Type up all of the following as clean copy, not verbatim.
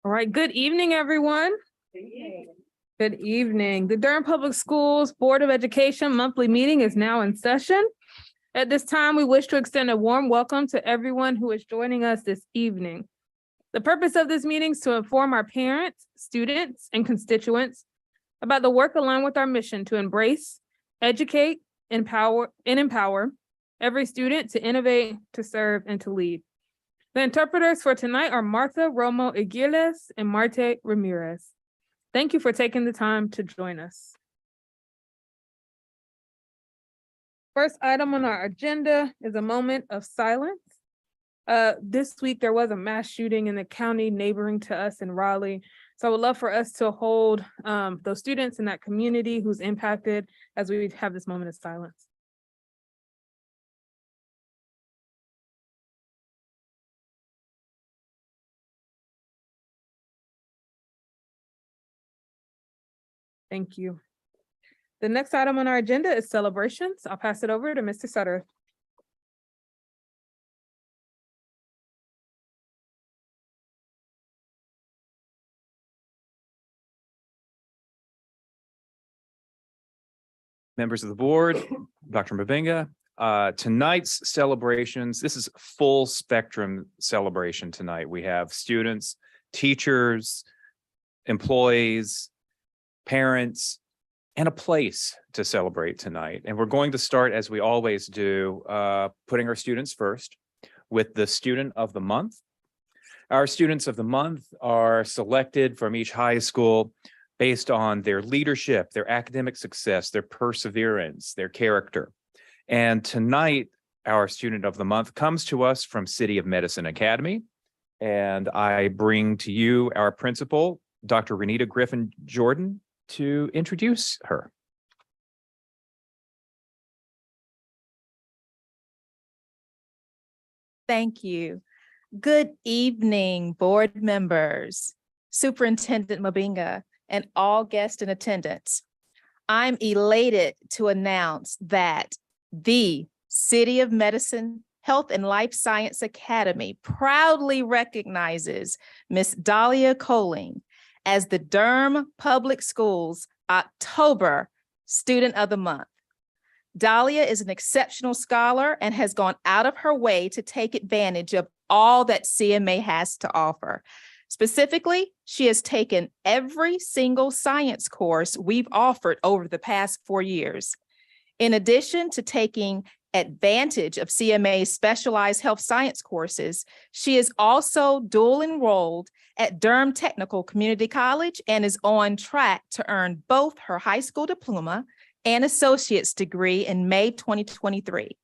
All right, good evening, everyone. Good evening. The Durham Public Schools Board of Education monthly meeting is now in session. At this time, we wish to extend a warm welcome to everyone who is joining us this evening. The purpose of this meeting is to inform our parents, students, and constituents about the work aligned with our mission to embrace, educate, empower every student to innovate, to serve, and to lead. The interpreters for tonight are Martha Romo Aguiles and Marte Ramirez. Thank you for taking the time to join us. First item on our agenda is a moment of silence. This week, there was a mass shooting in the county neighboring to us in Raleigh. So I would love for us to hold those students in that community who's impacted as we have this moment of silence. Thank you. The next item on our agenda is celebrations. I'll pass it over to Mr. Sutter. Members of the board, Dr. Mavinga, tonight's celebrations, this is full spectrum celebration tonight. We have students, teachers, employees, parents, and a place to celebrate tonight. And we're going to start, as we always do, putting our students first with the Student of the Month. Our Students of the Month are selected from each high school based on their leadership, their academic success, their perseverance, their character. And tonight, our Student of the Month comes to us from City of Medicine Academy. And I bring to you our principal, Dr. Renita Griffin Jordan, to introduce her. Thank you. Good evening, board members, Superintendent Mavinga, and all guests in attendance. I'm elated to announce that the City of Medicine Health and Life Science Academy proudly recognizes Ms. Dahlia Coling as the Durham Public Schools October Student of the Month. Dahlia is an exceptional scholar and has gone out of her way to take advantage of all that CMA has to offer. Specifically, she has taken every single science course we've offered over the past 4 years. In addition to taking advantage of CMA's specialized health science courses, she is also dual enrolled at Durham Technical Community College and is on track to earn both her high school diploma and associate's degree in May 2023.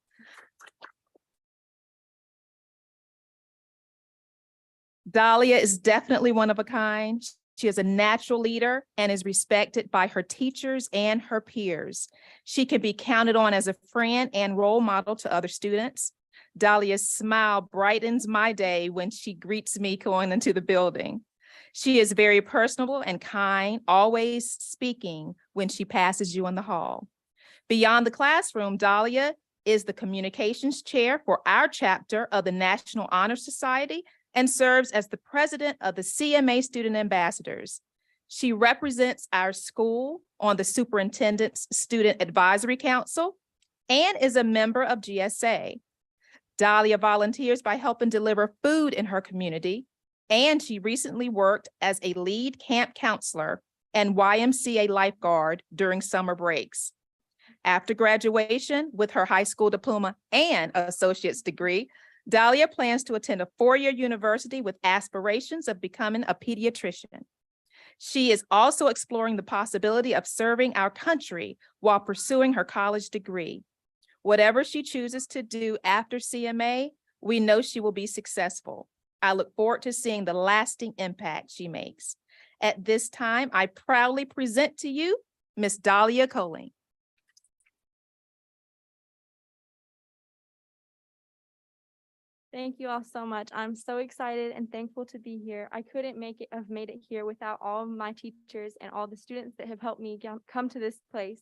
Dahlia is definitely one of a kind. She is a natural leader and is respected by her teachers and her peers. She can be counted on as a friend and role model to other students. Dahlia's smile brightens my day when she greets me going into the building. She is very personable and kind, always speaking when she passes you in the hall. Beyond the classroom, Dahlia is the communications chair for our chapter of the National Honor Society and serves as the president of the CMA Student Ambassadors. She represents our school on the Superintendent's Student Advisory Council and is a member of GSA. Dahlia volunteers by helping deliver food in her community, and she recently worked as a lead camp counselor and YMCA lifeguard during summer breaks. After graduation with her high school diploma and associate's degree, Dahlia plans to attend a 4-year university with aspirations of becoming a pediatrician. She is also exploring the possibility of serving our country while pursuing her college degree. Whatever she chooses to do after CMA, we know she will be successful. I look forward to seeing the lasting impact she makes. At this time, I proudly present to you Ms. Dahlia Coling. Thank you all so much. I'm so excited and thankful to be here. I couldn't have made it here without all of my teachers and all the students that have helped me come to this place.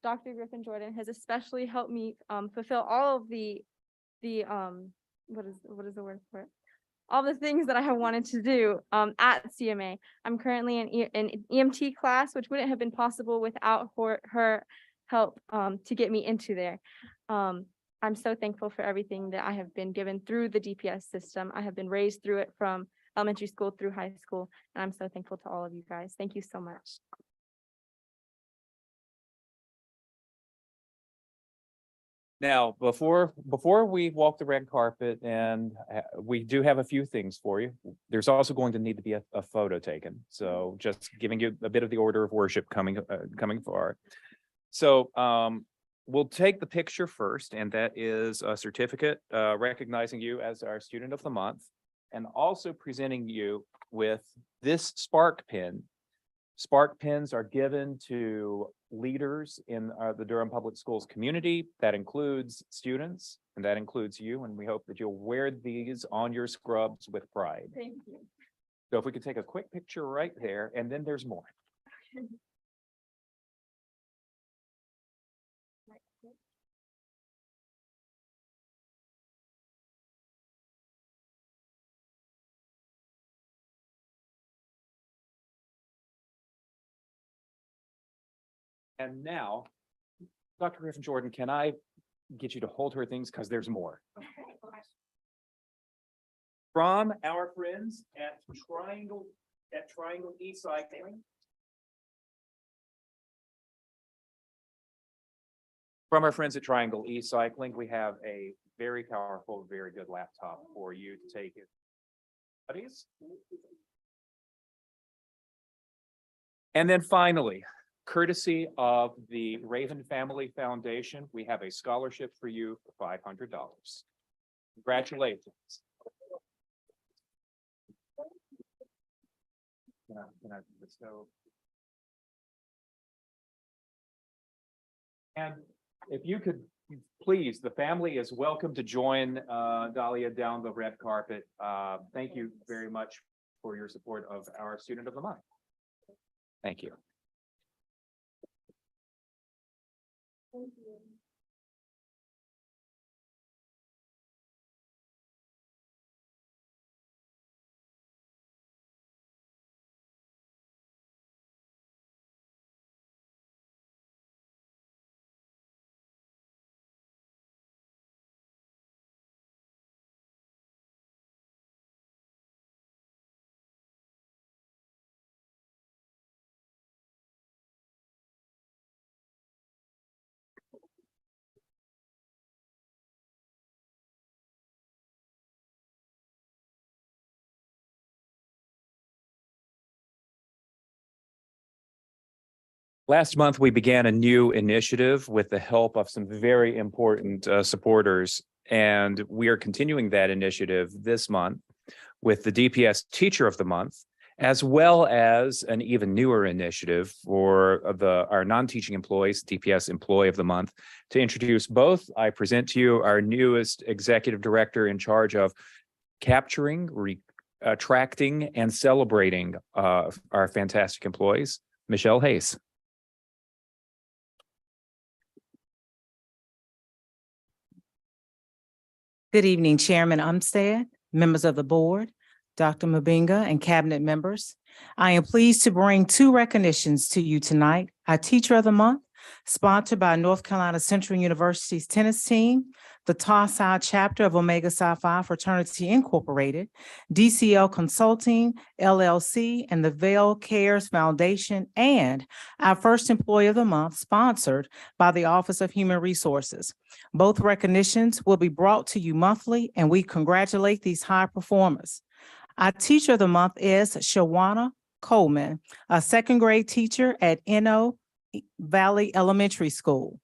Dr. Griffin Jordan has especially helped me fulfill all of the what is the word for it? all the things that I have wanted to do at CMA. I'm currently in EMT class, which wouldn't have been possible without her help to get me into there. I'm so thankful for everything that I have been given through the DPS system. I have been raised through it from elementary school through high school, and I'm so thankful to all of you guys. Thank you so much. Now, before we walk the red carpet, and we do have a few things for you. There's also going to need to be a photo taken. So just giving you a bit of the order of worship coming forward. So we'll take the picture first, and that is a certificate recognizing you as our student of the month, and also presenting you with this Spark pin. Spark pins are given to leaders in the Durham Public Schools community. That includes students, and that includes you, and we hope that you'll wear these on your scrubs with pride. Thank you. So if we could take a quick picture right there, and then there's more. And now, Dr. Griffin Jordan, can I get you to hold her things, because there's more. From our friends at Triangle E-Cycling. From our friends at Triangle E-Cycling, we have a very powerful, very good laptop for you to take it. Buddies? And then finally, courtesy of the Raven Family Foundation, we have a scholarship for you for $500. Congratulations. Can I bestow? And if you could, please, the family is welcome to join Dahlia down the red carpet. Thank you very much for your support of our Student of the Month. Thank you. Thank you. Last month, we began a new initiative with the help of some very important supporters, and we are continuing that initiative this month with the DPS Teacher of the Month, as well as an even newer initiative for our non-teaching employees, DPS Employee of the Month. To introduce both, I present to you our newest executive director in charge of capturing, attracting, and celebrating our fantastic employees, Michelle Hayes. Good evening, Chairman Umstead, members of the board, Dr. Mabinga, and cabinet members. I am pleased to bring two recognitions to you tonight. Our Teacher of the Month, sponsored by North Carolina Central University's tennis team, the Tau Psi chapter of Omega Psi Phi Fraternity Incorporated, DCL Consulting, LLC, and the Vail Cares Foundation, and our first Employee of the Month, sponsored by the Office of Human Resources. Both recognitions will be brought to you monthly, and we congratulate these high performers. Our Teacher of the Month is Shawana Coleman, a second grade teacher at Inno Valley Elementary School.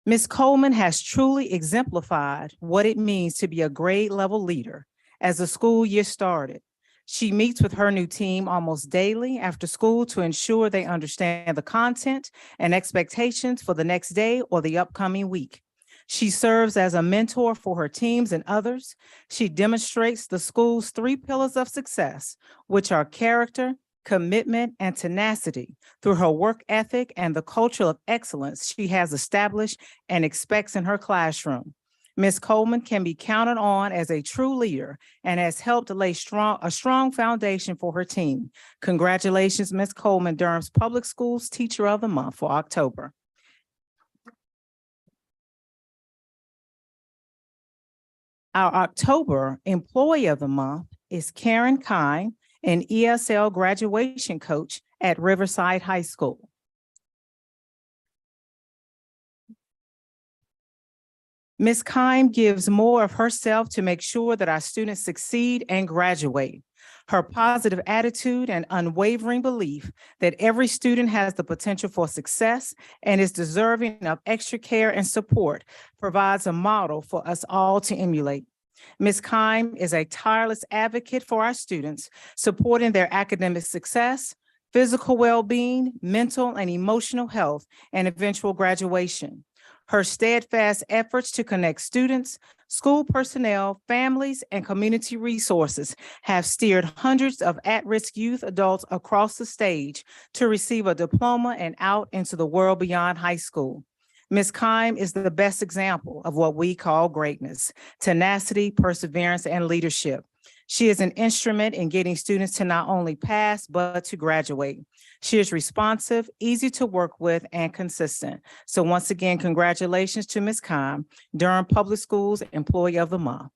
Ms. Coleman has truly exemplified what it means to be a grade level leader as the school year started. She meets with her new team almost daily after school to ensure they understand the content and expectations for the next day or the upcoming week. She serves as a mentor for her teams and others. She demonstrates the school's 3 pillars of success, which are character, commitment, and tenacity through her work ethic and the culture of excellence she has established and expects in her classroom. Ms. Coleman can be counted on as a true leader and has helped lay a strong foundation for her team. Congratulations, Ms. Coleman, Durham's Public Schools Teacher of the Month for October. Our October Employee of the Month is Karen Kine, an ESL graduation coach at Riverside High School. Ms. Kime gives more of herself to make sure that our students succeed and graduate. Her positive attitude and unwavering belief that every student has the potential for success and is deserving of extra care and support provides a model for us all to emulate. Ms. Kime is a tireless advocate for our students, supporting their academic success, physical well-being, mental and emotional health, and eventual graduation. Her steadfast efforts to connect students, school personnel, families, and community resources have steered hundreds of at-risk youth adults across the stage to receive a diploma and out into the world beyond high school. Ms. Kime is the best example of what we call greatness, tenacity, perseverance, and leadership. She is an instrument in getting students to not only pass, but to graduate. She is responsive, easy to work with, and consistent. So once again, congratulations to Ms. Kime, Durham Public Schools Employee of the Month.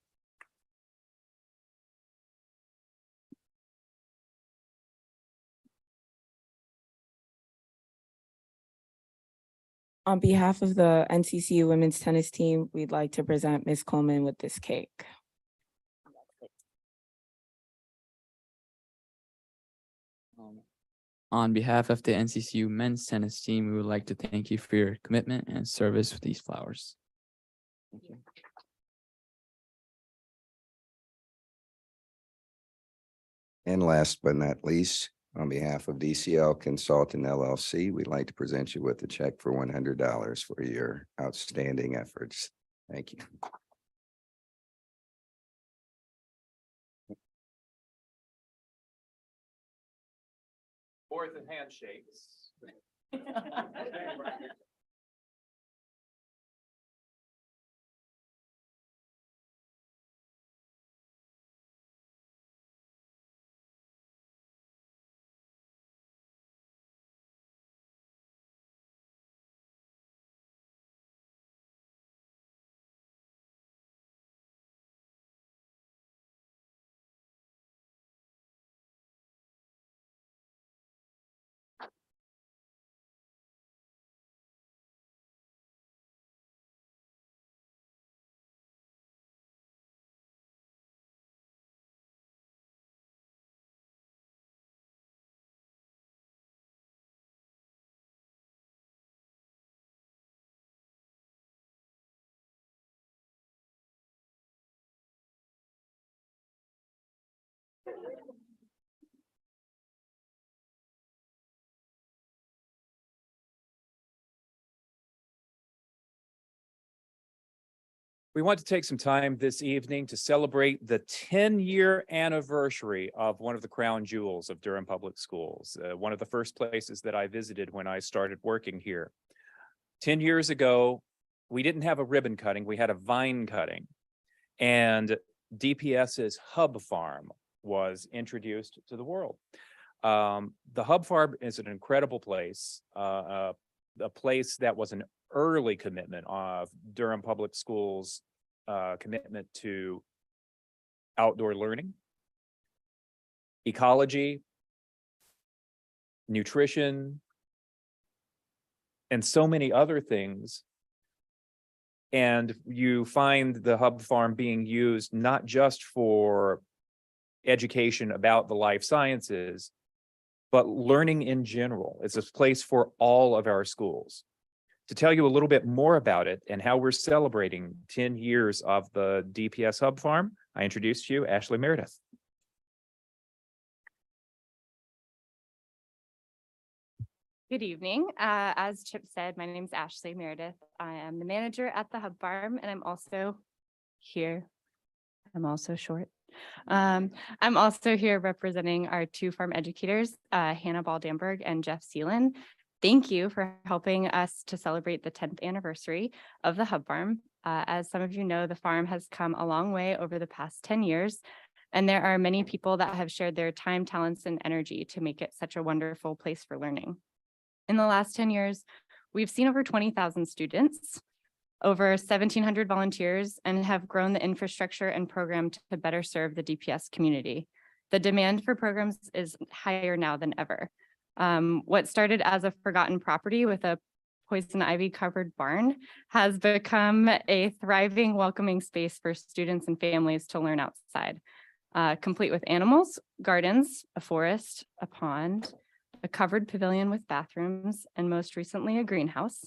On behalf of the NCCU women's tennis team, we'd like to present Ms. Coleman with this cake. On behalf of the NCCU men's tennis team, we would like to thank you for your commitment and service with these flowers. Thank you. And last but not least, on behalf of DCL Consultant LLC, we'd like to present you with a check for $100 for your outstanding efforts. Thank you. Fourth and handshakes. We want to take some time this evening to celebrate the 10-year anniversary of one of the crown jewels of Durham Public Schools, one of the first places that I visited when I started working here. 10 years ago, we didn't have a ribbon cutting, we had a vine cutting. And DPS's Hub Farm was introduced to the world. The Hub Farm is an incredible place, a place that was an early commitment of Durham Public Schools' commitment to outdoor learning, ecology, nutrition, and so many other things. And you find the Hub Farm being used not just for education about the life sciences, but learning in general. It's a place for all of our schools. To tell you a little bit more about it and how we're celebrating 10 years of the DPS Hub Farm, I introduce to you Ashley Meredith. Good evening. As Chip said, my name is Ashley Meredith. I am the manager at the Hub Farm, and I'm also here. I'm also short. I'm also here representing our two farm educators, Hannah Baldamberg and Jeff Seelan. Thank you for helping us to celebrate the 10th anniversary of the Hub Farm. As some of you know, the farm has come a long way over the past 10 years, and there are many people that have shared their time, talents, and energy to make it such a wonderful place for learning. In the last 10 years, we've seen over 20,000 students, over 1,700 volunteers, and have grown the infrastructure and program to better serve the DPS community. The demand for programs is higher now than ever. What started as a forgotten property with a poison ivy covered barn has become a thriving, welcoming space for students and families to learn outside, complete with animals, gardens, a forest, a pond, a covered pavilion with bathrooms, and most recently a greenhouse.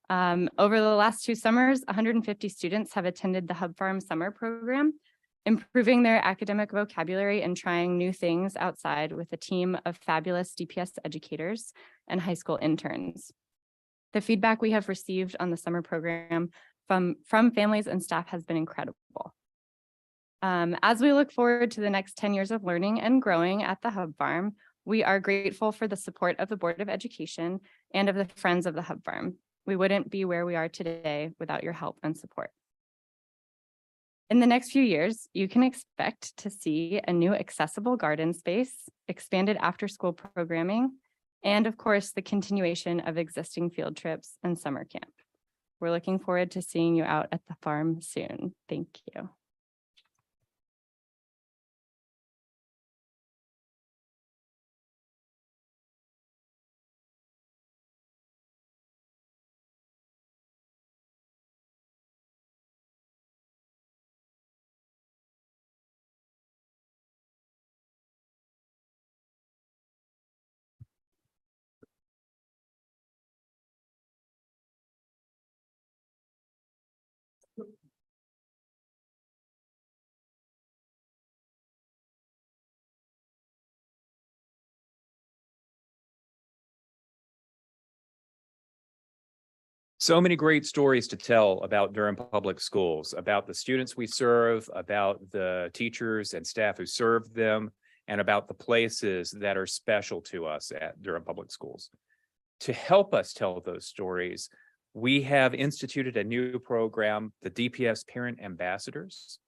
Over the last 2 summers, 150 students have attended the Hub Farm summer program, improving their academic vocabulary and trying new things outside with a team of fabulous DPS educators and high school interns. The feedback we have received on the summer program from families and staff has been incredible. As we look forward to the next 10 years of learning and growing at the Hub Farm, we are grateful for the support of the Board of Education and of the Friends of the Hub Farm. We wouldn't be where we are today without your help and support. In the next few years, you can expect to see a new accessible garden space, expanded after-school programming, and of course, the continuation of existing field trips and summer camp. We're looking forward to seeing you out at the farm soon. Thank you. So many great stories to tell about Durham Public Schools, about the students we serve, about the teachers and staff who serve them, and about the places that are special to us at Durham Public Schools. To help us tell those stories, we have instituted a new program, the DPS Parent Ambassadors.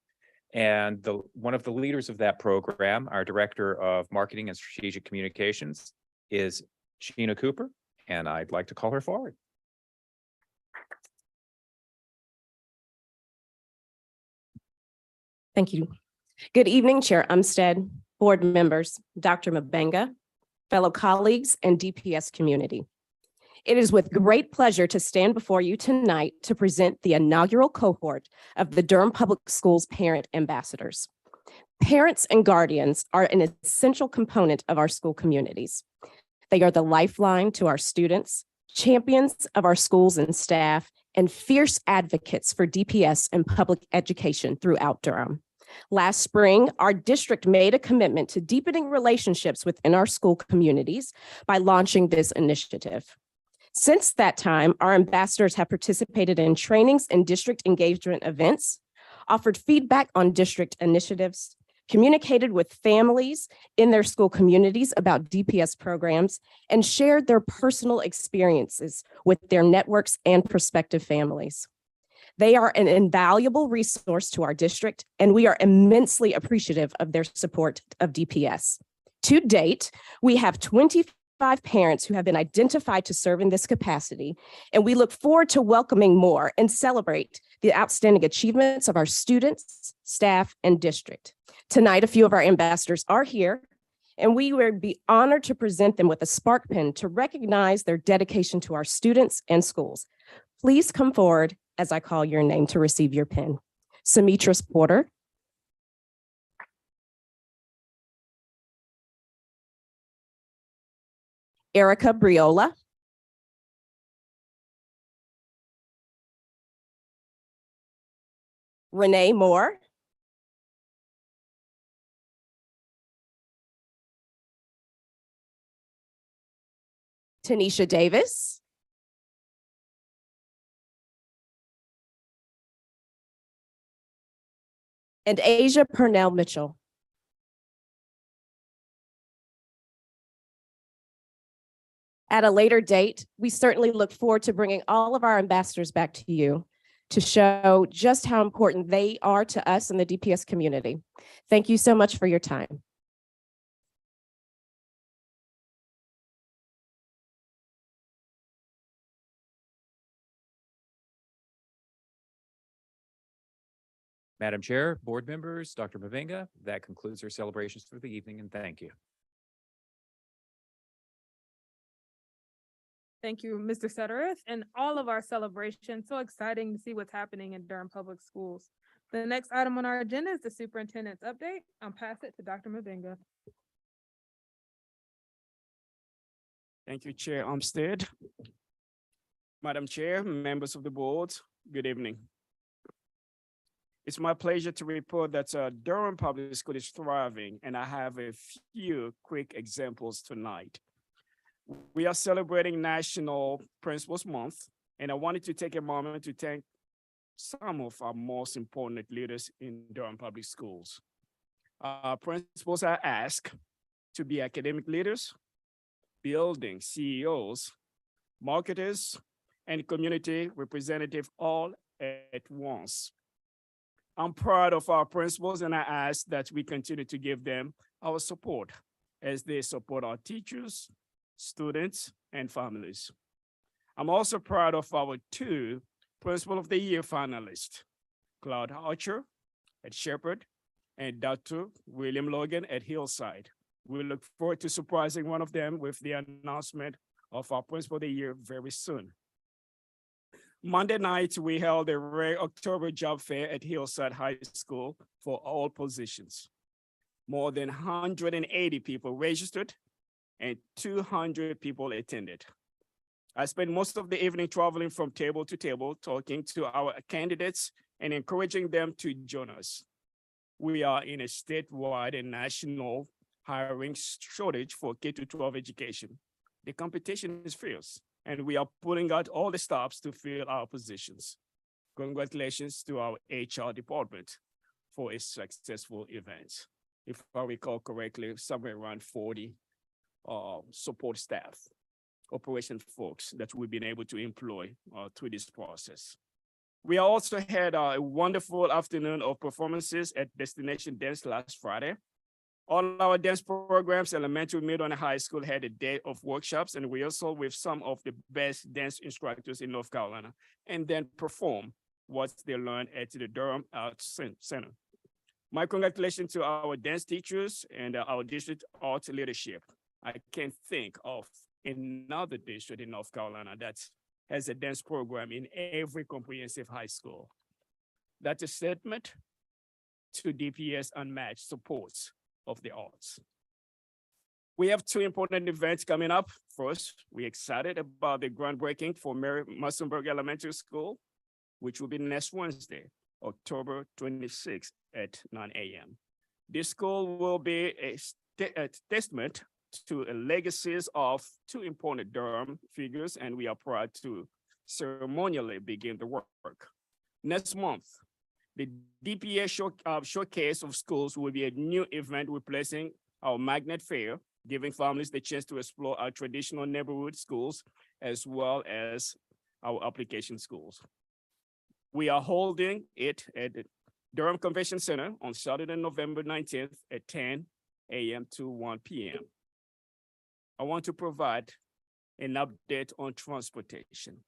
And one of the leaders of that program, our Director of Marketing and Strategic Communications, is Sheena Cooper, and I'd like to call her forward. Thank you. Good evening, Chair Umstead, board members, Dr. Mabenga, fellow colleagues, and DPS community. It is with great pleasure to stand before you tonight to present the inaugural cohort of the Durham Public Schools Parent Ambassadors. Parents and guardians are an essential component of our school communities. They are the lifeline to our students, champions of our schools and staff, and fierce advocates for DPS and public education throughout Durham. Last spring, our district made a commitment to deepening relationships within our school communities by launching this initiative. Since that time, our ambassadors have participated in trainings and district engagement events, offered feedback on district initiatives, communicated with families in their school communities about DPS programs, and shared their personal experiences with their networks and prospective families. They are an invaluable resource to our district, and we are immensely appreciative of their support of DPS. To date, we have 25 parents who have been identified to serve in this capacity, and we look forward to welcoming more and celebrate the outstanding achievements of our students, staff, and district. Tonight, a few of our ambassadors are here, and we would be honored to present them with a spark pin to recognize their dedication to our students and schools. Please come forward as I call your name to receive your pin. Samitris Porter. Erica Briola. Renee Moore. Tanisha Davis. And Asia Purnell Mitchell. At a later date, we certainly look forward to bringing all of our ambassadors back to you to show just how important they are to us in the DPS community. Thank you so much for your time. Madam Chair, board members, Dr. Mavinga, that concludes our celebrations for the evening, and thank you. Thank you, Mr. Suttereth, and all of our celebrations. So exciting to see what's happening in Durham Public Schools. The next item on our agenda is the superintendent's update. I'll pass it to Dr. Mavinga. Thank you, Chair Umstead. Madam Chair, members of the board, good evening. It's my pleasure to report that Durham Public School is thriving, and I have a few quick examples tonight. We are celebrating National Principals Month, and I wanted to take a moment to thank some of our most important leaders in Durham Public Schools. Our principals are asked to be academic leaders, building CEOs, marketers, and community representatives all at once. I'm proud of our principals, and I ask that we continue to give them our support as they support our teachers, students, and families. I'm also proud of our two Principal of the Year finalists, Claude Archer at Shepherd and Dr. William Logan at Hillside. We look forward to surprising one of them with the announcement of our Principal of the Year very soon. Monday night, we held a rare October job fair at Hillside High School for all positions. More than 180 people registered and 200 people attended. I spent most of the evening traveling from table to table, talking to our candidates and encouraging them to join us. We are in a statewide and national hiring shortage for K-12 education. The competition is fierce, and we are pulling out all the stops to fill our positions. Congratulations to our HR department for a successful event. If I recall correctly, somewhere around 40 support staff, operation folks that we've been able to employ through this process. We also had a wonderful afternoon of performances at Destination Dance last Friday. All our dance programs, elementary, middle, and high school, had a day of workshops and rehearsal with some of the best dance instructors in North Carolina, and then perform what they learned at the Durham Arts Center. My congratulations to our dance teachers and our district arts leadership. I can't think of another district in North Carolina that has a dance program in every comprehensive high school. That's a statement to DPS unmatched supports of the arts. We have two important events coming up. First, we're excited about the groundbreaking for Mary Musselburgh Elementary School, which will be next Wednesday, October 26th at 9 a.m. This school will be a testament to a legacies of two important Durham figures, and we are proud to ceremonially begin the work. Next month, the DPS Showcase of Schools will be a new event replacing our Magnet Fair, giving families the chance to explore our traditional neighborhood schools as well as our application schools. We are holding it at the Durham Convention Center on Saturday, November 19th at 10 a.m. to 1 p.m. I want to provide an update on transportation.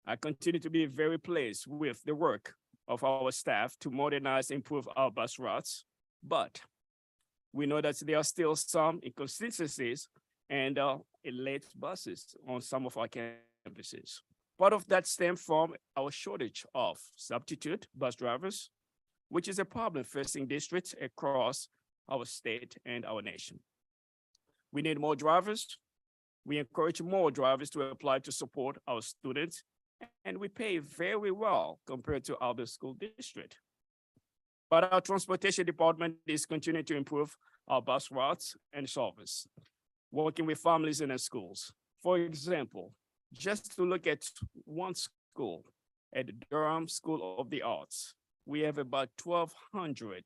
I continue to be very pleased with the work of our staff to modernize and improve our bus routes, but we know that there are still some inconsistencies and late buses on some of our campuses. Part of that stems from our shortage of substitute bus drivers, which is a problem facing districts across our state and our nation. We need more drivers. We encourage more drivers to apply to support our students, and we pay very well compared to other school districts. But our transportation department is continuing to improve our bus routes and service, working with families in their schools. For example, just to look at one school, at the Durham School of the Arts, we have about 1,200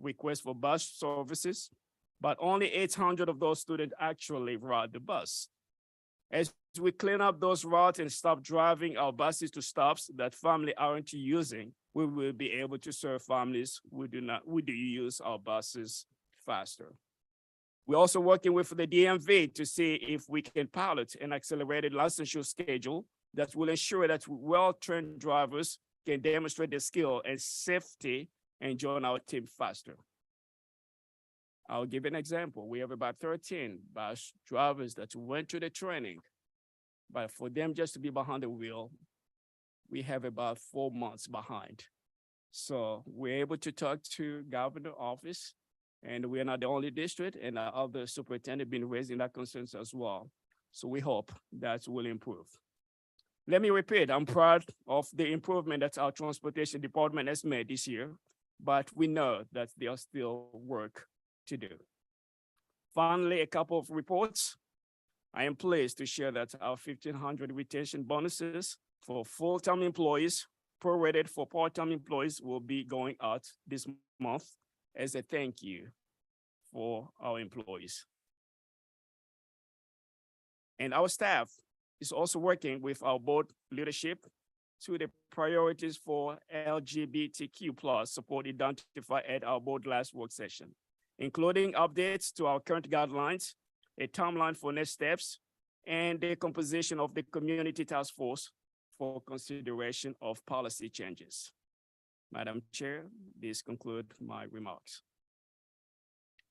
requests for bus services, but only 800 of those students actually ride the bus. As we clean up those routes and stop driving our buses to stops that family aren't using, we will be able to serve families who do use our buses faster. We're also working with the DMV to see if we can pilot an accelerated licensure schedule that will ensure that well-trained drivers can demonstrate their skill and safety and join our team faster. I'll give an example. We have about 13 bus drivers that went to the training, but for them just to be behind the wheel, we have about 4 months behind. So we're able to talk to governor office, and we're not the only district, and our other superintendent been raising that concerns as well. So we hope that will improve. Let me repeat, I'm proud of the improvement that our transportation department has made this year, but we know that there's still work to do. Finally, a couple of reports. I am pleased to share that our 1,500 retention bonuses for full-time employees, prorated for part-time employees, will be going out this month as a thank you for our employees. And our staff is also working with our board leadership to the priorities for LGBTQ+ support identified at our board last work session, including updates to our current guidelines, a timeline for next steps, and the composition of the community task force for consideration of policy changes. Madam Chair, this concludes my remarks.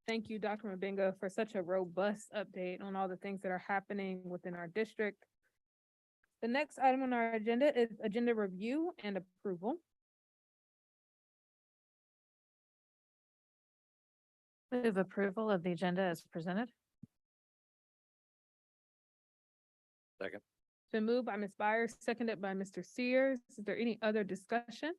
Thank you, Dr. Mabenga, for such a robust update on all the things that are happening within our district. The next item on our agenda is agenda review and approval. Move approval of the agenda as presented. Second. It's been moved by Ms. Byers, seconded by Mr. Sears. Is there any other discussion?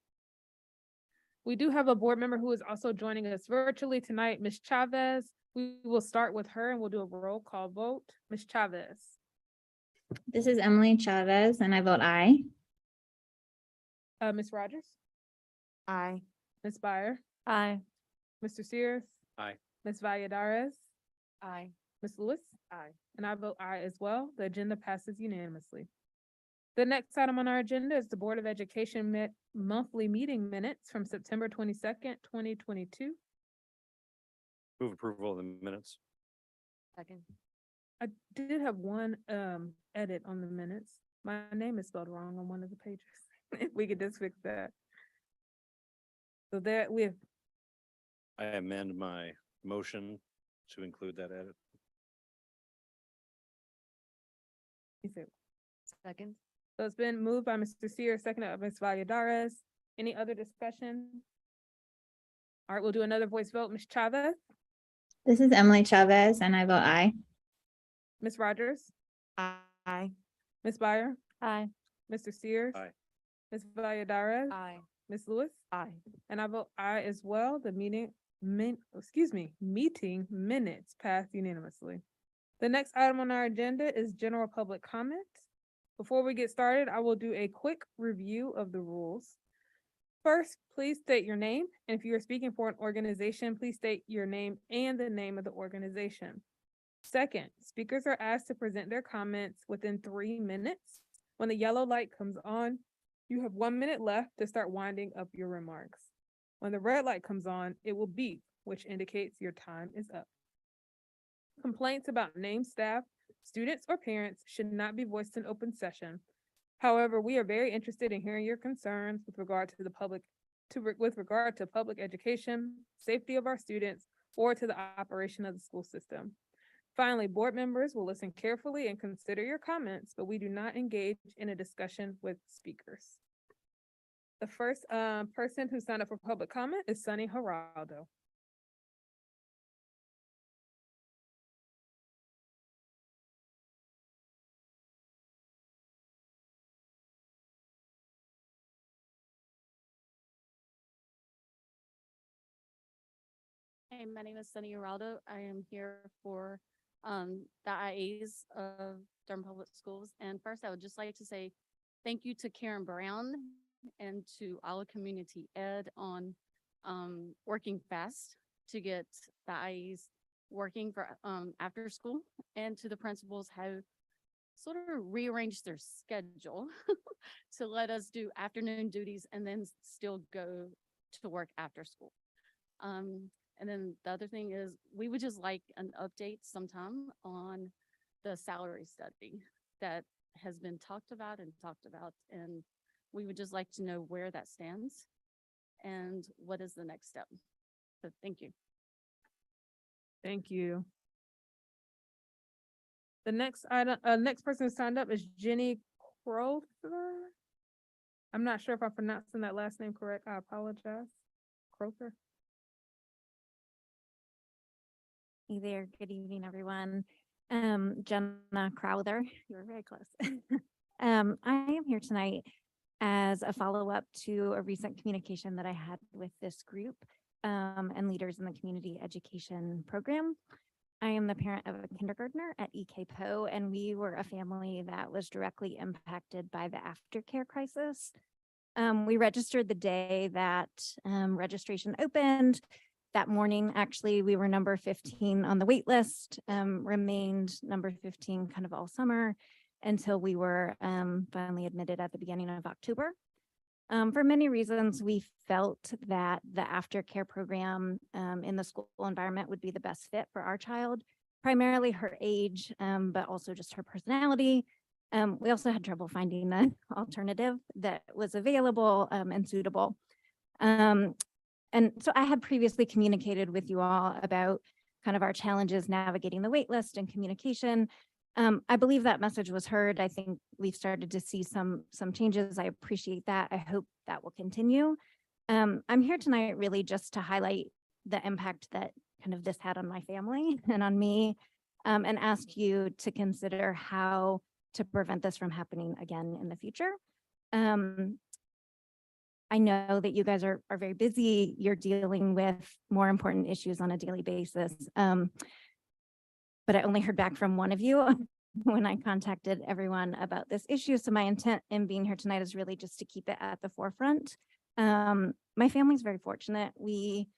We do have a board member who is also joining us virtually tonight, Ms. Chavez. We will start with her and we'll do a roll call vote. Ms. Chavez. This is Emily Chavez and I vote aye. Ms. Rogers, Aye. Ms. Byer, Aye. Mr. Sears. Aye. Ms. Valladares, Aye. Ms. Lewis. Aye. And I vote aye as well. The agenda passes unanimously. The next item on our agenda is the Board of Education monthly meeting minutes from September 22nd, 2022. Move approval of the minutes. Second. I did have one edit on the minutes. My name is spelled wrong on one of the pages. If we could just fix that. So there we have, I amend my motion to include that edit. Second. so it's been moved by Mr. Sears, seconded by Ms. Valladares. Any other discussion? All right, we'll do another voice vote. Ms. Chavez, This is Emily Chavez and I vote aye. Ms. Rogers, Aye. Ms. Byer, Aye. Mr. Sears. Aye. Ms. Valladares. Aye. Ms. Lewis. Aye. And I vote aye as well. The meeting minutes passed unanimously. The next item on our agenda is general public comment. Before we get started, I will do a quick review of the rules. First, please state your name. And if you are speaking for an organization, please state your name and the name of the organization. Second, speakers are asked to present their comments within 3 minutes. When the yellow light comes on, you have 1 minute left to start winding up your remarks. When the red light comes on, it will beep, which indicates your time is up. Complaints about named staff, students, or parents should not be voiced in open session. However, we are very interested in hearing your concerns with regard to public education, safety of our students, or to the operation of the school system. Finally, board members will listen carefully and consider your comments, but we do not engage in a discussion with speakers. The first person who signed up for public comment is Sunny Geraldo. Hey, my name is Sunny Geraldo. I am here for the IAs of Durham Public Schools. And first, I would just like to say thank you to Karen Brown and to our community ed on working fast to get the IAs working for after school, and to the principals who sort of rearranged their schedule to let us do afternoon duties and then still go to work after school. And then the other thing is we would just like an update sometime on the salary study that has been talked about, and we would just like to know where that stands and what is the next step. So thank you. Thank you. The next item, next person who signed up is Jenny Crowther. I'm not sure if I'm pronouncing that last name correct. I apologize. Crowther. Hey there, good evening, everyone. Jenna Crowther, you were very close. I am here tonight as a follow-up to a recent communication that I had with this group and leaders in the community education program. I am the parent of a kindergartner at EK Poe, and we were a family that was directly impacted by the aftercare crisis. We registered the day that registration opened. That morning, actually, we were number 15 on the wait list, remained number 15 kind of all summer until we were finally admitted at the beginning of October. For many reasons, we felt that the aftercare program in the school environment would be the best fit for our child, primarily her age, but also just her personality. We also had trouble finding an alternative that was available and suitable. And so I had previously communicated with you all about kind of our challenges navigating the wait list and communication. I believe that message was heard. I think we've started to see some changes. I appreciate that. I hope that will continue. I'm here tonight really just to highlight the impact that kind of this had on my family and on me, and ask you to consider how to prevent this from happening again in the future. I know that you guys are very busy. You're dealing with more important issues on a daily basis. But I only heard back from one of you when I contacted everyone about this issue. So my intent in being here tonight is really just to keep it at the forefront. My family's very fortunate. We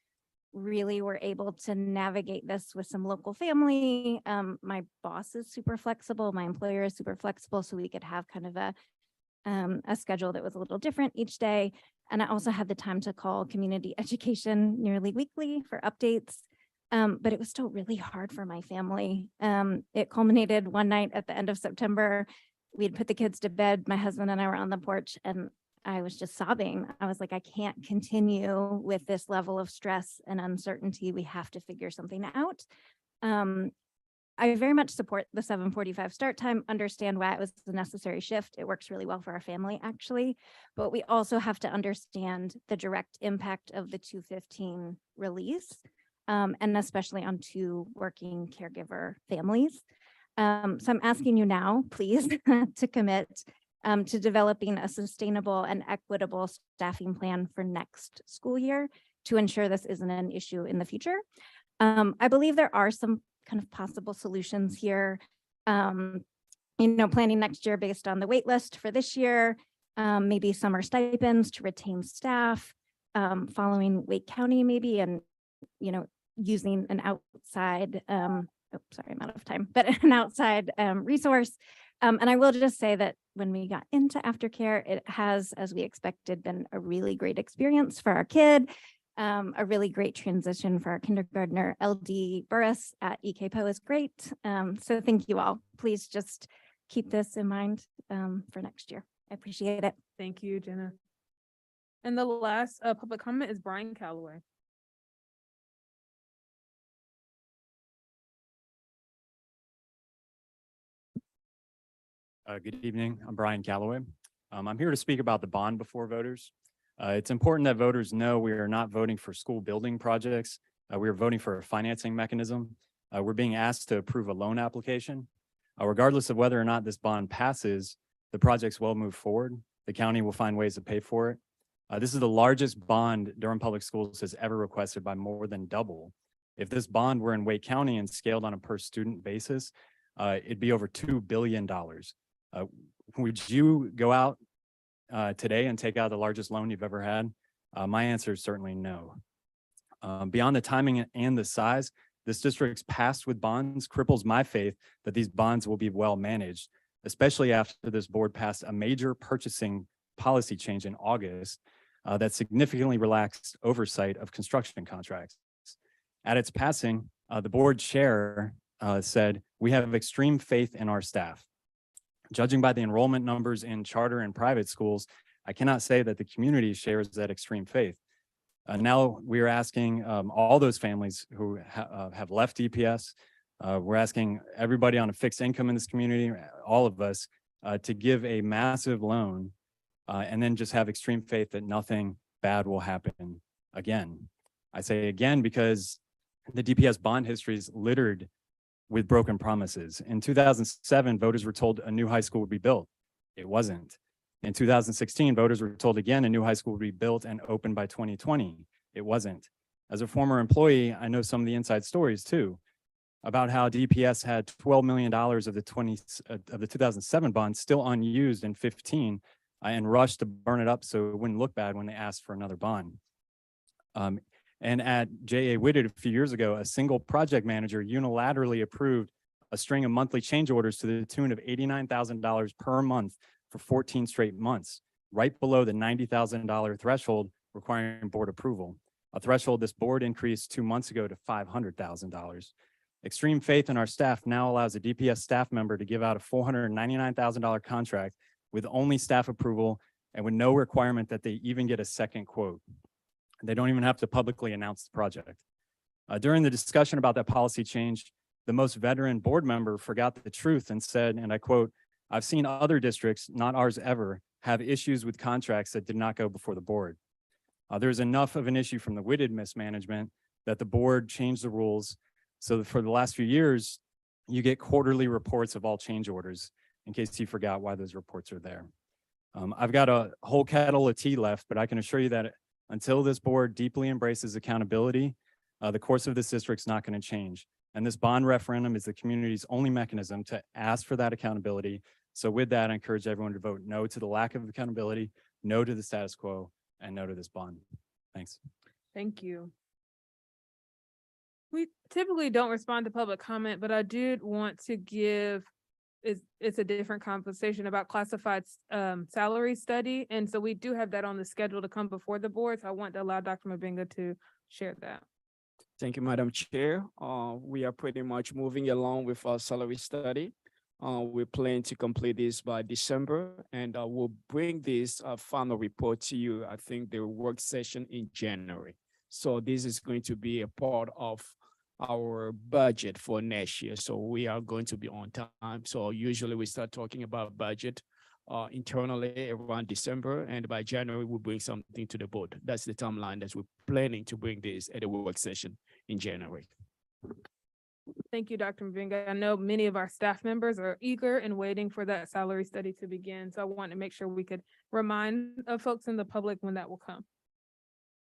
really were able to navigate this with some local family. My boss is super flexible. My employer is super flexible. So we could have kind of a schedule that was a little different each day. And I also had the time to call community education nearly weekly for updates. But it was still really hard for my family. It culminated one night at the end of September. We had put the kids to bed. My husband and I were on the porch and I was just sobbing. I was like, I can't continue with this level of stress and uncertainty. We have to figure something out. I very much support the 7:45 start time, understand why it was a necessary shift. It works really well for our family, actually. But we also have to understand the direct impact of the 2:15 release, and especially on two working caregiver families. So I'm asking you now, please, to commit to developing a sustainable and equitable staffing plan for next school year to ensure this isn't an issue in the future. I believe there are some kind of possible solutions here. Planning next year based on the wait list for this year, maybe summer stipends to retain staff, following Wake County maybe, and, using an outside, I'm out of time, but an outside resource. And I will just say that when we got into aftercare, it has, as we expected, been a really great experience for our kid. A really great transition for our kindergartner. LD Burris at EK Poe is great. So thank you all. Please just keep this in mind for next year. I appreciate it. Thank you, Jenna. And the last public comment is Brian Calloway. Good evening. I'm Brian Calloway. I'm here to speak about the bond before voters. It's important that voters know we are not voting for school building projects. We are voting for a financing mechanism. We're being asked to approve a loan application. Regardless of whether or not this bond passes, the projects will move forward. The county will find ways to pay for it. This is the largest bond Durham Public Schools has ever requested by more than double. If this bond were in Wake County and scaled on a per student basis, it'd be over $2 billion. Would you go out today and take out the largest loan you've ever had? My answer is certainly no. Beyond the timing and the size, this district's past with bonds cripples my faith that these bonds will be well managed. especially after this board passed a major purchasing policy change in August that significantly relaxed oversight of construction contracts. At its passing, the board chair said, "We have extreme faith in our staff. Judging by the enrollment numbers in charter and private schools, I cannot say that the community shares that extreme faith." Now we are asking all those families who have left DPS, we're asking everybody on a fixed income in this community, all of us, to give a massive loan and then just have extreme faith that nothing bad will happen again. I say again because the DPS bond history is littered with broken promises. In 2007, voters were told a new high school would be built. It wasn't. In 2016, voters were told again a new high school would be built and open by 2020. It wasn't. As a former employee, I know some of the inside stories too about how DPS had $12 million of the 2007 bond still unused in 15 and rushed to burn it up so it wouldn't look bad when they asked for another bond. And at J.A. Whitted a few years ago, a single project manager unilaterally approved a string of monthly change orders to the tune of $89,000 per month for 14 straight months, right below the $90,000 threshold requiring board approval, a threshold this board increased 2 months ago to $500,000. Extreme faith in our staff now allows a DPS staff member to give out a $499,000 contract with only staff approval and with no requirement that they even get a second quote. They don't even have to publicly announce the project. During the discussion about that policy change, the most veteran board member forgot the truth and said, and I quote, "I've seen other districts, not ours ever, have issues with contracts that did not go before the board." There's enough of an issue from the Whitted mismanagement that the board changed the rules so that for the last few years, you get quarterly reports of all change orders, in case you forgot why those reports are there. I've got a whole kettle of tea left, but I can assure you that until this board deeply embraces accountability, the course of this district's not going to change. And this bond referendum is the community's only mechanism to ask for that accountability. So with that, I encourage everyone to vote no to the lack of accountability, no to the status quo, and no to this bond. Thanks. Thank you. We typically don't respond to public comment, but I did want to give, it's a different conversation about classified salary study. And so we do have that on the schedule to come before the board. So I want to allow Dr. Mabenga to share that. Thank you, Madam Chair. We are pretty much moving along with our salary study. We plan to complete this by December, and we'll bring this final report to you, I think the work session in January. So this is going to be a part of our budget for next year. So we are going to be on time. So usually we start talking about budget internally around December, and by January we'll bring something to the board. That's the timeline that we're planning to bring this at a work session in January. Thank you, Dr. Mabenga. I know many of our staff members are eager and waiting for that salary study to begin. So I want to make sure we could remind folks in the public when that will come.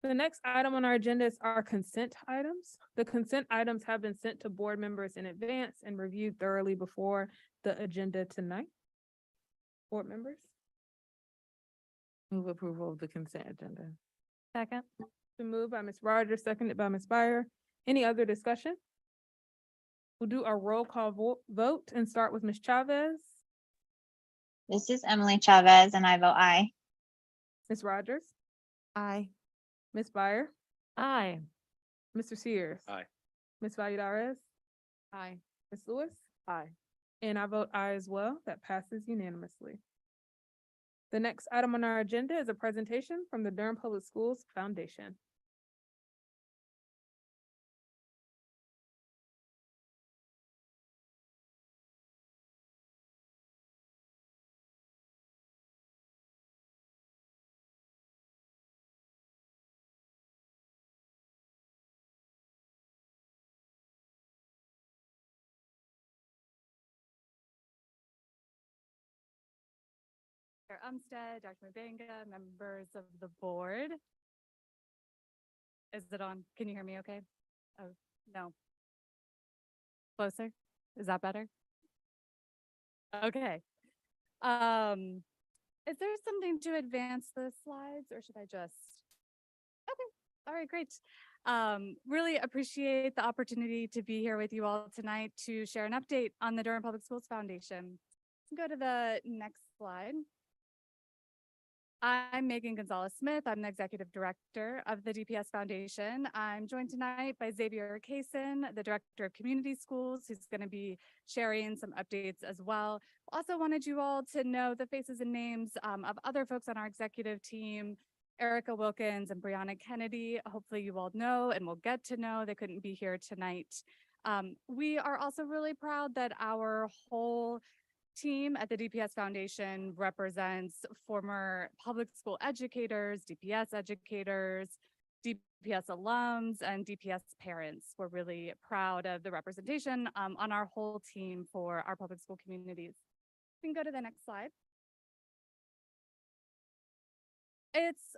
The next item on our agenda is our consent items. The consent items have been sent to board members in advance and reviewed thoroughly before the agenda tonight. Board members? Move approval of the consent agenda. Second. Been moved by Ms. Rogers, seconded by Ms. Byer. Any other discussion? We'll do a roll call vote and start with Ms. Chavez. This is Emily Chavez and I vote aye. Ms. Rogers, Aye. Ms. Byer, Aye. Mr. Sears. Aye. Ms. Valladares, Aye. Ms. Lewis, Aye. and I vote aye as well. That passes unanimously. The next item on our agenda is a presentation from the Durham Public Schools Foundation. Dr. Umstead, Dr. Mabenga, members of the board. Is it on? Can you hear me okay? Oh, no. Closer? Is that better? Okay. Is there something to advance the slides or should I just? Okay. All right, great. Really appreciate the opportunity to be here with you all tonight to share an update on the Durham Public Schools Foundation. Go to the next slide. I'm Megan Gonzalez-Smith. I'm the Executive Director of the DPS Foundation. I'm joined tonight by Xavier Kaysen, the Director of Community Schools, who's going to be sharing some updates as well. Also wanted you all to know the faces and names of other folks on our executive team, Erica Wilkins and Brianna Kennedy. Hopefully you all know and will get to know. They couldn't be here tonight. We are also really proud that our whole team at the DPS Foundation represents former public school educators, DPS educators, DPS alums, and DPS parents. We're really proud of the representation on our whole team for our public school communities. We can go to the next slide. It's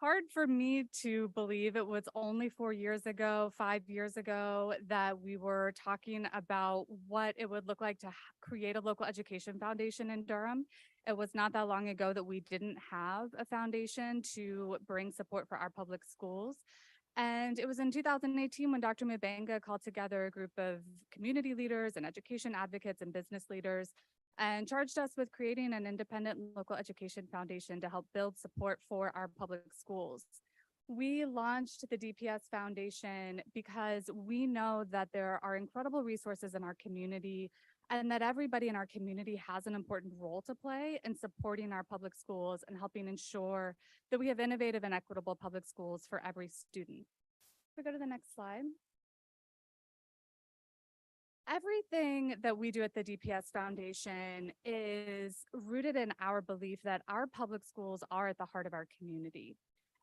hard for me to believe it was only 4 years ago, 5 years ago, that we were talking about what it would look like to create a local education foundation in Durham. It was not that long ago that we didn't have a foundation to bring support for our public schools. And it was in 2018 when Dr. Mbenga called together a group of community leaders and education advocates and business leaders and charged us with creating an independent local education foundation to help build support for our public schools. We launched the DPS Foundation because we know that there are incredible resources in our community and that everybody in our community has an important role to play in supporting our public schools and helping ensure that we have innovative and equitable public schools for every student. We go to the next slide. Everything that we do at the DPS Foundation is rooted in our belief that our public schools are at the heart of our community.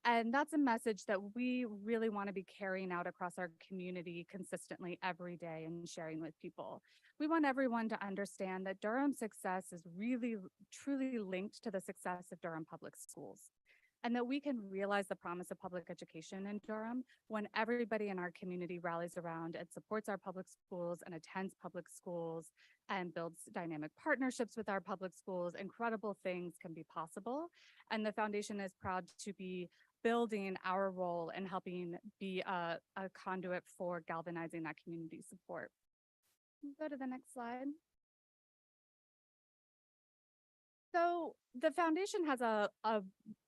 And that's a message that we really want to be carrying out across our community consistently every day and sharing with people. We want everyone to understand that Durham's success is really, truly linked to the success of Durham Public Schools, and that we can realize the promise of public education in Durham when everybody in our community rallies around and supports our public schools and attends public schools and builds dynamic partnerships with our public schools. Incredible things can be possible. And the foundation is proud to be building our role in helping be a conduit for galvanizing that community support. Go to the next slide. So the foundation has a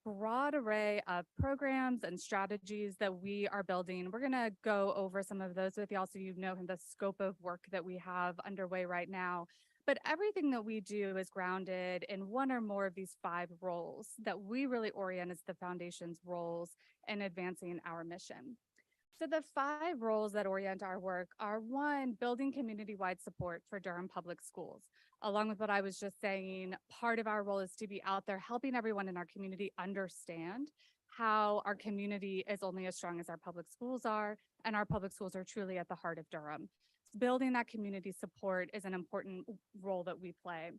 broad array of programs and strategies that we are building. We're going to go over some of those with y'all so you know the scope of work that we have underway right now. But everything that we do is grounded in one or more of these 5 roles that we really orient as the foundation's roles in advancing our mission. So the 5 roles that orient our work are: 1, building community-wide support for Durham Public Schools. Along with what I was just saying, part of our role is to be out there helping everyone in our community understand how our community is only as strong as our public schools are, and our public schools are truly at the heart of Durham. Building that community support is an important role that we play.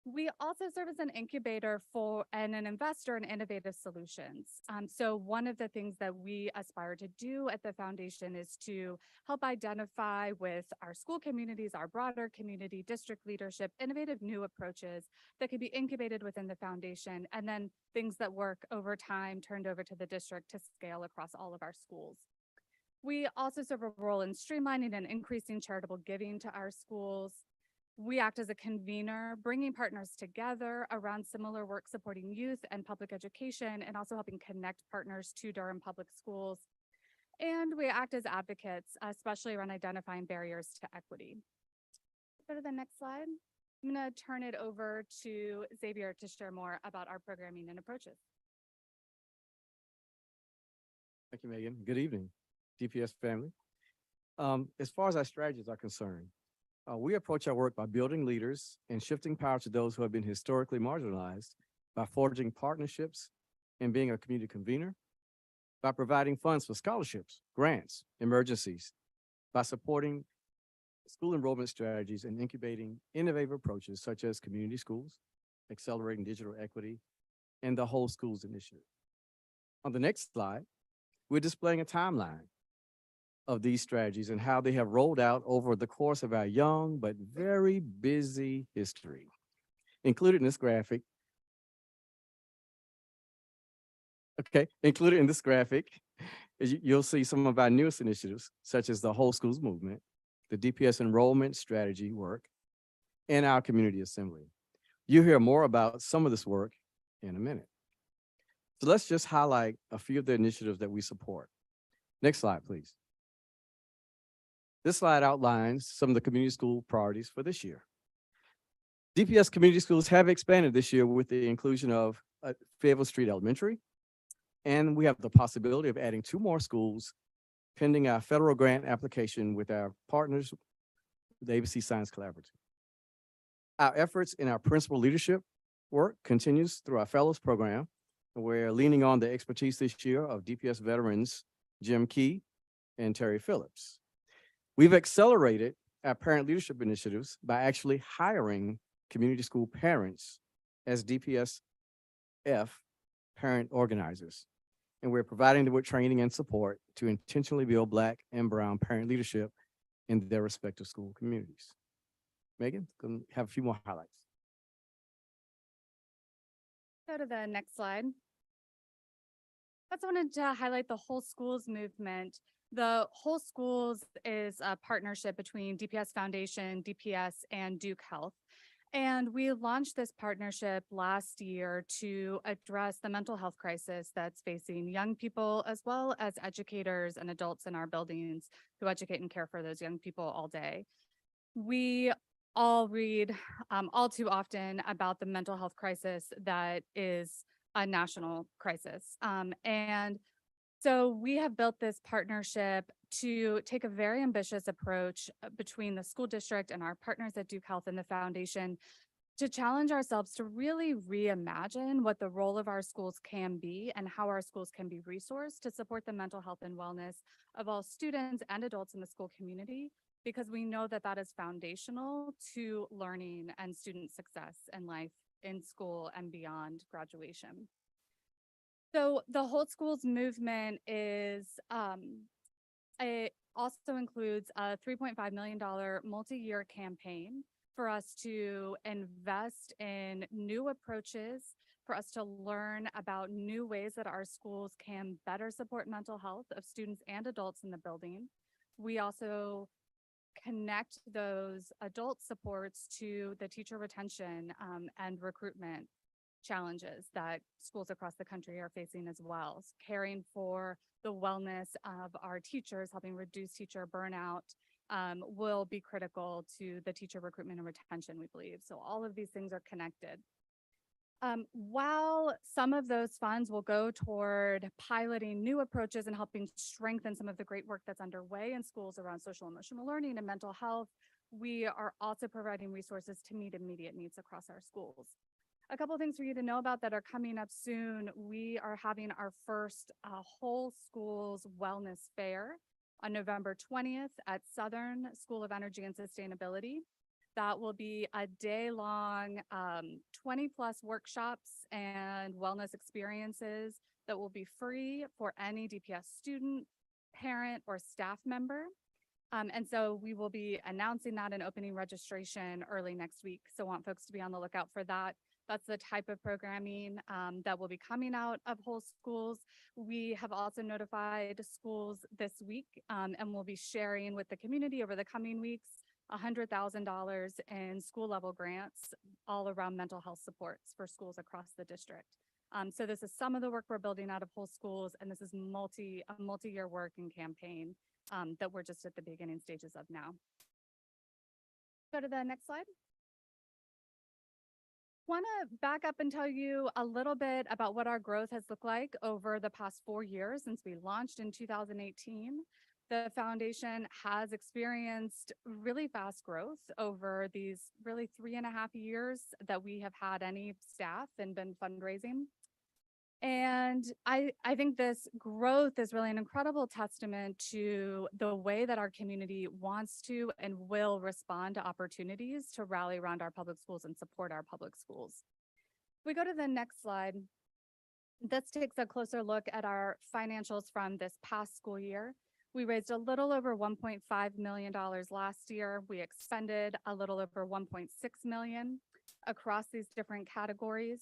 We also serve as an incubator for and an investor in innovative solutions. So one of the things that we aspire to do at the foundation is to help identify with our school communities, our broader community, district leadership, innovative new approaches that can be incubated within the foundation, and then things that work over time turned over to the district to scale across all of our schools. We also serve a role in streamlining and increasing charitable giving to our schools. We act as a convener, bringing partners together around similar work supporting youth and public education, and also helping connect partners to Durham Public Schools. And we act as advocates, especially around identifying barriers to equity. Go to the next slide. I'm going to turn it over to Xavier to share more about our programming and approaches. Thank you, Megan. Good evening, DPS family. As far as our strategies are concerned, we approach our work by building leaders and shifting power to those who have been historically marginalized, by forging partnerships and being a community convener, by providing funds for scholarships, grants, emergencies, by supporting school enrollment strategies and incubating innovative approaches such as community schools, accelerating digital equity, and the Whole Schools Initiative. On the next slide, we're displaying a timeline of these strategies and how they have rolled out over the course of our young but very busy history. Included in this graphic, is you'll see some of our newest initiatives, such as the Whole Schools Movement, the DPS enrollment strategy work, and our community assembly. You'll hear more about some of this work in a minute. So let's just highlight a few of the initiatives that we support. Next slide, please. This slide outlines some of the community school priorities for this year. DPS community schools have expanded this year with the inclusion of Fayetteville Street Elementary, and we have the possibility of adding 2 more schools pending our federal grant application with our partners, the ABC Science Collaborative. Our efforts in our principal leadership work continues through our fellows program. We're leaning on the expertise this year of DPS veterans Jim Key and Terry Phillips. We've accelerated our parent leadership initiatives by actually hiring community school parents as DPS F parent organizers. And we're providing them with training and support to intentionally build Black and Brown parent leadership in their respective school communities. Megan, gonna have a few more highlights. Go to the next slide. I just wanted to highlight the Whole Schools movement. The Whole Schools is a partnership between DPS Foundation, DPS, and Duke Health. And we launched this partnership last year to address the mental health crisis that's facing young people, as well as educators and adults in our buildings who educate and care for those young people all day. We all read all too often about the mental health crisis that is a national crisis. And so we have built this partnership to take a very ambitious approach between the school district and our partners at Duke Health and the foundation to challenge ourselves to really reimagine what the role of our schools can be and how our schools can be resourced to support the mental health and wellness of all students and adults in the school community, because we know that that is foundational to learning and student success and life in school and beyond graduation. So the Whole Schools movement is, it also includes a $3.5 million multi-year campaign for us to invest in new approaches, for us to learn about new ways that our schools can better support mental health of students and adults in the building. We also connect those adult supports to the teacher retention and recruitment challenges that schools across the country are facing as well. Caring for the wellness of our teachers, helping reduce teacher burnout will be critical to the teacher recruitment and retention, we believe. So all of these things are connected. While some of those funds will go toward piloting new approaches and helping strengthen some of the great work that's underway in schools around social emotional learning and mental health, we are also providing resources to meet immediate needs across our schools. A couple of things for you to know about that are coming up soon. We are having our first Whole Schools Wellness Fair on November 20th at Southern School of Energy and Sustainability. That will be a day-long 20+ workshops and wellness experiences that will be free for any DPS student, parent, or staff member. And so we will be announcing that and opening registration early next week. So I want folks to be on the lookout for that. That's the type of programming that will be coming out of Whole Schools. We have also notified schools this week and we'll be sharing with the community over the coming weeks $100,000 in school level grants all around mental health supports for schools across the district. So this is some of the work we're building out of Whole Schools, and this is a multi-year work and campaign that we're just at the beginning stages of now. Go to the next slide. Want to back up and tell you a little bit about what our growth has looked like over the past 4 years since we launched in 2018. The foundation has experienced really fast growth over these really 3.5 years that we have had any staff and been fundraising. And I think this growth is really an incredible testament to the way that our community wants to and will respond to opportunities to rally around our public schools and support our public schools. If we go to the next slide, this takes a closer look at our financials from this past school year. We raised a little over $1.5 million last year. We expended a little over $1.6 million across these different categories.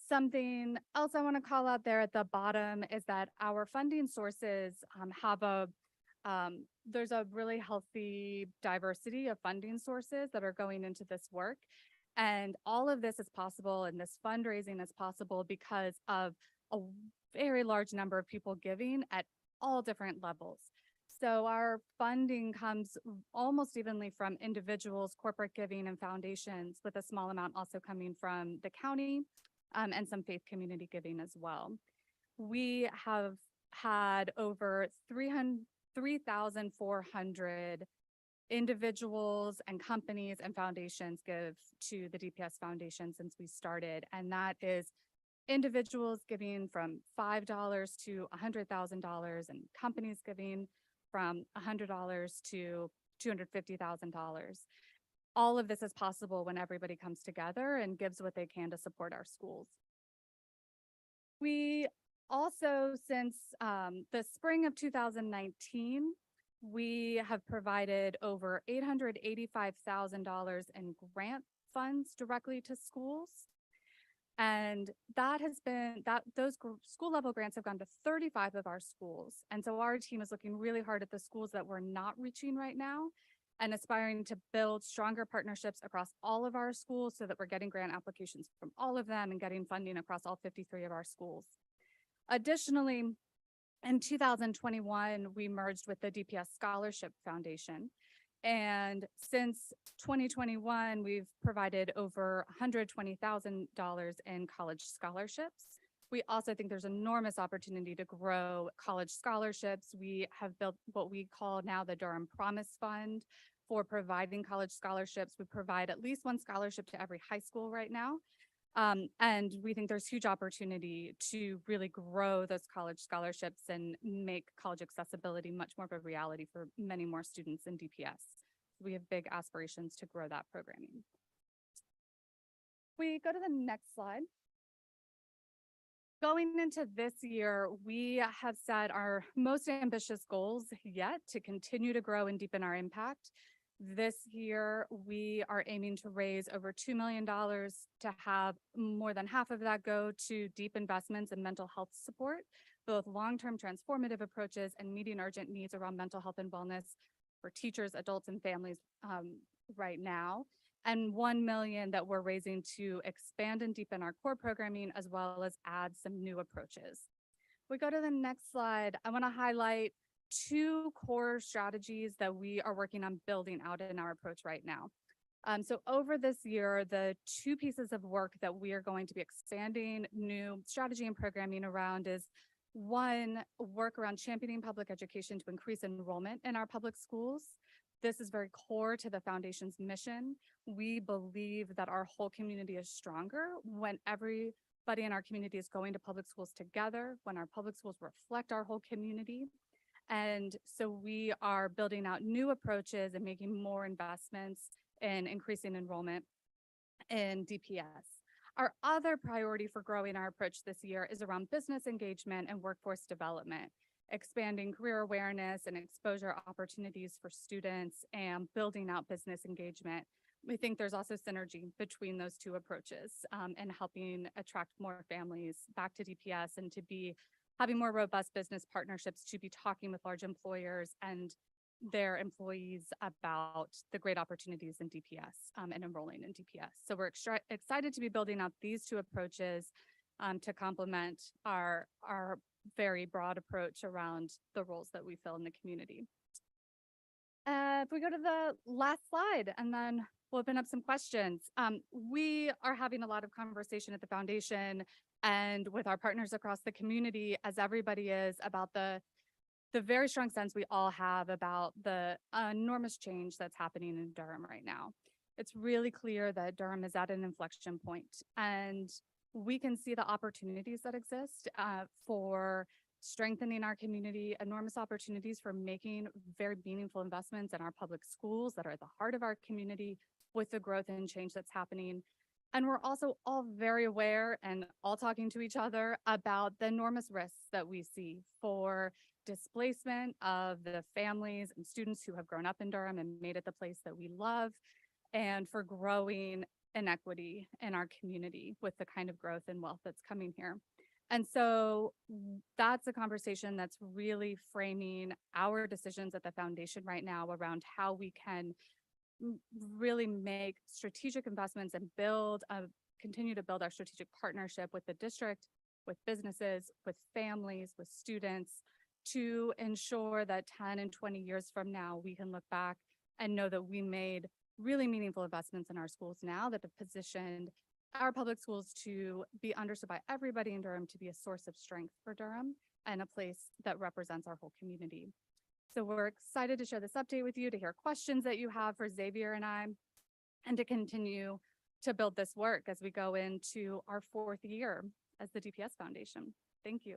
Something else I want to call out there at the bottom is that our funding sources have a there's a really healthy diversity of funding sources that are going into this work. And all of this is possible and this fundraising is possible because of a very large number of people giving at all different levels. So our funding comes almost evenly from individuals, corporate giving, and foundations, with a small amount also coming from the county and some faith community giving as well. We have had over 3,400 individuals and companies and foundations give to the DPS Foundation since we started. And that is individuals giving from $5 to $100,000 and companies giving from $100 to $250,000. All of this is possible when everybody comes together and gives what they can to support our schools. We also, since the spring of 2019, we have provided over $885,000 in grant funds directly to schools. And that has been, those school level grants have gone to 35 of our schools. And so our team is looking really hard at the schools that we're not reaching right now and aspiring to build stronger partnerships across all of our schools so that we're getting grant applications from all of them and getting funding across all 53 of our schools. Additionally, in 2021, we merged with the DPS Scholarship Foundation. And since 2021, we've provided over $120,000 in college scholarships. We also think there's enormous opportunity to grow college scholarships. We have built what we call now the Durham Promise Fund for providing college scholarships. We provide at least one scholarship to every high school right now. And we think there's huge opportunity to really grow those college scholarships and make college accessibility much more of a reality for many more students in DPS. We have big aspirations to grow that programming. We go to the next slide. Going into this year, we have set our most ambitious goals yet to continue to grow and deepen our impact. This year, we are aiming to raise over $2 million to have more than half of that go to deep investments in mental health support, both long-term transformative approaches and meeting urgent needs around mental health and wellness for teachers, adults, and families right now. And $1 million that we're raising to expand and deepen our core programming, as well as add some new approaches. We go to the next slide. I want to highlight two core strategies that we are working on building out in our approach right now. So over this year, the two pieces of work that we are going to be expanding new strategy and programming around is one, work around championing public education to increase enrollment in our public schools. This is very core to the foundation's mission. We believe that our whole community is stronger when everybody in our community is going to public schools together, when our public schools reflect our whole community. And so we are building out new approaches and making more investments in increasing enrollment in DPS. Our other priority for growing our approach this year is around business engagement and workforce development, expanding career awareness and exposure opportunities for students and building out business engagement. We think there's also synergy between those two approaches and helping attract more families back to DPS and to be having more robust business partnerships, to be talking with large employers and their employees about the great opportunities in DPS and enrolling in DPS. So we're excited to be building out these two approaches to complement our very broad approach around the roles that we fill in the community. If we go to the last slide, and then we'll open up some questions. We are having a lot of conversation at the foundation and with our partners across the community, as everybody is, about the very strong sense we all have about the enormous change that's happening in Durham right now. It's really clear that Durham is at an inflection point, and we can see the opportunities that exist for strengthening our community, enormous opportunities for making very meaningful investments in our public schools that are at the heart of our community with the growth and change that's happening. And we're also all very aware and all talking to each other about the enormous risks that we see for displacement of the families and students who have grown up in Durham and made it the place that we love, and for growing inequity in our community with the kind of growth and wealth that's coming here. And so that's a conversation that's really framing our decisions at the foundation right now around how we can really make strategic investments and continue to build our strategic partnership with the district, with businesses, with families, with students, to ensure that 10 and 20 years from now, we can look back and know that we made really meaningful investments in our schools now that have positioned our public schools to be understood by everybody in Durham, to be a source of strength for Durham and a place that represents our whole community. So we're excited to share this update with you, to hear questions that you have for Xavier and I, and to continue to build this work as we go into our 4th year as the DPS Foundation. Thank you.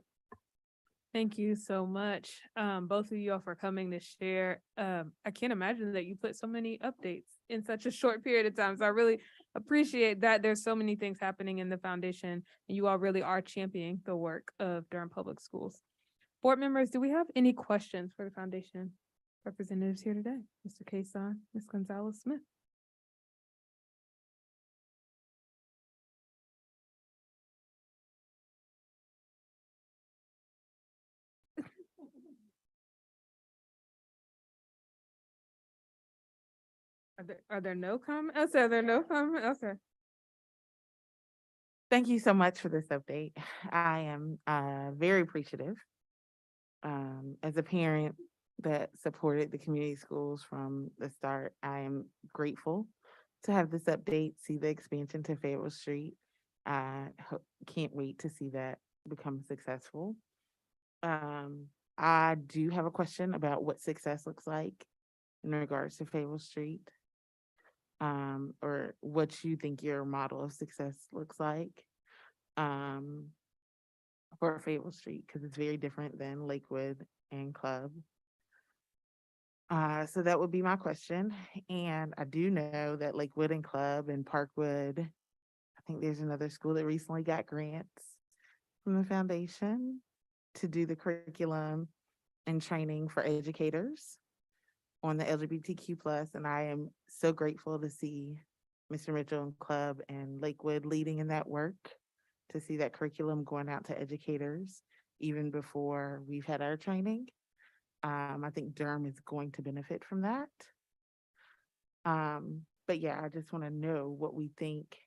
Thank you so much, both of you all, for coming to share. I can't imagine that you put so many updates in such a short period of time. So I really appreciate that. There's so many things happening in the foundation, and you all really are championing the work of Durham Public Schools. Board members, do we have any questions for the foundation representatives here today? Mr. Kason, Ms. Gonzalez-Smith. Are there no comments? Are there no comments? Okay. Thank you so much for this update. I am very appreciative. As a parent that supported the community schools from the start, I am grateful to have this update, see the expansion to Fayetteville Street. Can't wait to see that become successful. I do have a question about what success looks like in regards to Fayetteville Street. Or what you think your model of success looks like for Fayetteville Street, because it's very different than Lakewood and Club. So that would be my question. And I do know that Lakewood and Club and Parkwood, I think there's another school that recently got grants from the foundation to do the curriculum and training for educators on the LGBTQ+, and I am so grateful to see Mr. Mitchell and Club and Lakewood leading in that work, to see that curriculum going out to educators even before we've had our training. I think Durham is going to benefit from that. But yeah, I just want to know what we think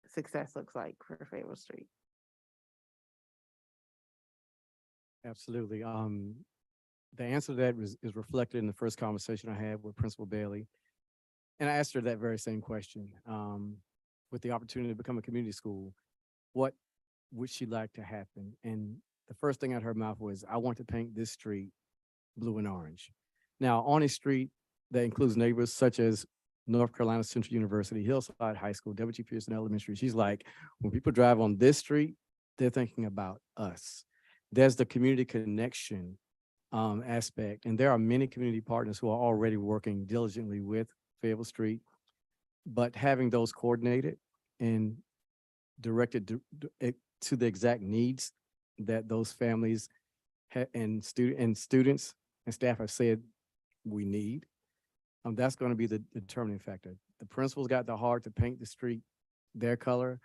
success looks like for Fayetteville Street. Absolutely. The answer to that is reflected in the first conversation I had with Principal Bailey. And I asked her that very same question. With the opportunity to become a community school, what would she like to happen? And the first thing out of her mouth was, I want to paint this street blue and orange. Now, on a street that includes neighbors such as North Carolina Central University, Hillside High School, W.G. Pearson Elementary, she's like, when people drive on this street, they're thinking about us. There's the community connection aspect. And there are many community partners who are already working diligently with Fayetteville Street, but having those coordinated and directed to the exact needs that those families and students and staff have said we need, that's going to be the determining factor. The principals got the heart to paint the street their color,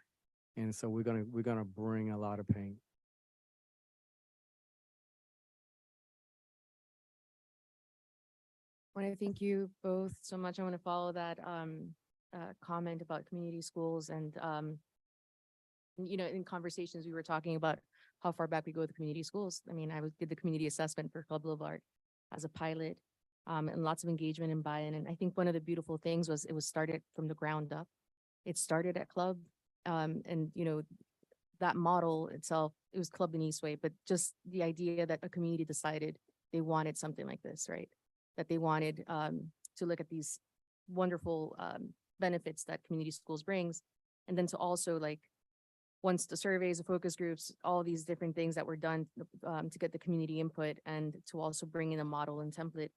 and so we're gonna bring a lot of paint. I want to thank you both so much. I want to follow that comment about community schools and in conversations we were talking about how far back we go with community schools. I mean, did the community assessment for Club Boulevard as a pilot, and lots of engagement and buy-in. And I think one of the beautiful things was it was started from the ground up. It started at Club, and that model itself, it was Club in Eastway, but just the idea that a community decided they wanted something like this, right? That they wanted to look at these wonderful benefits that community schools brings. And then to also once the surveys, the focus groups, all these different things that were done to get the community input and to also bring in a model and template,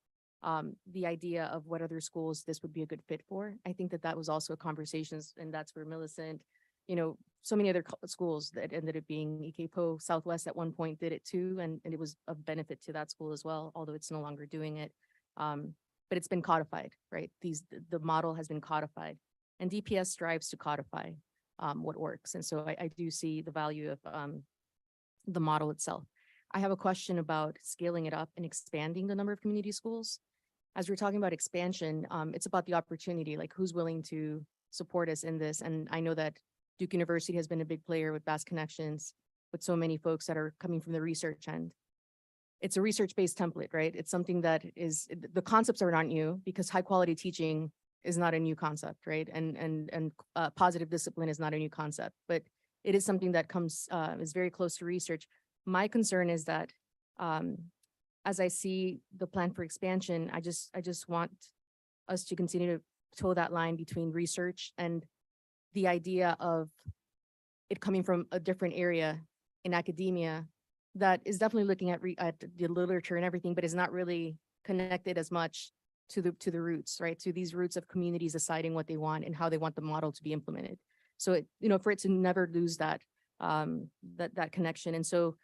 the idea of what other schools this would be a good fit for. I think that was also a conversation, and that's where Millicent, so many other schools that ended up being EKPO Southwest at one point did it too. And it was of benefit to that school as well, although it's no longer doing it. But it's been codified, right? The model has been codified, and DPS strives to codify what works. And so I do see the value of the model itself. I have a question about scaling it up and expanding the number of community schools. As we're talking about expansion, it's about the opportunity, like who's willing to support us in this. And I know that Duke University has been a big player with Bass Connections, with so many folks that are coming from the research end. It's a research-based template, right? It's something that is, the concepts are not new because high quality teaching is not a new concept, right? And positive discipline is not a new concept, but it is something that comes, is very close to research. My concern is that as I see the plan for expansion, I just want us to continue to toe that line between research and the idea of it coming from a different area in academia that is definitely looking at the literature and everything, but is not really connected as much to the roots, right? To these roots of communities deciding what they want and how they want the model to be implemented. So it, for it to never lose that that connection. And so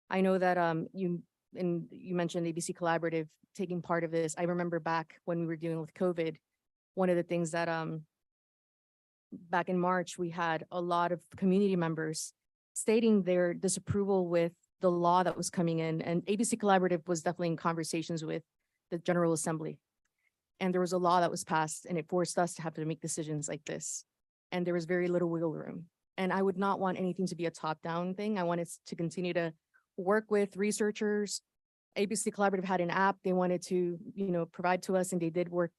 I know that you mentioned ABC Collaborative taking part of this. I remember back when we were dealing with COVID, one of the things that back in March, we had a lot of community members stating their disapproval with the law that was coming in, and ABC Collaborative was definitely in conversations with the General Assembly. And there was a law that was passed and it forced us to have to make decisions like this. And there was very little wiggle room. And I would not want anything to be a top-down thing. I wanted to continue to work with researchers. ABC Collaborative had an app they wanted to, provide to us, and they did work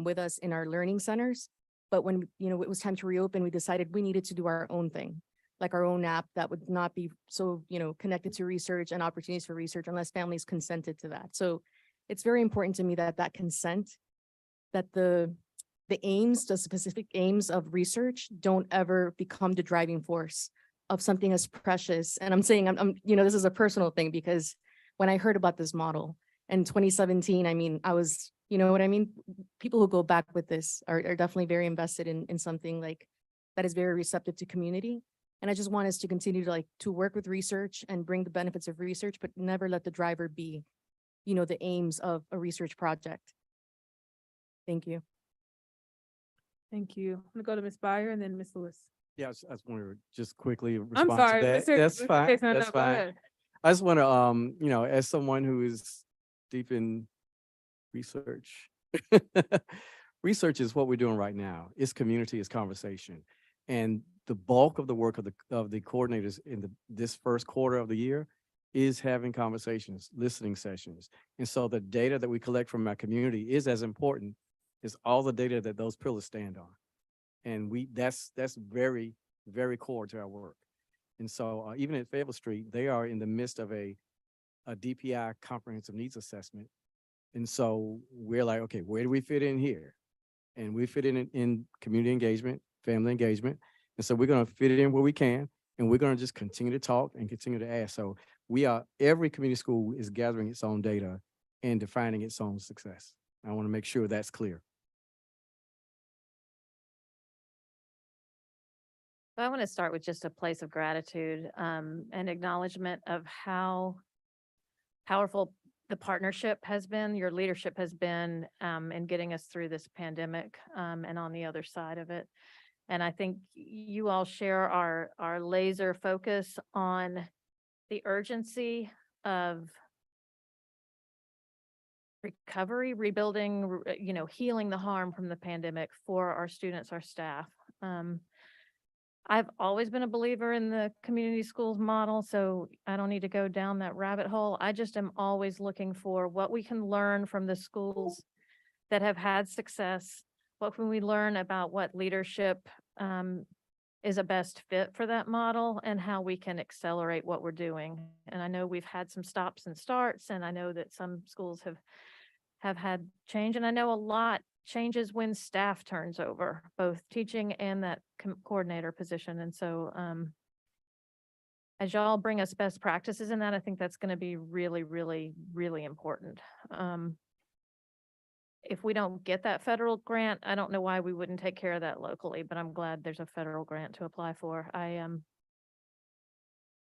with us in our learning centers. But when, it was time to reopen, we decided we needed to do our own thing, like our own app that would not be so, connected to research and opportunities for research unless families consented to that. So it's very important to me that that consent, that the aims, the specific aims of research don't ever become the driving force of something as precious. And I'm saying, this is a personal thing because when I heard about this model in 2017, I mean, I was, what I mean? People who go back with this are definitely very invested in something like that is very receptive to community. And I just want us to continue to work with research and bring the benefits of research, but never let the driver be, the aims of a research project. Thank you. Thank you. I'm gonna go to Ms. Byer and then Ms. Lewis. Yeah, I just want to just quickly I'm respond sorry. to that. Mr. That's Mr. fine. Jason, no, That's go fine. ahead. I just want to, as someone who is deep in research, research is what we're doing right now. It's community, it's conversation. And the bulk of the work of the coordinators in this first quarter of the year is having conversations, listening sessions. And so the data that we collect from our community is as important as all the data that those pillars stand on. And that's very, very core to our work. And so even at Fayetteville Street, they are in the midst of a DPI comprehensive needs assessment. And so we're like, okay, where do we fit in here? And we fit in community engagement, family engagement. And so we're going to fit it in where we can, and we're going to just continue to talk and continue to ask. So every community school is gathering its own data and defining its own success. I want to make sure that's clear. I want to start with just a place of gratitude and acknowledgement of how powerful the partnership has been, your leadership has been in getting us through this pandemic and on the other side of it. And I think you all share our laser focus on the urgency of recovery, rebuilding, healing the harm from the pandemic for our students, our staff. I've always been a believer in the community schools model, so I don't need to go down that rabbit hole. I just am always looking for what we can learn from the schools that have had success. What can we learn about what leadership is a best fit for that model and how we can accelerate what we're doing. And I know we've had some stops and starts, and I know that some schools have had change, and I know a lot changes when staff turns over, both teaching and that coordinator position. And so as y'all bring us best practices in that, I think that's going to be really, really, really important. If we don't get that federal grant, I don't know why we wouldn't take care of that locally, but I'm glad there's a federal grant to apply for.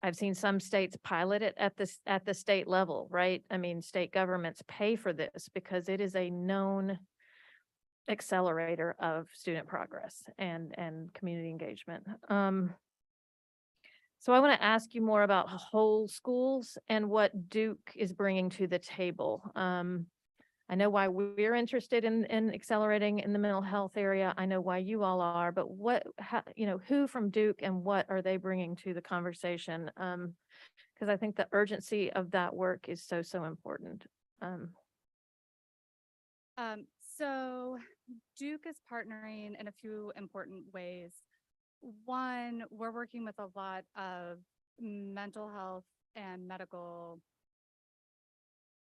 I've seen some states pilot it at the state level, right? I mean, state governments pay for this because it is a known accelerator of student progress and community engagement. So I want to ask you more about whole schools and what Duke is bringing to the table. I know why we're interested in accelerating in the mental health area. I know why you all are, but who from Duke and what are they bringing to the conversation? Because I think the urgency of that work is so, so important. So Duke is partnering in a few important ways. One, we're working with a lot of mental health and medical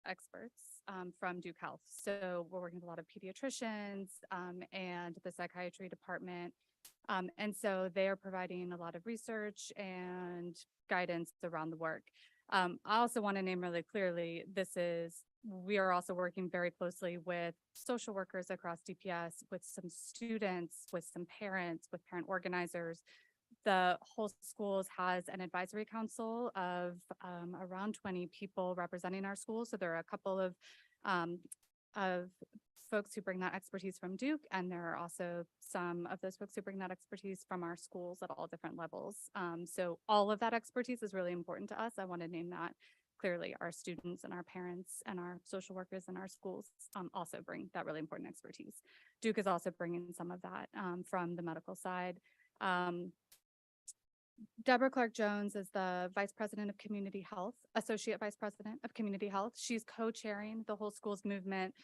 experts from Duke Health. So we're working with a lot of pediatricians and the psychiatry department. And so they are providing a lot of research and guidance around the work. I also want to name really clearly, we are also working very closely with social workers across DPS, with some students, with some parents, with parent organizers. The whole schools has an advisory council of around 20 people representing our schools. So there are a couple of folks who bring that expertise from Duke, and there are also some of those folks who bring that expertise from our schools at all different levels. So all of that expertise is really important to us. I want to name that clearly. Our students and our parents and our social workers in our schools also bring that really important expertise. Duke is also bringing some of that from the medical side. Deborah Clark-Jones is the Vice President of Community Health, Associate Vice President of Community Health. She's co-chairing the whole schools movement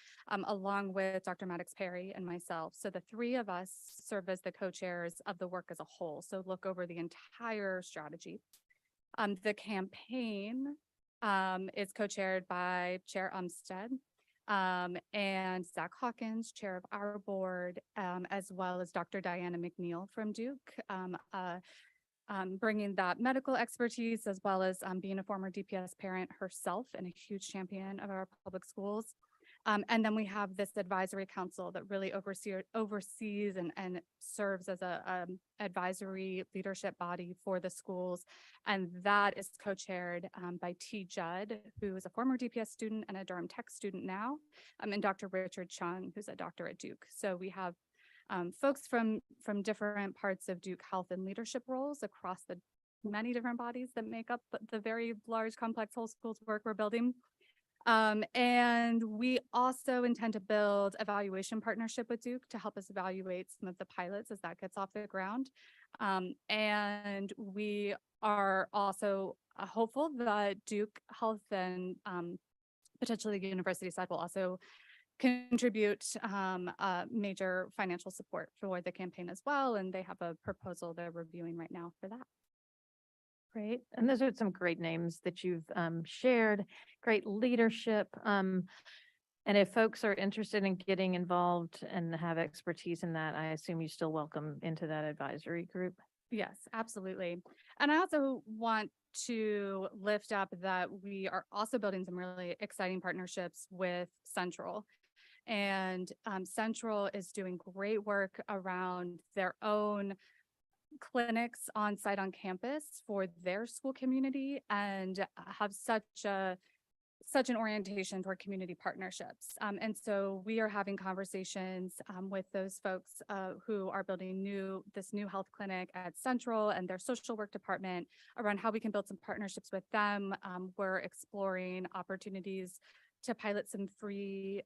along with Dr. Maddox Perry and myself. So the three of us serve as the co-chairs of the work as a whole. So look over the entire strategy. The campaign is co-chaired by Chair Umstead and Zach Hawkins, chair of our board, as well as Dr. Diana McNeil from Duke. Bringing that medical expertise, as well as being a former DPS parent herself and a huge champion of our public schools. And then we have this advisory council that really oversees and serves as a advisory leadership body for the schools. And that is co-chaired by T. Judd, who is a former DPS student and a Durham Tech student now, and Dr. Richard Chung, who's a doctor at Duke. So we have folks from different parts of Duke Health and leadership roles across the many different bodies that make up the very large, complex whole schools work we're building. And we also intend to build evaluation partnership with Duke to help us evaluate some of the pilots as that gets off the ground. And we are also hopeful that Duke Health and potentially the university side will also contribute major financial support for the campaign as well. And they have a proposal they're reviewing right now for that. Great. And those are some great names that you've shared, great leadership. And if folks are interested in getting involved and have expertise in that, I assume you still welcome into that advisory group. Yes, absolutely. And I also want to lift up that we are also building some really exciting partnerships with Central. And Central is doing great work around their own clinics on site on campus for their school community and have such an orientation toward community partnerships. And so we are having conversations with those folks who are building this new health clinic at Central and their social work department around how we can build some partnerships with them. We're exploring opportunities to pilot some free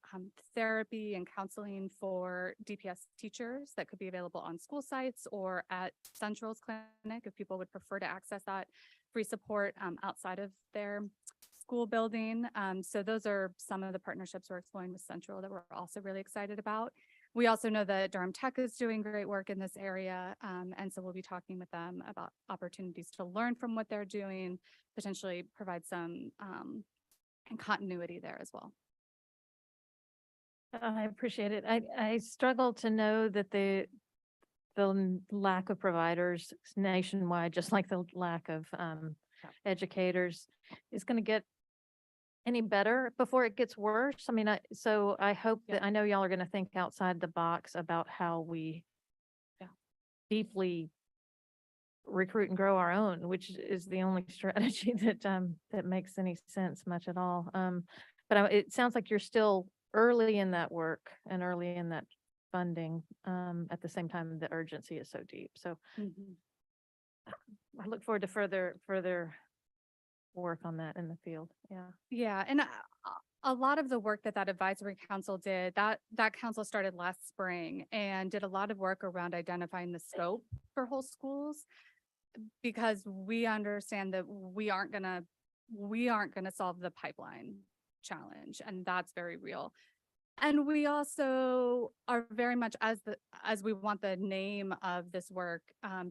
therapy and counseling for DPS teachers that could be available on school sites or at Central's clinic if people would prefer to access that free support outside of their school building. So those are some of the partnerships we're exploring with Central that we're also really excited about. We also know that Durham Tech is doing great work in this area. And so we'll be talking with them about opportunities to learn from what they're doing, potentially provide some continuity there as well. I appreciate it. I struggle to know that the lack of providers nationwide, just like the lack of educators, is going to get any better before it gets worse. I mean, so I hope that I know y'all are going to think outside the box about how we deeply recruit and grow our own, which is the only strategy that makes any sense much at all. But it sounds like you're still early in that work and early in that funding. At the same time, the urgency is so deep. So I look forward to further work on that in the field. Yeah. Yeah, and a lot of the work that advisory council did, that council started last spring and did a lot of work around identifying the scope for whole schools, because we understand that we aren't gonna solve the pipeline challenge, and that's very real. And we also are very much, as we want the name of this work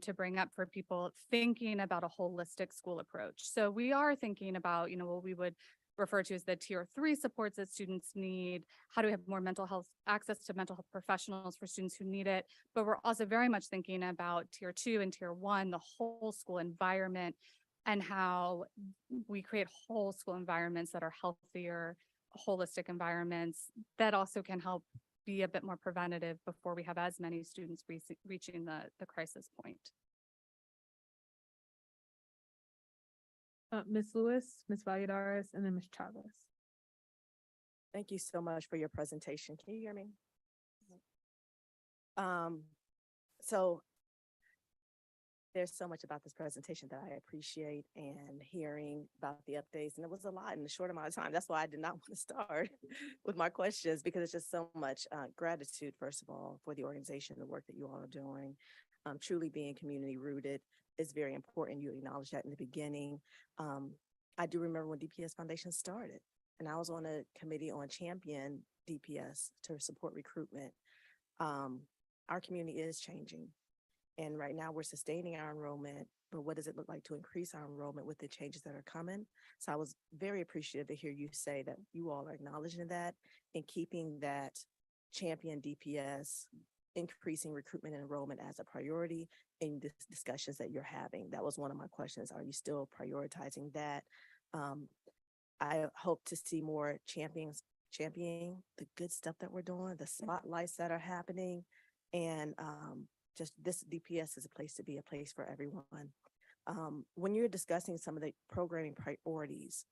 to bring up for people, thinking about a holistic school approach. So we are thinking about, what we would refer to as the tier 3 supports that students need. How do we have more mental health access to mental health professionals for students who need it? But we're also very much thinking about tier 2 and tier 1, the whole school environment, and how we create whole school environments that are healthier, holistic environments that also can help be a bit more preventative before we have as many students reaching the crisis point. Ms. Lewis, Ms. Valladares, and then Ms. Chavez. Thank you so much for your presentation. Can you hear me? So there's so much about this presentation that I appreciate, and hearing about the updates, and it was a lot in a short amount of time. That's why I did not want to start with my questions, because it's just so much gratitude, first of all, for the organization, the work that you all are doing. Truly being community rooted is very important. You acknowledged that in the beginning. I do remember when DPS Foundation started, and I was on a committee on Champion DPS to support recruitment. Our community is changing. And right now we're sustaining our enrollment, but what does it look like to increase our enrollment with the changes that are coming? So I was very appreciative to hear you say that you all are acknowledging that and keeping that Champion DPS, increasing recruitment and enrollment as a priority in the discussions that you're having. That was one of my questions. Are you still prioritizing that? I hope to see more championing the good stuff that we're doing, the spotlights that are happening, and just this DPS is a place to be, a place for everyone. When you're discussing some of the programming priorities,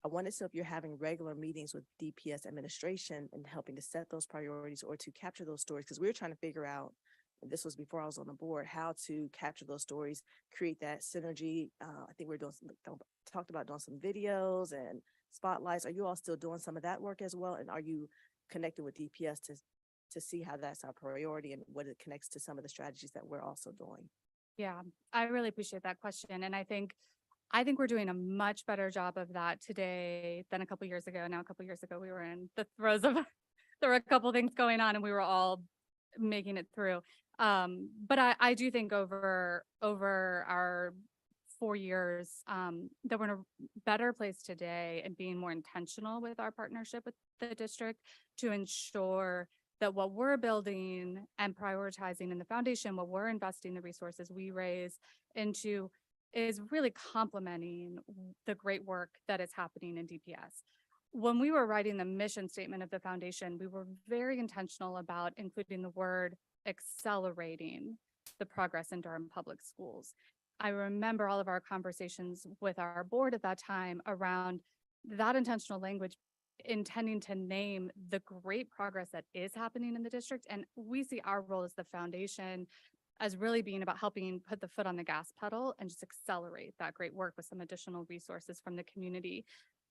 I wanted to know if you're having regular meetings with DPS administration and helping to set those priorities or to capture those stories, because we were trying to figure out, and this was before I was on the board, how to capture those stories, create that synergy. I think we're talked about doing some videos and spotlights. Are you all still doing some of that work as well? And are you connected with DPS to see how that's our priority and what it connects to some of the strategies that we're also doing? Yeah, I really appreciate that question. And I think we're doing a much better job of that today than a couple years ago. Now, a couple years ago, we were in the throes of, there were a couple things going on and we were all making it through. But I do think over our 4 years that we're in a better place today and being more intentional with our partnership with the district to ensure that what we're building and prioritizing in the foundation, what we're investing the resources we raise into, is really complementing the great work that is happening in DPS. When we were writing the mission statement of the foundation, we were very intentional about including the word accelerating the progress in Durham Public Schools. I remember all of our conversations with our board at that time around that intentional language, intending to name the great progress that is happening in the district. And we see our role as the foundation as really being about helping put the foot on the gas pedal and just accelerate that great work with some additional resources from the community.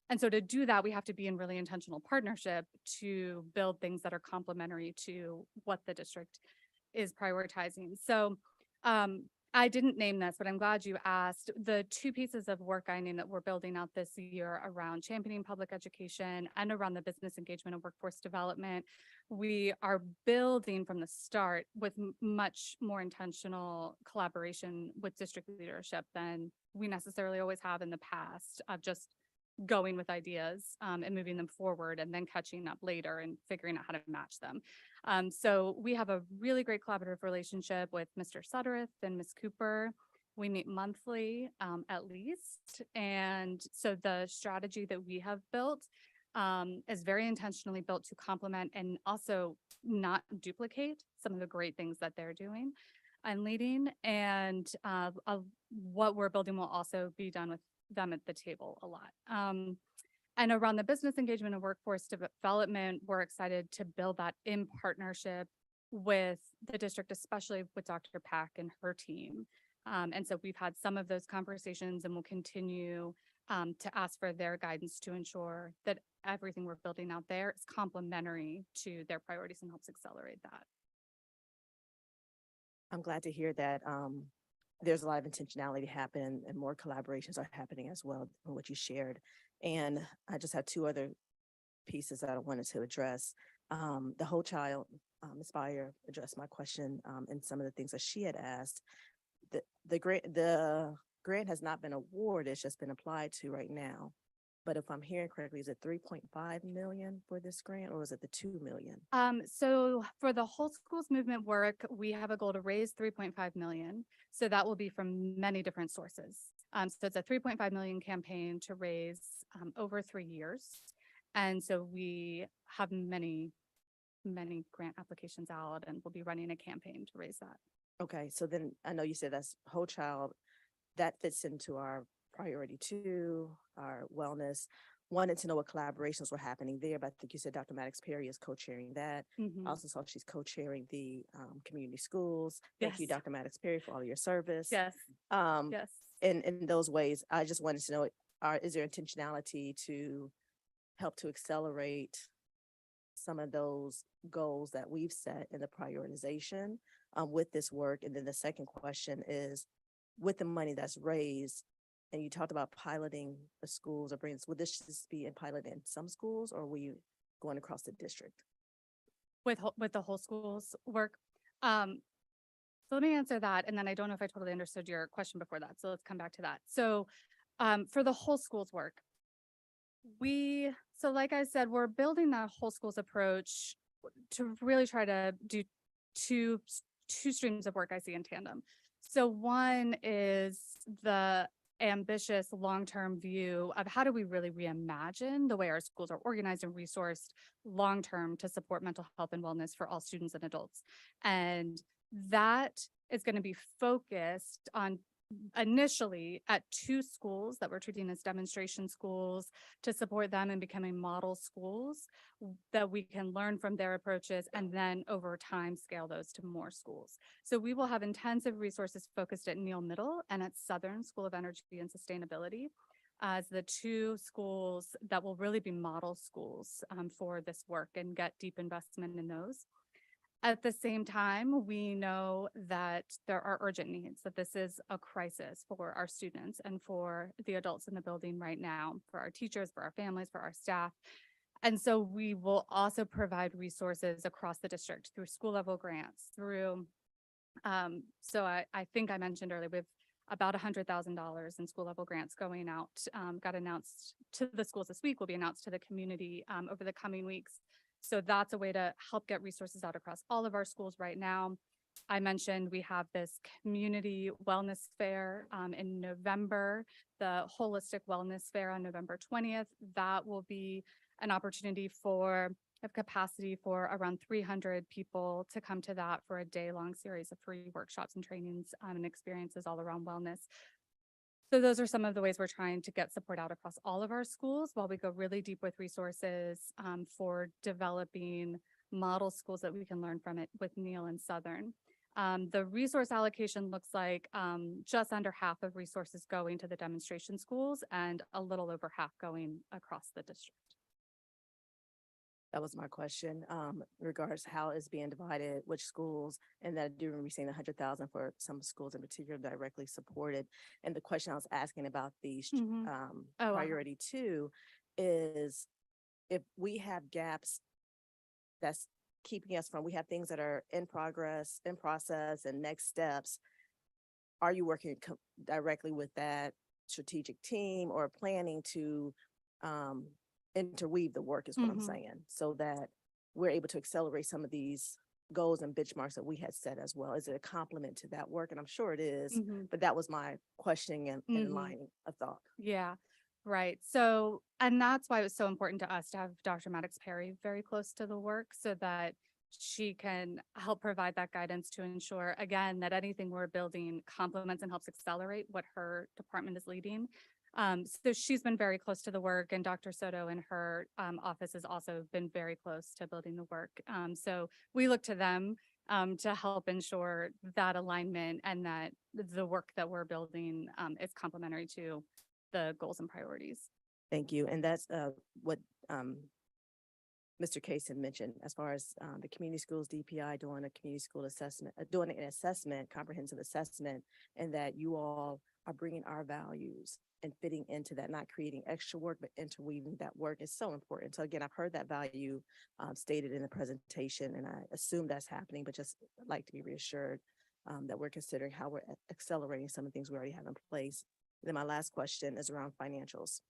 And so to do that, we have to be in really intentional partnership to build things that are complementary to what the district is prioritizing. So I didn't name this, but I'm glad you asked. The 2 pieces of work I named that we're building out this year around championing public education and around the business engagement and workforce development, we are building from the start with much more intentional collaboration with district leadership than we necessarily always have in the past, of just going with ideas and moving them forward and then catching up later and figuring out how to match them. So we have a really great collaborative relationship with Mr. Suttereth and Ms. Cooper. We meet monthly at least. And so the strategy that we have built is very intentionally built to complement and also not duplicate some of the great things that they're doing and leading. And what we're building will also be done with them at the table a lot. And around the business engagement and workforce development, we're excited to build that in partnership with the district, especially with Dr. Pack and her team. And so we've had some of those conversations and will continue to ask for their guidance to ensure that everything we're building out there is complementary to their priorities and helps accelerate that. I'm glad to hear that there's a lot of intentionality happening and more collaborations are happening as well from what you shared. And I just have two other pieces that I wanted to address. The whole child, Ms. Byer addressed my question and some of the things that she had asked. The grant has not been awarded, it's just been applied to right now. But if I'm hearing correctly, is it 3.5 million for this grant or is it the 2 million? So for the whole schools movement work, we have a goal to raise 3.5 million. So that will be from many different sources. So it's a 3.5 million campaign to raise over 3 years. And so we have many grant applications out and we'll be running a campaign to raise that. Okay, so then I know you said that's whole child, that fits into our priority 2, our wellness. Wanted to know what collaborations were happening there, but I think you said Dr. Maddox Perry is co-chairing that. I also saw she's co-chairing the community schools. Thank you, Yes. Dr. Maddox Perry, for all of your service. Yes. Yes. In those ways, I just wanted to know, is there intentionality to help to accelerate some of those goals that we've set in the prioritization with this work? And then the second question is, with the money that's raised, and you talked about piloting the schools or would this just be in pilot in some schools or were you going across the district? With the whole schools work. So let me answer that. And then I don't know if I totally understood your question before that. So let's come back to that. So for the whole schools work, so like I said, we're building that whole schools approach to really try to do two streams of work I see in tandem. So one is the ambitious long-term view of how do we really reimagine the way our schools are organized and resourced long-term to support mental health and wellness for all students and adults. And that is going to be focused on initially at 2 schools that we're treating as demonstration schools to support them in becoming model schools that we can learn from their approaches and then over time scale those to more schools. So we will have intensive resources focused at Neal Middle and at Southern School of Energy and Sustainability as the 2 schools that will really be model schools for this work and get deep investment in those. At the same time, we know that there are urgent needs, that this is a crisis for our students and for the adults in the building right now, for our teachers, for our families, for our staff. And so we will also provide resources across the district through school level grants, through, so I think I mentioned earlier, we have about $100,000 in school level grants going out, got announced to the schools this week, will be announced to the community over the coming weeks. So that's a way to help get resources out across all of our schools right now. I mentioned we have this community wellness fair in November, the holistic wellness fair on November 20th. That will be an opportunity for capacity for around 300 people to come to that for a day-long series of free workshops and trainings and experiences all around wellness. So those are some of the ways we're trying to get support out across all of our schools while we go really deep with resources for developing model schools that we can learn from it with Neal and Southern. The resource allocation looks like just under half of resources going to the demonstration schools and a little over half going across the district. That was my question, regards how it's being divided, which schools, and that I do remember seeing 100,000 for some schools in particular directly supported. And the question I was asking about the priority 2 is if we have gaps that's keeping us from, we have things that are in progress, in process, and next steps. Are you working directly with that strategic team or planning to interweave the work is what I'm saying, so that we're able to accelerate some of these goals and benchmarks that we had set as well? Is it a complement to that work? And I'm sure it is, but that was my questioning and lining of thought. Yeah, right. So, and that's why it was so important to us to have Dr. Maddox Perry very close to the work so that she can help provide that guidance to ensure, again, that anything we're building complements and helps accelerate what her department is leading. So she's been very close to the work, and Dr. Soto in her office has also been very close to building the work. So we look to them to help ensure that alignment and that the work that we're building is complementary to the goals and priorities. Thank you. And that's what Mr. Kaysen mentioned as far as the community schools DPI doing a community school assessment, doing an assessment, comprehensive assessment, and that you all are bringing our values and fitting into that, not creating extra work, but interweaving that work is so important. So again, I've heard that value stated in the presentation, and I assume that's happening, but just like to be reassured that we're considering how we're accelerating some of the things we already have in place. Then my last question is around financials.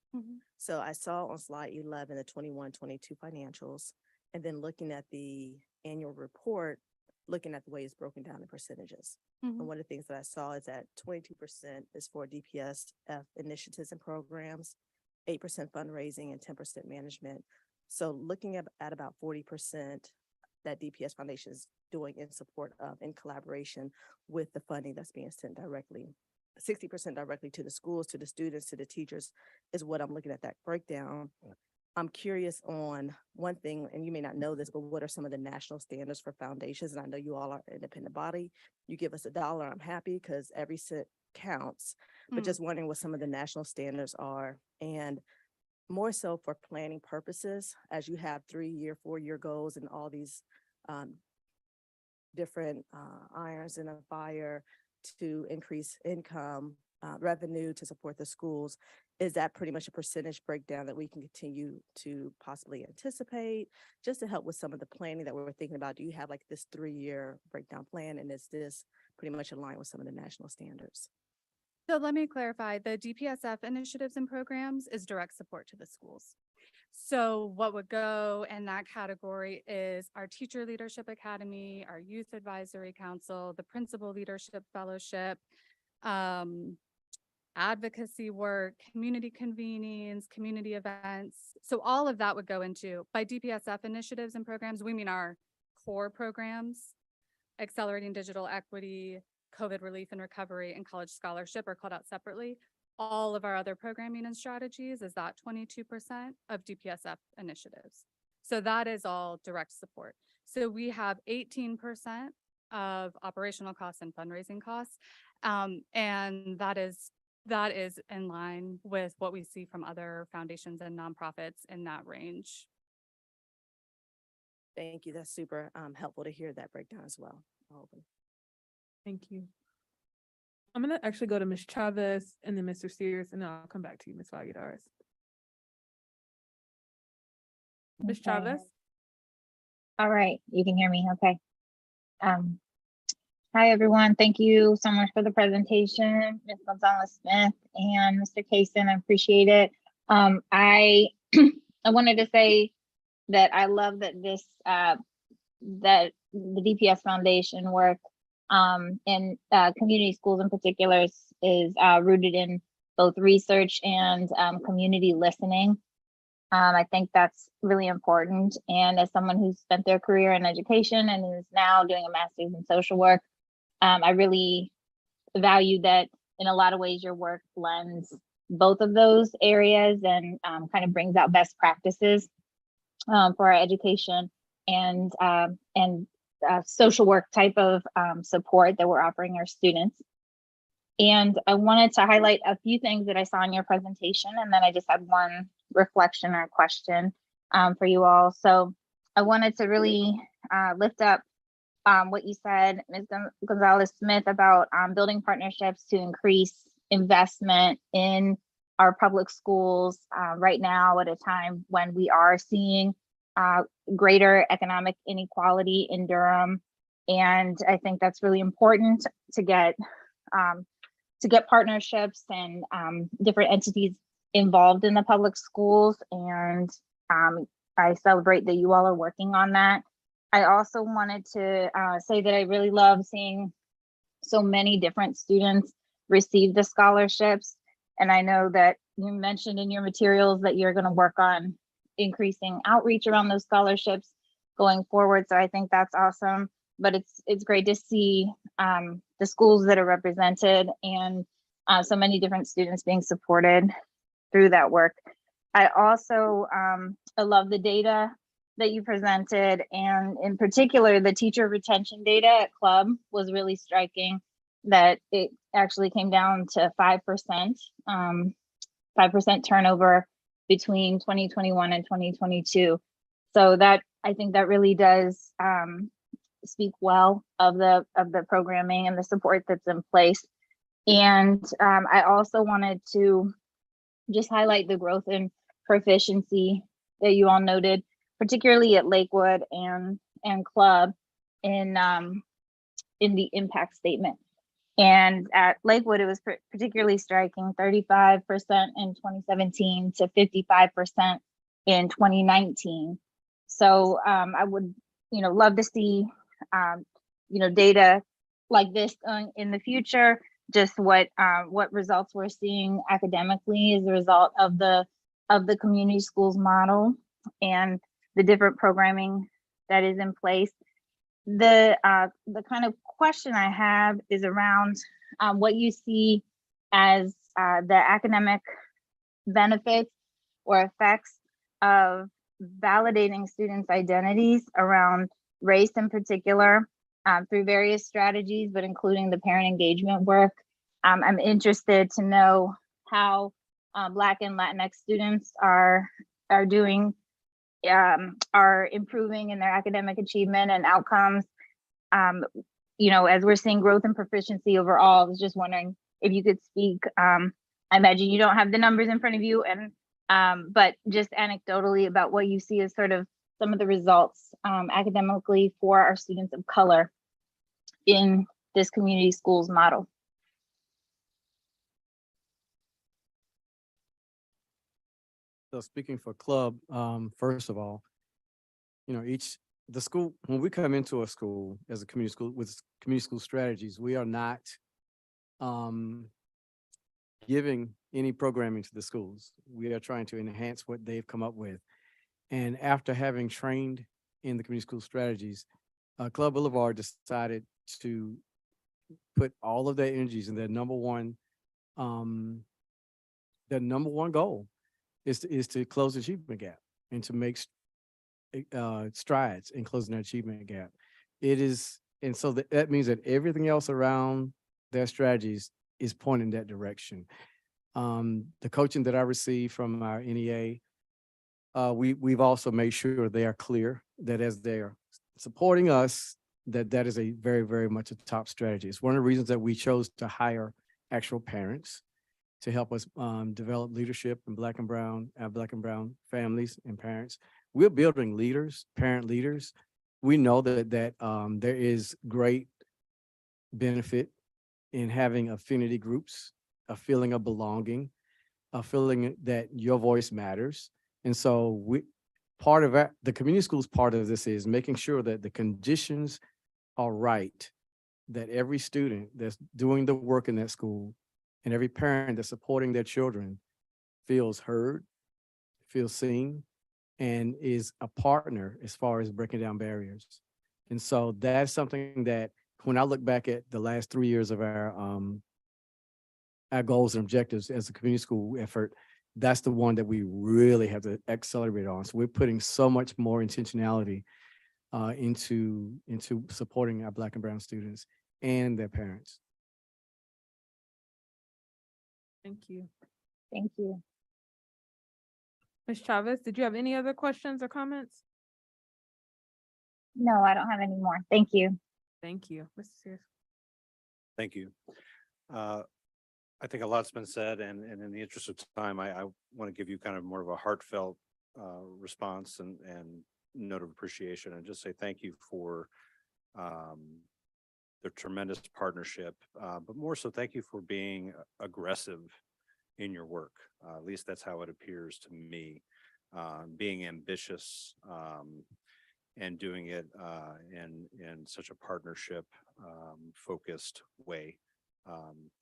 So I saw on slide 11, the 21-22 financials, and then looking at the annual report, looking at the way it's broken down in percentages. And one of the things that I saw is that 22% is for DPS initiatives and programs, 8% fundraising, and 10% management. So looking at about 40% that DPS Foundation is doing in support of, in collaboration with the funding that's being sent directly. 60% directly to the schools, to the students, to the teachers is what I'm looking at that breakdown. I'm curious on one thing, and you may not know this, but what are some of the national standards for foundations? And I know you all are an independent body. You give us $1, I'm happy because every cent counts, but just wondering what some of the national standards are. And more so for planning purposes, as you have 3-year, 4-year goals and all these different irons in a fire to increase income, revenue to support the schools. Is that pretty much a percentage breakdown that we can continue to possibly anticipate just to help with some of the planning that we're thinking about? Do you have like this 3-year breakdown plan, and is this pretty much aligned with some of the national standards? So let me clarify, the DPSF initiatives and programs is direct support to the schools. So what would go in that category is our Teacher Leadership Academy, our Youth Advisory Council, the Principal Leadership Fellowship, advocacy work, community convenings, community events. So all of that would go into, by DPSF initiatives and programs, we mean our core programs, accelerating digital equity, COVID relief and recovery, and college scholarship are called out separately. All of our other programming and strategies is that 22% of DPSF initiatives. So that is all direct support. So we have 18% of operational costs and fundraising costs. And that is in line with what we see from other foundations and nonprofits in that range. Thank you. That's super helpful to hear that breakdown as well. Thank you. I'm gonna actually go to Ms. Chavez and then Mr. Sears, and then I'll come back to you, Ms. Valladares. Ms. Okay. Chavez? All right, you can hear me, okay. Hi, everyone. Thank you so much for the presentation, Ms. Gonzalez-Smith and Mr. Kaysen. I appreciate it. I wanted to say that I love that this that the DPS Foundation work in community schools in particular is rooted in both research and community listening. I think that's really important. And as someone who's spent their career in education and is now doing a master's in social work, I really value that in a lot of ways your work blends both of those areas and kind of brings out best practices for our education and social work type of support that we're offering our students. And I wanted to highlight a few things that I saw in your presentation, and then I just had one reflection or question for you all. So I wanted to really lift up what you said, Ms. Gonzalez-Smith, about building partnerships to increase investment in our public schools right now at a time when we are seeing greater economic inequality in Durham. And I think that's really important to get partnerships and different entities involved in the public schools. And I celebrate that you all are working on that. I also wanted to say that I really love seeing so many different students receive the scholarships. And I know that you mentioned in your materials that you're going to work on increasing outreach around those scholarships going forward. So I think that's awesome. But it's great to see the schools that are represented and so many different students being supported through that work. I also I love the data that you presented, and in particular, the teacher retention data at club was really striking, that it actually came down to 5%, 5% turnover between 2021 and 2022. So that, I think that really does speak well of the programming and the support that's in place. And I also wanted to just highlight the growth in proficiency that you all noted, particularly at Lakewood and Club in the impact statement. And at Lakewood, it was particularly striking, 35% in 2017 to 55% in 2019. So I would, love to see, data like this in the future. Just what results we're seeing academically as a result of the community schools model and the different programming that is in place. The kind of question I have is around what you see as the academic benefits or effects of validating students' identities around race in particular through various strategies, but including the parent engagement work. I'm interested to know how Black and Latinx students are doing, are improving in their academic achievement and outcomes. As we're seeing growth and proficiency overall, I was just wondering if you could speak. I imagine you don't have the numbers in front of you, but just anecdotally about what you see as sort of some of the results academically for our students of color in this community schools model. So speaking for club, first of all, the school, when we come into a school as a community school with community school strategies, we are not giving any programming to the schools. We are trying to enhance what they've come up with. And after having trained in the community school strategies, Club Boulevard decided to put all of their energies in their number one goal is to close the achievement gap and to make strides in closing that achievement gap. And so that means that everything else around their strategies is pointing that direction. The coaching that I received from our NEA, we've also made sure they are clear that as they're supporting us, that is a very, very much a top strategy. It's one of the reasons that we chose to hire actual parents to help us develop leadership in Black and Brown families and parents. We're building leaders, parent leaders. We know that there is great benefit in having affinity groups, a feeling of belonging, a feeling that your voice matters. And so part of the community schools part of this is making sure that the conditions are right, that every student that's doing the work in that school and every parent that's supporting their children feels heard, feels seen, and is a partner as far as breaking down barriers. And so that's something that when I look back at the last 3 years of our goals and objectives as a community school effort, that's the one that we really have to accelerate on. So we're putting so much more intentionality into supporting our Black and Brown students and their parents. Thank you. Thank you. Ms. Chavez, did you have any other questions or comments? No, I don't have any more. Thank you. Thank you. Mr. Sears. Thank you. I think a lot's been said, and in the interest of time, I want to give you kind of more of a heartfelt response and note of appreciation, and just say thank you for the tremendous partnership, but more so thank you for being aggressive in your work. At least that's how it appears to me, being ambitious and doing it in such a partnership focused way.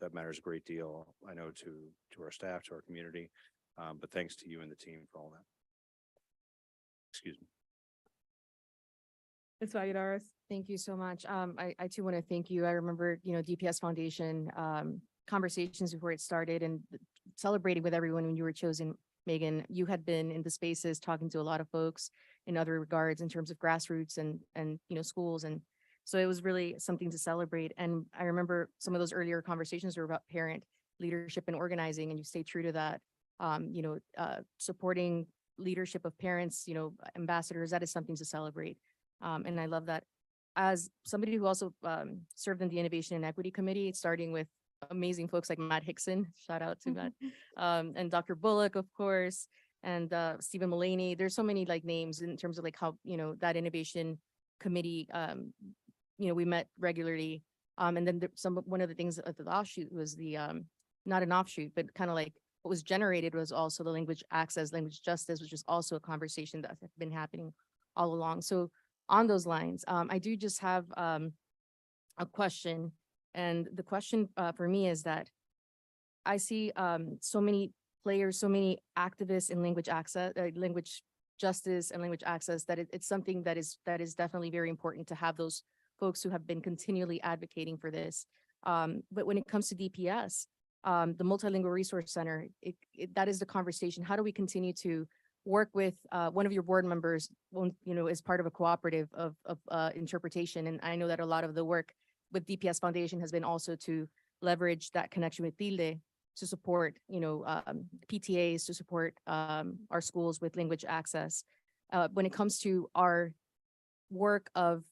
That matters a great deal, I know, to our staff, to our community, but thanks to you and the team for all that. Excuse me. Ms. Valladares. Thank you so much. I too want to thank you. I remember, DPS Foundation conversations before it started and celebrating with everyone when you were chosen, Megan. You had been in the spaces talking to a lot of folks. in other regards in terms of grassroots and, schools. And so it was really something to celebrate. And I remember some of those earlier conversations were about parent leadership and organizing, and you stay true to that. Supporting leadership of parents, ambassadors, that is something to celebrate. And I love that. As somebody who also served in the Innovation and Equity Committee, starting with amazing folks like Matt Hickson, shout out to Matt, and Dr. Bullock, of course, and Stephen Mullaney. There's so many like names in terms of like how, that Innovation Committee, we met regularly. And then one of the things at the offshoot was the, not an offshoot, but kind of like what was generated was also the language access, language justice, which is also a conversation that has been happening all along. So on those lines, I do just have a question. And the question for me is that I see so many players, so many activists in language access, language justice and language access, that it's something that is definitely very important to have those folks who have been continually advocating for this. But when it comes to DPS, the Multilingual Resource Center, that is the conversation. How do we continue to work with one of your board members, as part of a cooperative of interpretation? And I know that a lot of the work with DPS Foundation has been also to leverage that connection with Tilde to support, PTAs, to support our schools with language access. When it comes to our work of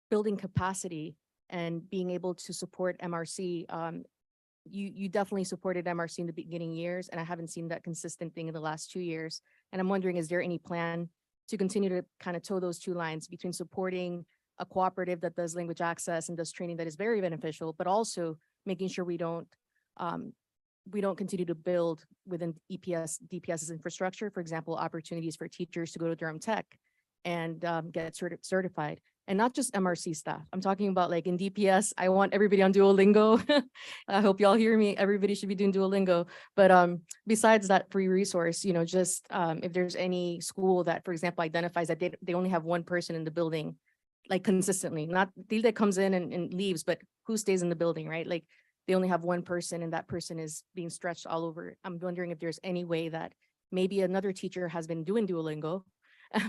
building capacity and being able to support MRC, you definitely supported MRC in the beginning years, and I haven't seen that consistent thing in the last 2 years. And I'm wondering, is there any plan to continue to kind of toe those two lines between supporting a cooperative that does language access and does training that is very beneficial, but also making sure we don't continue to build within DPS's infrastructure, for example, opportunities for teachers to go to Durham Tech and get certified. And not just MRC staff. I'm talking about like in DPS, I want everybody on Duolingo. I hope y'all hear me. Everybody should be doing Duolingo. But besides that free resource, just if there's any school that, for example, identifies that they only have one person in the building, like consistently, not Tilde comes in and leaves, but who stays in the building, right? Like they only have one person and that person is being stretched all over. I'm wondering if there's any way that maybe another teacher has been doing Duolingo,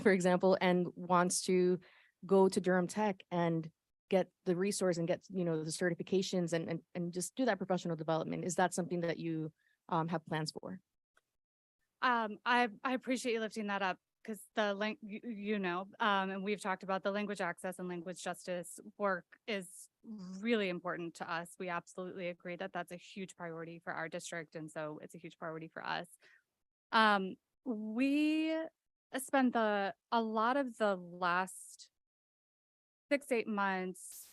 for example, and wants to go to Durham Tech and get the resource and get, the certifications and just do that professional development. Is that something that you have plans for? I appreciate you lifting that up, because and we've talked about the language access and language justice work is really important to us. We absolutely agree that that's a huge priority for our district. And so it's a huge priority for us. We spent a lot of the last 6-8 months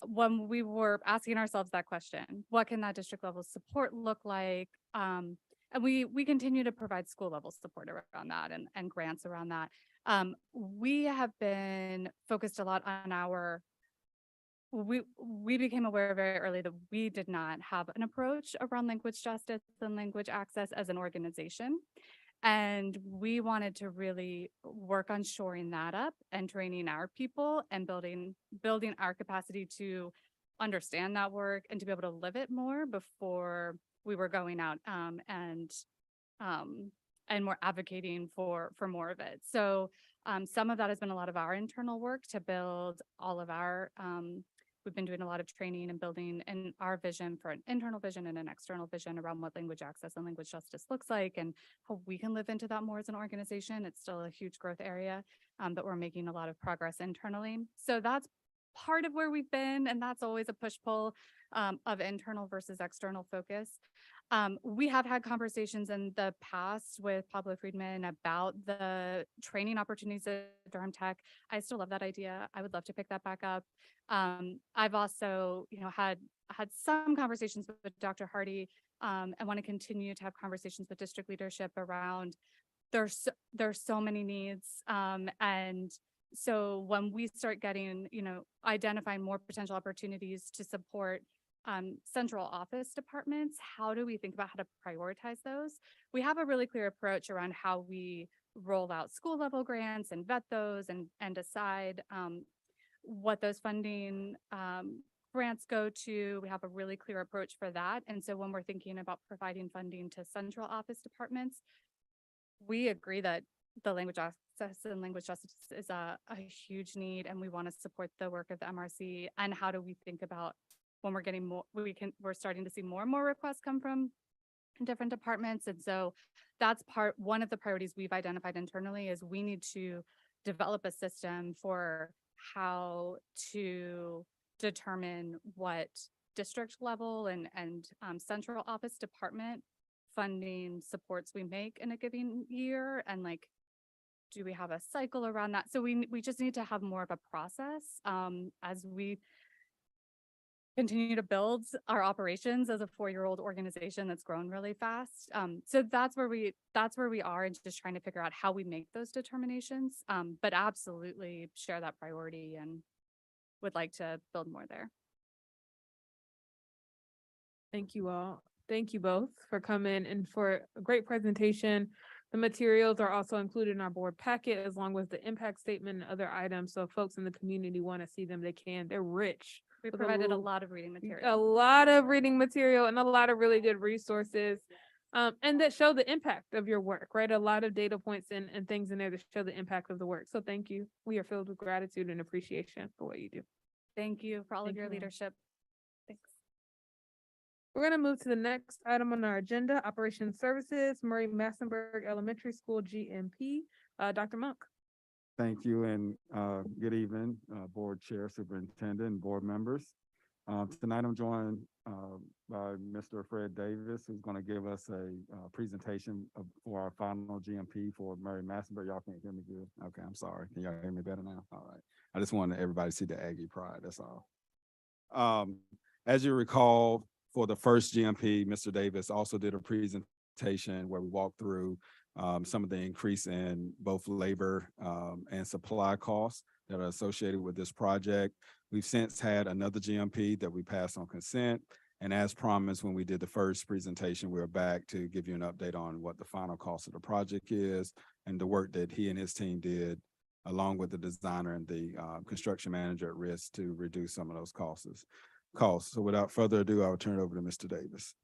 when we were asking ourselves that question, what can that district level support look like? And we continue to provide school level support around that and grants around that. We have been focused a lot on we became aware very early that we did not have an approach around language justice and language access as an organization. And we wanted to really work on shoring that up and training our people and building our capacity to understand that work and to be able to live it more before we were going out and more advocating for more of it. So some of that has been a lot of our internal work to build all of our we've been doing a lot of training and building in our vision for an internal vision and an external vision around what language access and language justice looks like and how we can live into that more as an organization. It's still a huge growth area, but we're making a lot of progress internally. So that's part of where we've been, and that's always a push-pull of internal versus external focus. We have had conversations in the past with Pablo Friedman about the training opportunities at Durham Tech. I still love that idea. I would love to pick that back up. I've also, had some conversations with Dr. Hardy and want to continue to have conversations with district leadership around there's so many needs. And so when we start getting, identifying more potential opportunities to support central office departments, how do we think about how to prioritize those? We have a really clear approach around how we roll out school level grants and vet those and decide what those funding grants go to. We have a really clear approach for that. And so when we're thinking about providing funding to central office departments, we agree that the language access and language justice is a huge need, and we want to support the work of the MRC. And how do we think about when we're getting more, we're starting to see more and more requests come from different departments. And so that's one of the priorities we've identified internally is we need to develop a system for how to determine what district level and central office department funding supports we make in a given year, and like, do we have a cycle around that? So we just need to have more of a process as we continue to build our operations as a 4-year-old organization that's grown really fast. So that's where we are, and just trying to figure out how we make those determinations. But absolutely share that priority and would like to build more there. Thank you all. Thank you both for coming and for a great presentation. The materials are also included in our board packet, along with the impact statement and other items. So if folks in the community want to see them, they can. They're rich. We with provided a lot of reading material. A lot of reading material and a lot of really good resources. And that show the impact of your work, right? A lot of data points and things in there that show the impact of the work. So thank you. We are filled with gratitude and appreciation for what you do. Thank you for all of Thank your you all. leadership. Thanks. We're gonna move to the next item on our agenda, Operations Services, Murray Massenburg Elementary School GMP. Dr. Monk. Thank you and good evening, Board Chair, Superintendent, and board members. Tonight I'm joined by Mr. Fred Davis, who's going to give us a presentation for our final GMP for Murray Massenburg. Y'all can't hear me good? Okay, I'm sorry. Can y'all hear me better now? All right. I just wanted everybody to see the Aggie pride, that's all. As you recall, for the first GMP, Mr. Davis also did a presentation where we walked through some of the increase in both labor and supply costs that are associated with this project. We've since had another GMP that we passed on consent. And as promised, when we did the first presentation, we're back to give you an update on what the final cost of the project is and the work that he and his team did, along with the designer and the construction manager at risk to reduce some of those costs. So without further ado, I'll turn it over to Mr. Davis.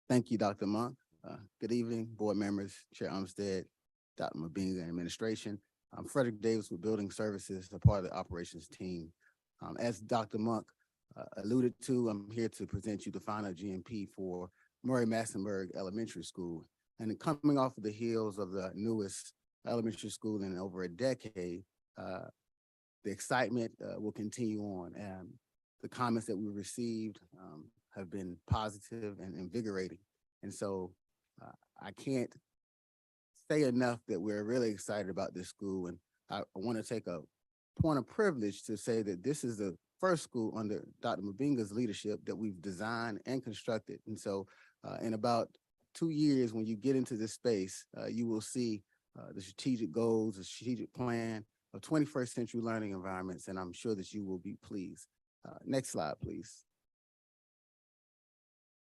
Thank you, Dr. Monk. Good evening, board members, Chair Umstead, Dr. Mabinga, and administration. I'm Frederick Davis with Building Services, a part of the operations team. As Dr. Monk alluded to, I'm here to present you the final GMP for Murray Massenburg Elementary School. And coming off of the heels of the newest elementary school in over a decade, the excitement will continue on. And the comments that we received have been positive and invigorating. And so I can't say enough that we're really excited about this school. And I want to take a point of privilege to say that this is the first school under Dr. Mabinga's leadership that we've designed and constructed. And so in about 2 years, when you get into this space, you will see the strategic goals, the strategic plan of 21st century learning environments, and I'm sure that you will be pleased. Next slide, please.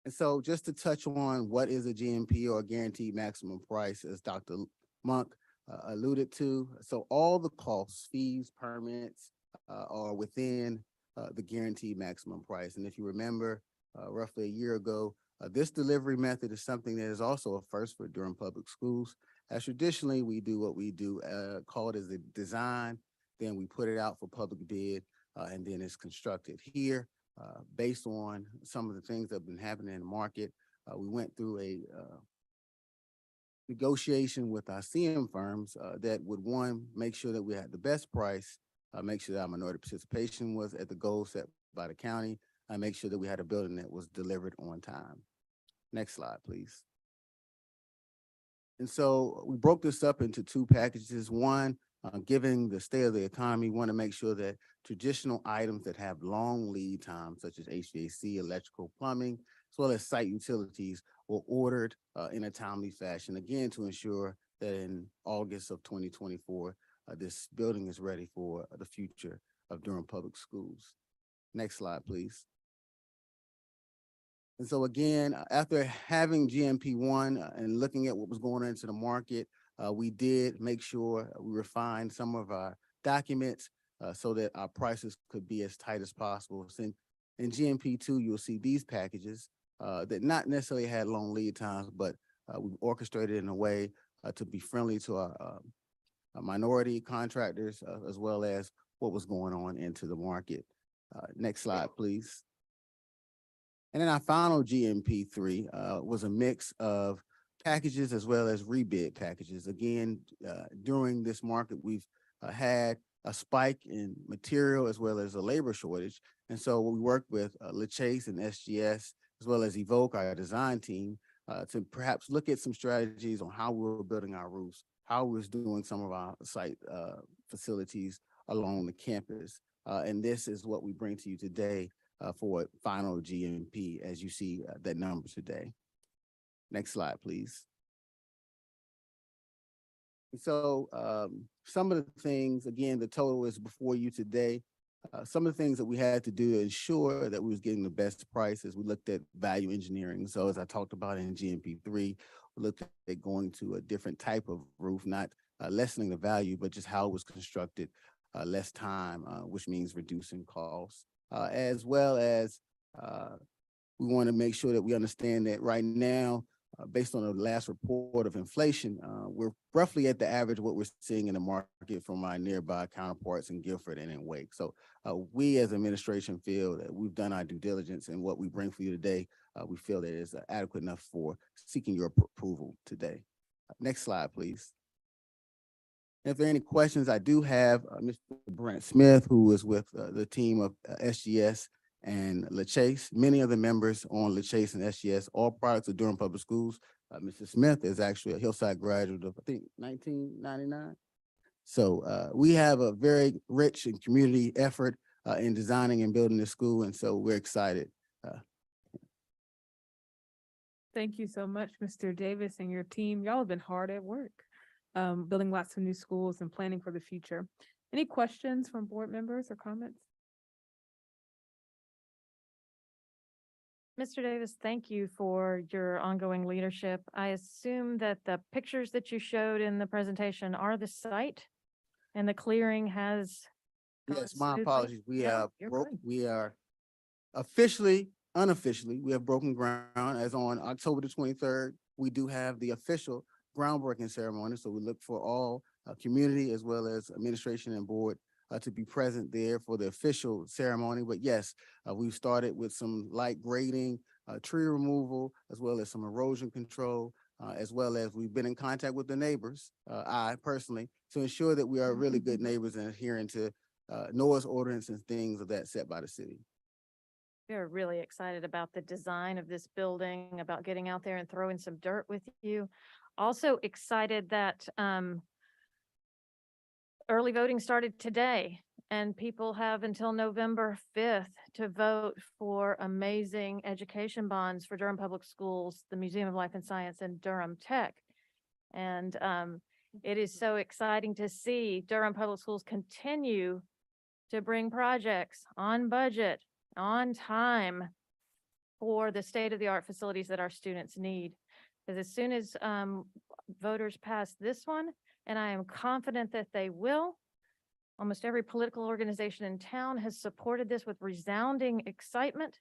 And so just to touch on what is a GMP, or guaranteed maximum price, as Dr. Monk alluded to. So all the costs, fees, permits are within the guaranteed maximum price. And if you remember, roughly a year ago, this delivery method is something that is also a first for Durham Public Schools. As traditionally, we do what we do, called as a design, then we put it out for public bid, and then it's constructed. Here, based on some of the things that have been happening in the market, we went through a negotiation with our CM firms that would, one, make sure that we had the best price, make sure that our minority participation was at the goal set by the county, and make sure that we had a building that was delivered on time. Next slide, please. And so we broke this up into 2 packages. One, given the state of the economy, we want to make sure that traditional items that have long lead times, such as HVAC, electrical, plumbing, as well as site utilities, were ordered in a timely fashion, again, to ensure that in August of 2024, this building is ready for the future of Durham Public Schools. Next slide, please. And so again, after having GMP1 and looking at what was going into the market, we did make sure we refined some of our documents so that our prices could be as tight as possible. So in GMP2, you'll see these packages that not necessarily had long lead times, but we orchestrated in a way to be friendly to our minority contractors, as well as what was going on into the market. Next slide, please. And then our final GMP3 was a mix of packages as well as rebid packages. Again, during this market, we've had a spike in material as well as a labor shortage. And so we worked with LaChase and SGS, as well as Evoke, our design team, to perhaps look at some strategies on how we were building our roofs, how we was doing some of our site facilities along the campus. And this is what we bring to you today for final GMP, as you see that number today. Next slide, please. And so some of the things, again, the total is before you today. Some of the things that we had to do to ensure that we was getting the best prices, we looked at value engineering. So as I talked about in GMP3, we looked at going to a different type of roof, not lessening the value, but just how it was constructed, less time, which means reducing costs, as well as we want to make sure that we understand that right now, based on the last report of inflation, we're roughly at the average of what we're seeing in the market from our nearby counterparts in Guilford and in Wake. So we as administration feel that we've done our due diligence, and what we bring for you today, we feel that is adequate enough for seeking your approval today. Next slide, please. If there are any questions, I do have Mr. Brent Smith, who is with the team of SGS and LaChase. Many of the members on LaChase and SGS, all products of Durham Public Schools. Mr. Smith is actually a Hillside graduate of, I think, 1999. So we have a very rich and community effort in designing and building this school, and so we're excited. Thank you so much, Mr. Davis and your team. Y'all have been hard at work, building lots of new schools and planning for the future. Any questions from board members or comments? Mr. Davis, thank you for your ongoing leadership. I assume that the pictures that you showed in the presentation are the site and the clearing has. Yes, gone my smoothly? apologies. No, you're good. We are officially, unofficially, we have broken ground as on October the 23rd. We do have the official groundbreaking ceremony. So we look for all community as well as administration and board to be present there for the official ceremony. But yes, we've started with some light grading, tree removal, as well as some erosion control, as well as we've been in contact with the neighbors, I personally, to ensure that we are really good neighbors and adhering to noise ordinance and things of that set by the city. We're really excited about the design of this building, about getting out there and throwing some dirt with you. Also excited that early voting started today, and people have until November 5th to vote for amazing education bonds for Durham Public Schools, the Museum of Life and Science, and Durham Tech. And it is so exciting to see Durham Public Schools continue to bring projects on budget, on time, for the state-of-the-art facilities that our students need. Because as soon as voters pass this one, and I am confident that they will, almost every political organization in town has supported this with resounding excitement,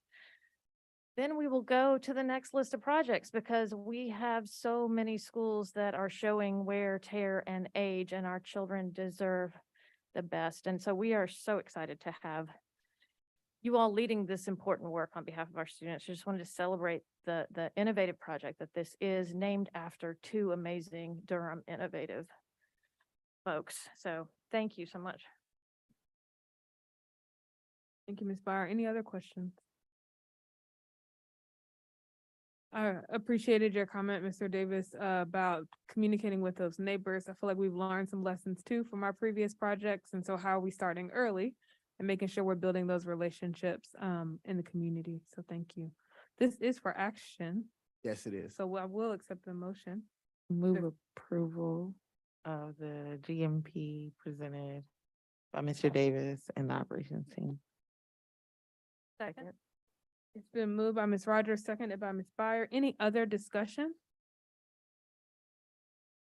then we will go to the next list of projects, because we have so many schools that are showing wear, tear, and age, and our children deserve the best. And so we are so excited to have you all leading this important work on behalf of our students. I just wanted to celebrate the innovative project that this is, named after two amazing Durham innovative folks. So thank you so much. Thank you, Ms. Byer. Any other questions? I appreciated your comment, Mr. Davis, about communicating with those neighbors. I feel like we've learned some lessons too from our previous projects. And so how are we starting early and making sure we're building those relationships in the community? So thank you. This is for action. Yes, it is. So I will accept the motion. Move approval of the GMP presented by Mr. Davis and the operations team. Second. It's been moved by Ms. Rogers, seconded by Ms. Byer. Any other discussion?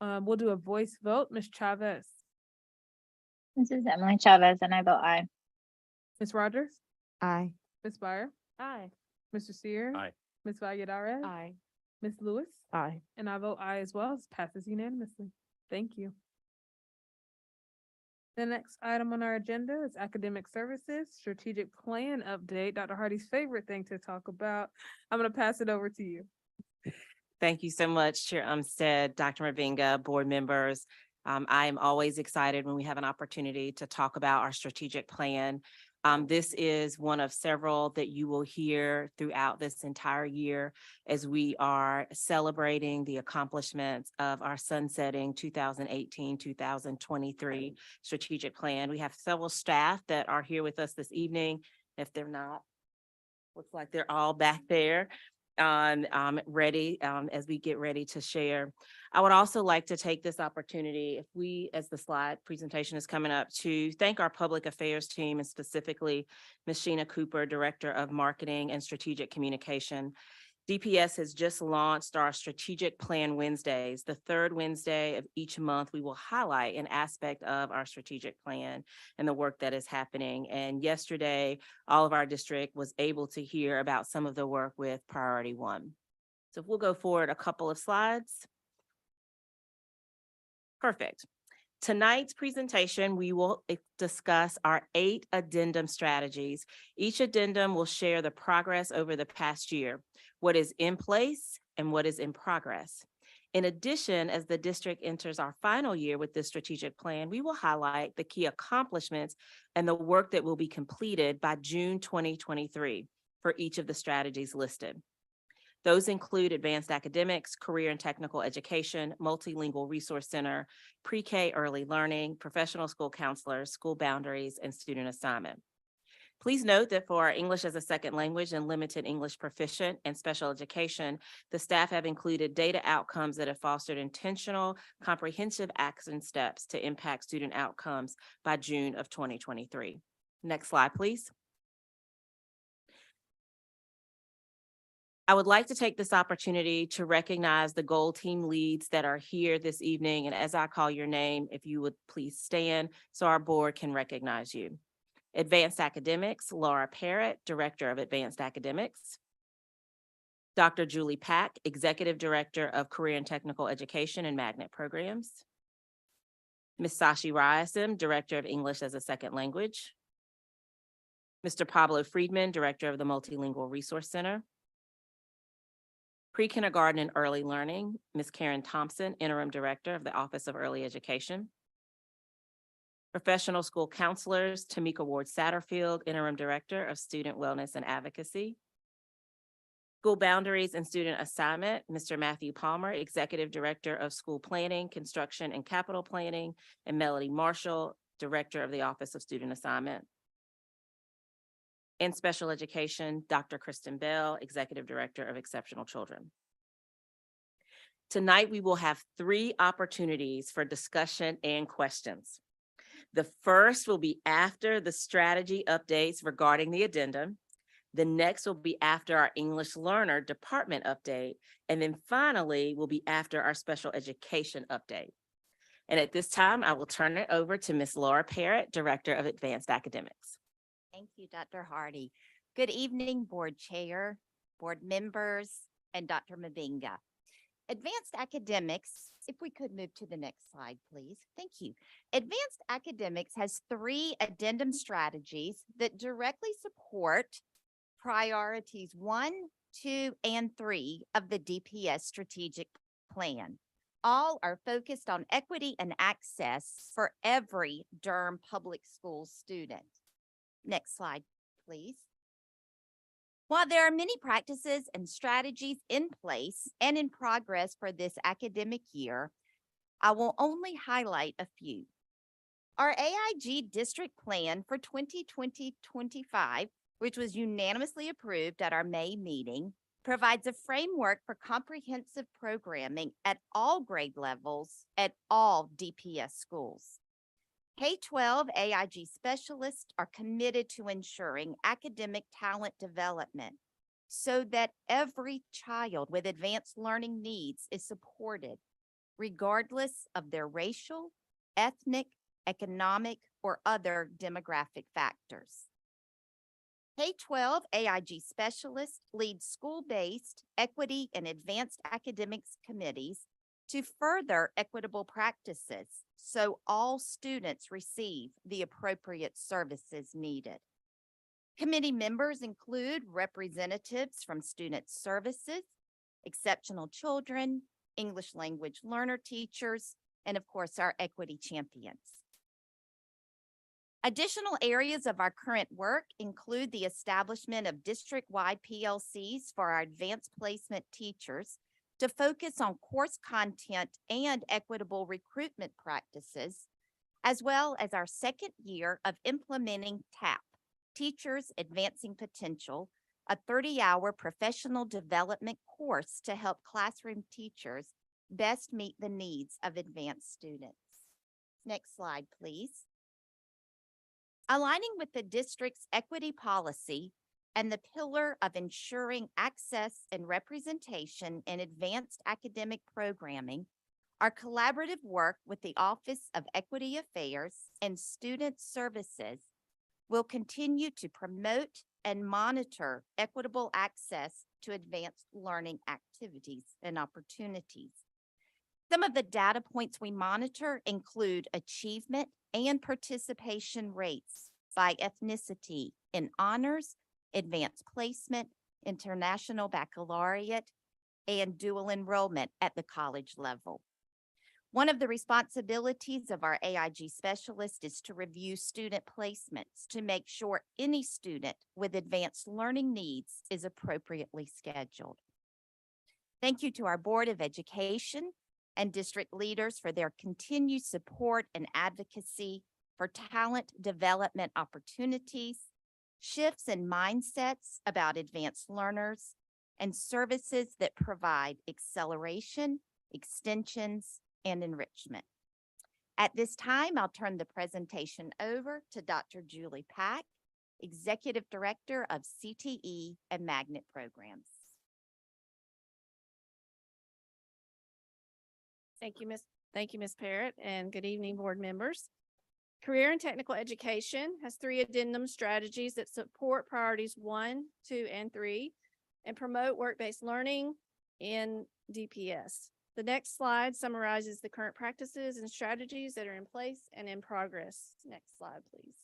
We'll do a voice vote. Ms. Chavez. This is Emily Chavez, and I vote aye. Ms. Rogers? Aye. Ms. Byer? Aye. Mr. Sears? Aye. Ms. Valladares? Aye. Ms. Lewis? Aye. And I vote aye as well. It passes unanimously. Thank you. The next item on our agenda is academic services, strategic plan update. Dr. Hardy's favorite thing to talk about. I'm going to pass it over to you. Thank you so much, Chair Umstead, Dr. Mavinga, board members. I am always excited when we have an opportunity to talk about our strategic plan. This is one of several that you will hear throughout this entire year as we are celebrating the accomplishments of our sunsetting 2018-2023 strategic plan. We have several staff that are here with us this evening. If they're not, looks like they're all back there. Ready as we get ready to share. I would also like to take this opportunity, if we, as the slide presentation is coming up, to thank our public affairs team and specifically Ms. Sheena Cooper, Director of Marketing and Strategic Communication. DPS has just launched our Strategic Plan Wednesdays. The third Wednesday of each month, we will highlight an aspect of our strategic plan and the work that is happening. And yesterday, all of our district was able to hear about some of the work with Priority One. So if we'll go forward a couple of slides. Perfect. Tonight's presentation, we will discuss our 8 addendum strategies. Each addendum will share the progress over the past year, what is in place and what is in progress. In addition, as the district enters our final year with this strategic plan, we will highlight the key accomplishments and the work that will be completed by June 2023 for each of the strategies listed. Those include advanced academics, career and technical education, multilingual resource center, pre-K early learning, professional school counselors, school boundaries, and student assignment. Please note that for our English as a second language and limited English proficient and special education, the staff have included data outcomes that have fostered intentional, comprehensive action steps to impact student outcomes by June of 2023. Next slide, please. I would like to take this opportunity to recognize the goal team leads that are here this evening. And as I call your name, if you would please stand so our board can recognize you. Advanced Academics, Laura Parrott, Director of Advanced Academics. Dr. Julie Pack, Executive Director of Career and Technical Education and Magnet Programs. Ms. Sashi Ryerson, Director of English as a Second Language. Mr. Pablo Friedman, Director of the Multilingual Resource Center. Pre-kindergarten and early learning, Ms. Karen Thompson, Interim Director of the Office of Early Education. Professional school counselors, Tamika Ward Satterfield, Interim Director of Student Wellness and Advocacy. School boundaries and student assignment, Mr. Matthew Palmer, Executive Director of School Planning, Construction and Capital Planning, and Melody Marshall, Director of the Office of Student Assignment. And special education, Dr. Kristen Bell, Executive Director of Exceptional Children. Tonight, we will have 3 opportunities for discussion and questions. The first will be after the strategy updates regarding the addendum. The next will be after our English learner department update. And then finally will be after our special education update. And at this time, I will turn it over to Ms. Laura Parrott, Director of Advanced Academics. Thank you, Dr. Hardy. Good evening, board chair, board members, and Dr. Mavinga. Advanced Academics, if we could move to the next slide, please. Thank you. Advanced Academics has 3 addendum strategies that directly support priorities 1, 2, and 3 of the DPS strategic plan. All are focused on equity and access for every Durham Public Schools student. Next slide, please. While there are many practices and strategies in place and in progress for this academic year, I will only highlight a few. Our AIG district plan for 2020-25, which was unanimously approved at our May meeting, provides a framework for comprehensive programming at all grade levels at all DPS schools. K-12 AIG specialists are committed to ensuring academic talent development so that every child with advanced learning needs is supported, regardless of their racial, ethnic, economic, or other demographic factors. K-12 AIG specialist leads school-based equity and advanced academics committees to further equitable practices so all students receive the appropriate services needed. Committee members include representatives from student services, exceptional children, English language learner teachers, and of course, our equity champions. Additional areas of our current work include the establishment of district-wide PLCs for our advanced placement teachers to focus on course content and equitable recruitment practices, as well as our second year of implementing TAP, Teachers Advancing Potential, a 30-hour professional development course to help classroom teachers best meet the needs of advanced students. Next slide, please. Aligning with the district's equity policy and the pillar of ensuring access and representation in advanced academic programming, our collaborative work with the Office of Equity Affairs and Student Services will continue to promote and monitor equitable access to advanced learning activities and opportunities. Some of the data points we monitor include achievement and participation rates by ethnicity in honors, advanced placement, international baccalaureate, and dual enrollment at the college level. One of the responsibilities of our AIG specialist is to review student placements to make sure any student with advanced learning needs is appropriately scheduled. Thank you to our Board of Education and district leaders for their continued support and advocacy for talent development opportunities, shifts in mindsets about advanced learners, and services that provide acceleration, extensions, and enrichment. At this time, I'll turn the presentation over to Dr. Julie Pack, Executive Director of CTE and Magnet Programs. Thank you, Ms. Parrott, and good evening, board members. Career and Technical Education has 3 addendum strategies that support priorities 1, 2, and 3 and promote work-based learning in DPS. The next slide summarizes the current practices and strategies that are in place and in progress. Next slide, please.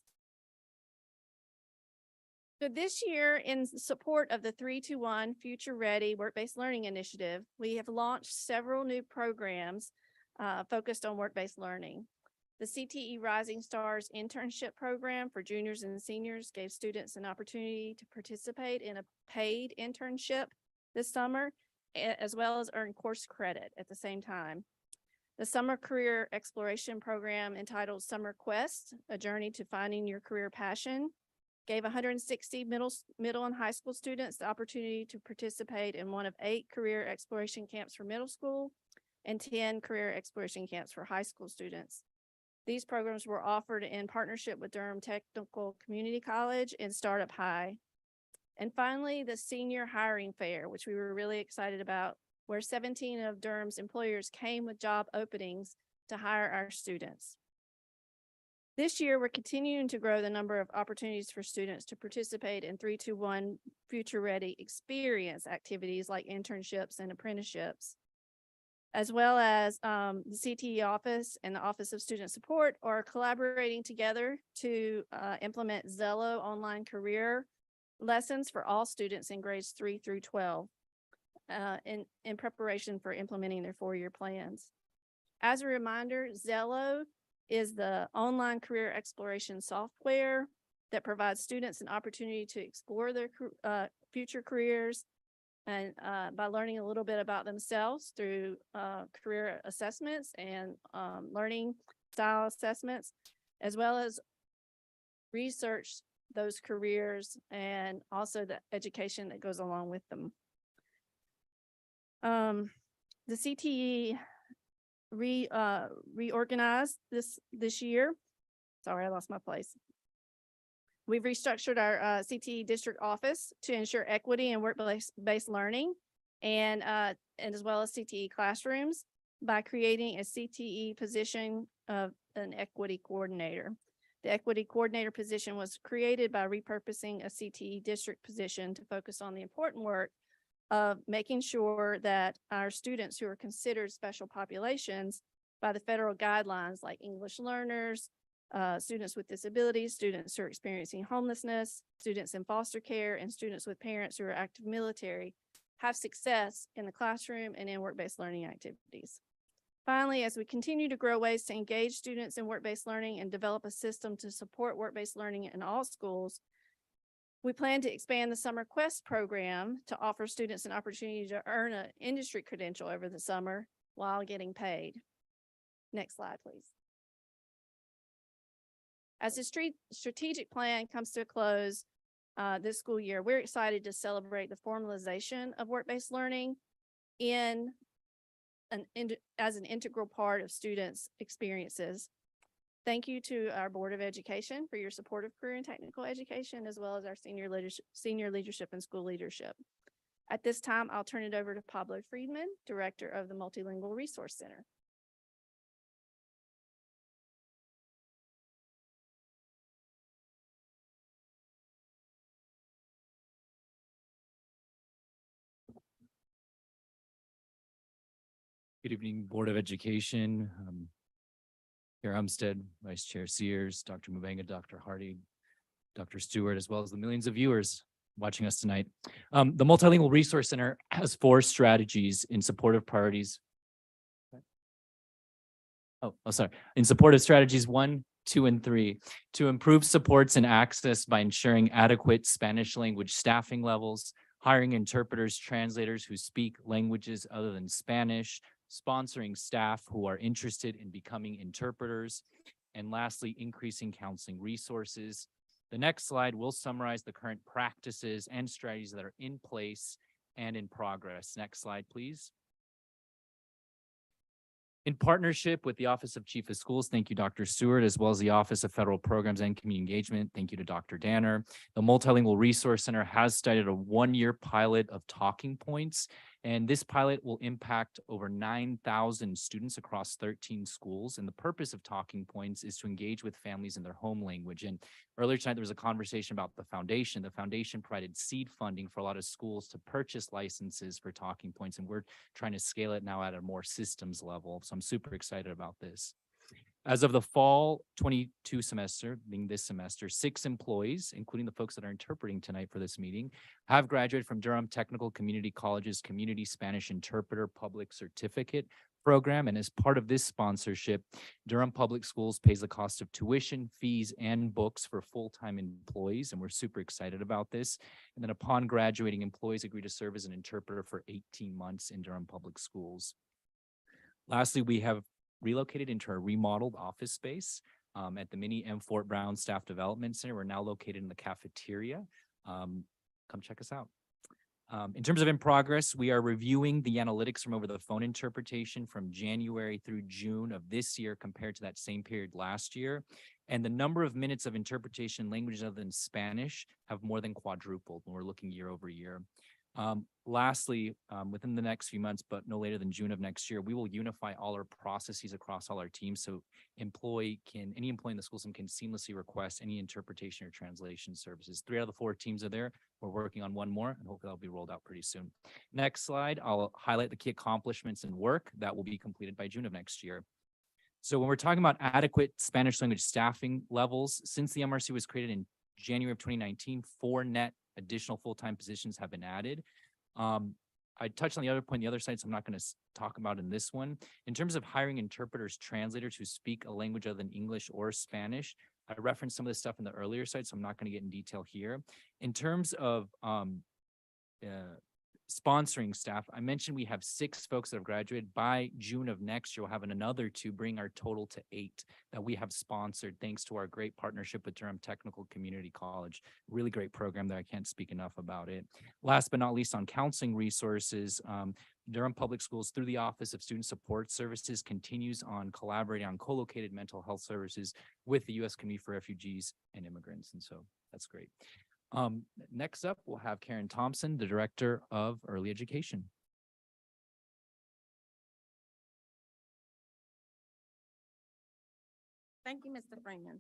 So this year, in support of the 3-2-1 Future Ready Work-Based Learning Initiative, we have launched several new programs focused on work-based learning. The CTE Rising Stars internship program for juniors and seniors gave students an opportunity to participate in a paid internship this summer, as well as earn course credit at the same time. The Summer Career Exploration Program entitled Summer Quest, A Journey to Finding Your Career Passion, gave 160 middle and high school students the opportunity to participate in one of 8 career exploration camps for middle school and 10 career exploration camps for high school students. These programs were offered in partnership with Durham Technical Community College and Startup High. And finally, the Senior Hiring Fair, which we were really excited about, where 17 of Durham's employers came with job openings to hire our students. This year, we're continuing to grow the number of opportunities for students to participate in 3-2-1 Future Ready experience activities like internships and apprenticeships, as well as the CTE office and the Office of Student Support are collaborating together to implement Zello online career lessons for all students in grades 3 through 12 in preparation for implementing their 4-year plans. As a reminder, Zello is the online career exploration software that provides students an opportunity to explore their future careers and by learning a little bit about themselves through career assessments and learning style assessments, as well as research those careers and also the education that goes along with them. The CTE reorganized this year. Sorry, I lost my place. We've restructured our CTE district office to ensure equity and work-based learning and as well as CTE classrooms by creating a CTE position of an equity coordinator. The equity coordinator position was created by repurposing a CTE district position to focus on the important work of making sure that our students who are considered special populations by the federal guidelines, like English learners, students with disabilities, students who are experiencing homelessness, students in foster care, and students with parents who are active military, have success in the classroom and in work-based learning activities. Finally, as we continue to grow ways to engage students in work-based learning and develop a system to support work-based learning in all schools, we plan to expand the Summer Quest program to offer students an opportunity to earn an industry credential over the summer while getting paid. Next slide, please. As the strategic plan comes to a close this school year, we're excited to celebrate the formalization of work-based learning as an integral part of students' experiences. Thank you to our Board of Education for your support of career and technical education, as well as our senior leadership and school leadership. At this time, I'll turn it over to Pablo Friedman, Director of the Multilingual Resource Center. Good evening, Board of Education, Chair Umstead, Vice Chair Sears, Dr. Mbenga, Dr. Hardy, Dr. Stewart, as well as the millions of viewers watching us tonight. The Multilingual Resource Center has 4 strategies in support of priorities. Sorry. In support of strategies 1, 2, and 3 to improve supports and access by ensuring adequate Spanish language staffing levels, hiring interpreters, translators who speak languages other than Spanish, sponsoring staff who are interested in becoming interpreters, and lastly, increasing counseling resources. The next slide will summarize the current practices and strategies that are in place and in progress. Next slide, please. In partnership with the Office of Chief of Schools, thank you, Dr. Stewart, as well as the Office of Federal Programs and Community Engagement, thank you to Dr. Danner. The Multilingual Resource Center has started a 1-year pilot of talking points, and this pilot will impact over 9,000 students across 13 schools. And the purpose of talking points is to engage with families in their home language. And earlier tonight, there was a conversation about the foundation. The foundation provided seed funding for a lot of schools to purchase licenses for talking points, and we're trying to scale it now at a more systems level. So I'm super excited about this. As of the fall 22 semester, being this semester, 6 employees, including the folks that are interpreting tonight for this meeting, have graduated from Durham Technical Community College's Community Spanish Interpreter Public Certificate program. And as part of this sponsorship, Durham Public Schools pays the cost of tuition, fees, and books for full-time employees. And we're super excited about this. And then upon graduating, employees agree to serve as an interpreter for 18 months in Durham Public Schools. Lastly, we have relocated into a remodeled office space at the mini M. Fort Brown Staff Development Center. We're now located in the cafeteria. Come check us out. In terms of in progress, we are reviewing the analytics from over the phone interpretation from January through June of this year compared to that same period last year. And the number of minutes of interpretation in languages other than Spanish have more than quadrupled when we're looking year over year. Lastly, within the next few months, but no later than June of next year, we will unify all our processes across all our teams. So any employee in the school system can seamlessly request any interpretation or translation services. 3 out of the 4 teams are there. We're working on 1 more, and hopefully that'll be rolled out pretty soon. Next slide, I'll highlight the key accomplishments and work that will be completed by June of next year. So when we're talking about adequate Spanish language staffing levels, since the MRC was created in January of 2019, 4 net additional full-time positions have been added. I touched on the other point, the other side, so I'm not going to talk about in this one. In terms of hiring interpreters, translators who speak a language other than English or Spanish, I referenced some of this stuff in the earlier side, so I'm not going to get in detail here. In terms of sponsoring staff, I mentioned we have 6 folks that have graduated. By June of next year, we'll have another to bring our total to 8 that we have sponsored, thanks to our great partnership with Durham Technical Community College. Really great program that I can't speak enough about it. Last but not least, on counseling resources, Durham Public Schools, through the Office of Student Support Services, continues on collaborating on co-located mental health services with the U.S. Committee for Refugees and Immigrants, and so that's great. Next up, we'll have Karen Thompson, the Director of Early Education. Thank you, Mr. Freeman.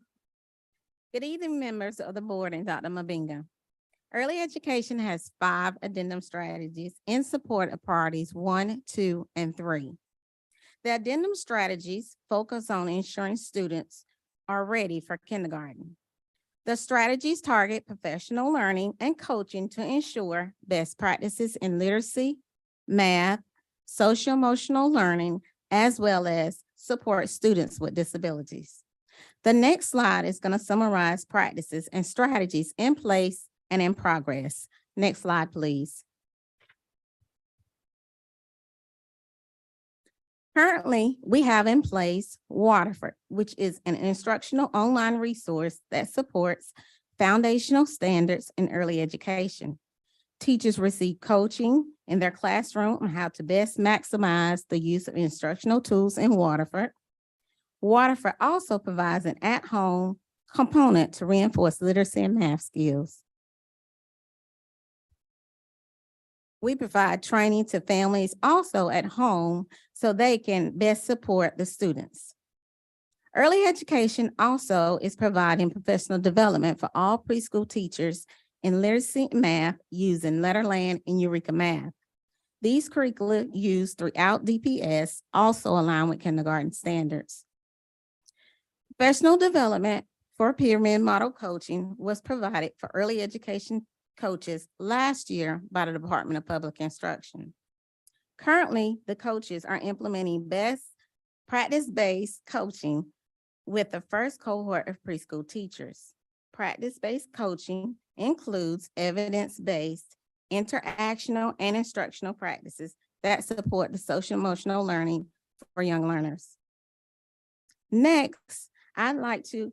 Good evening, members of the board and Dr. Mabinga. Early education has 5 addendum strategies in support of priorities 1, 2, and 3. The addendum strategies focus on ensuring students are ready for kindergarten. The strategies target professional learning and coaching to ensure best practices in literacy, math, social emotional learning, as well as support students with disabilities. The next slide is going to summarize practices and strategies in place and in progress. Next slide, please. Currently, we have in place Waterford, which is an instructional online resource that supports foundational standards in early education. Teachers receive coaching in their classroom on how to best maximize the use of instructional tools in Waterford. Waterford also provides an at-home component to reinforce literacy and math skills. We provide training to families also at home so they can best support the students. Early education also is providing professional development for all preschool teachers in literacy and math using Letterland and Eureka Math. These curricula used throughout DPS also align with kindergarten standards. Professional development for pyramid model coaching was provided for early education coaches last year by the Department of Public Instruction. Currently, the coaches are implementing best practice-based coaching with the first cohort of preschool teachers. Practice-based coaching includes evidence-based, interactional, and instructional practices that support the social emotional learning for young learners. Next, I'd like to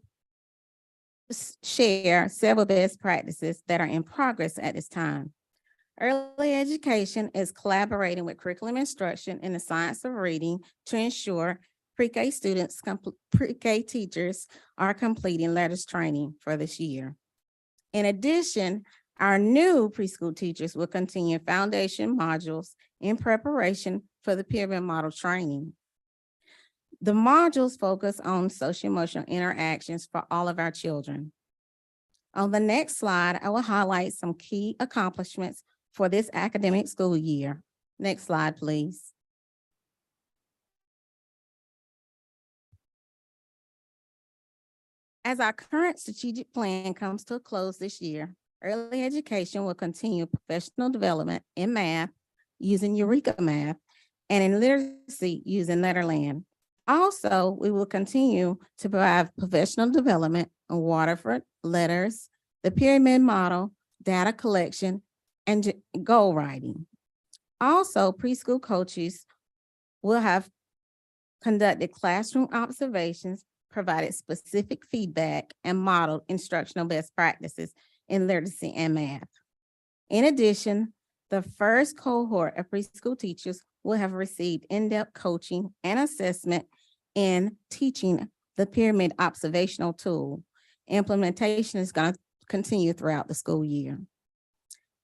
share several best practices that are in progress at this time. Early education is collaborating with curriculum instruction in the science of reading to ensure pre-K students, pre-K teachers are completing letters training for this year. In addition, our new preschool teachers will continue foundation modules in preparation for the pyramid model training. The modules focus on social emotional interactions for all of our children. On the next slide, I will highlight some key accomplishments for this academic school year. Next slide, please. As our current strategic plan comes to a close this year, early education will continue professional development in math using Eureka Math and in literacy using Letterland. Also, we will continue to provide professional development in Waterford, letters, the pyramid model, data collection, and goal writing. Also, preschool coaches will have conducted classroom observations, provided specific feedback, and modeled instructional best practices in literacy and math. In addition, the first cohort of preschool teachers will have received in-depth coaching and assessment in teaching the pyramid observational tool. Implementation is going to continue throughout the school year.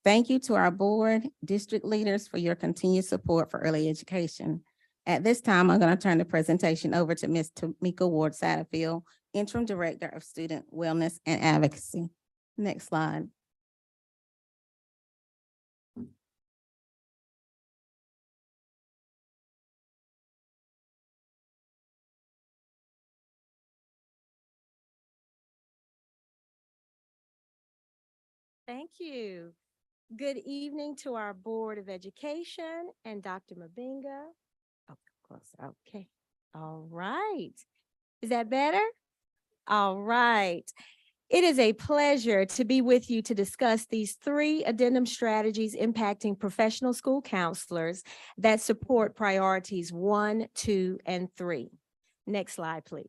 Thank you to our board, district leaders for your continued support for early education. At this time, I'm going to turn the presentation over to Ms. Tamika Ward Satterfield, Interim Director of Student Wellness and Advocacy. Next slide. Thank you. Good evening to our Board of Education and Dr. Mabinga. Oh, close. Okay. All right. Is that better? All right. It is a pleasure to be with you to discuss these 3 addendum strategies impacting professional school counselors that support priorities 1, 2, and 3. Next slide, please.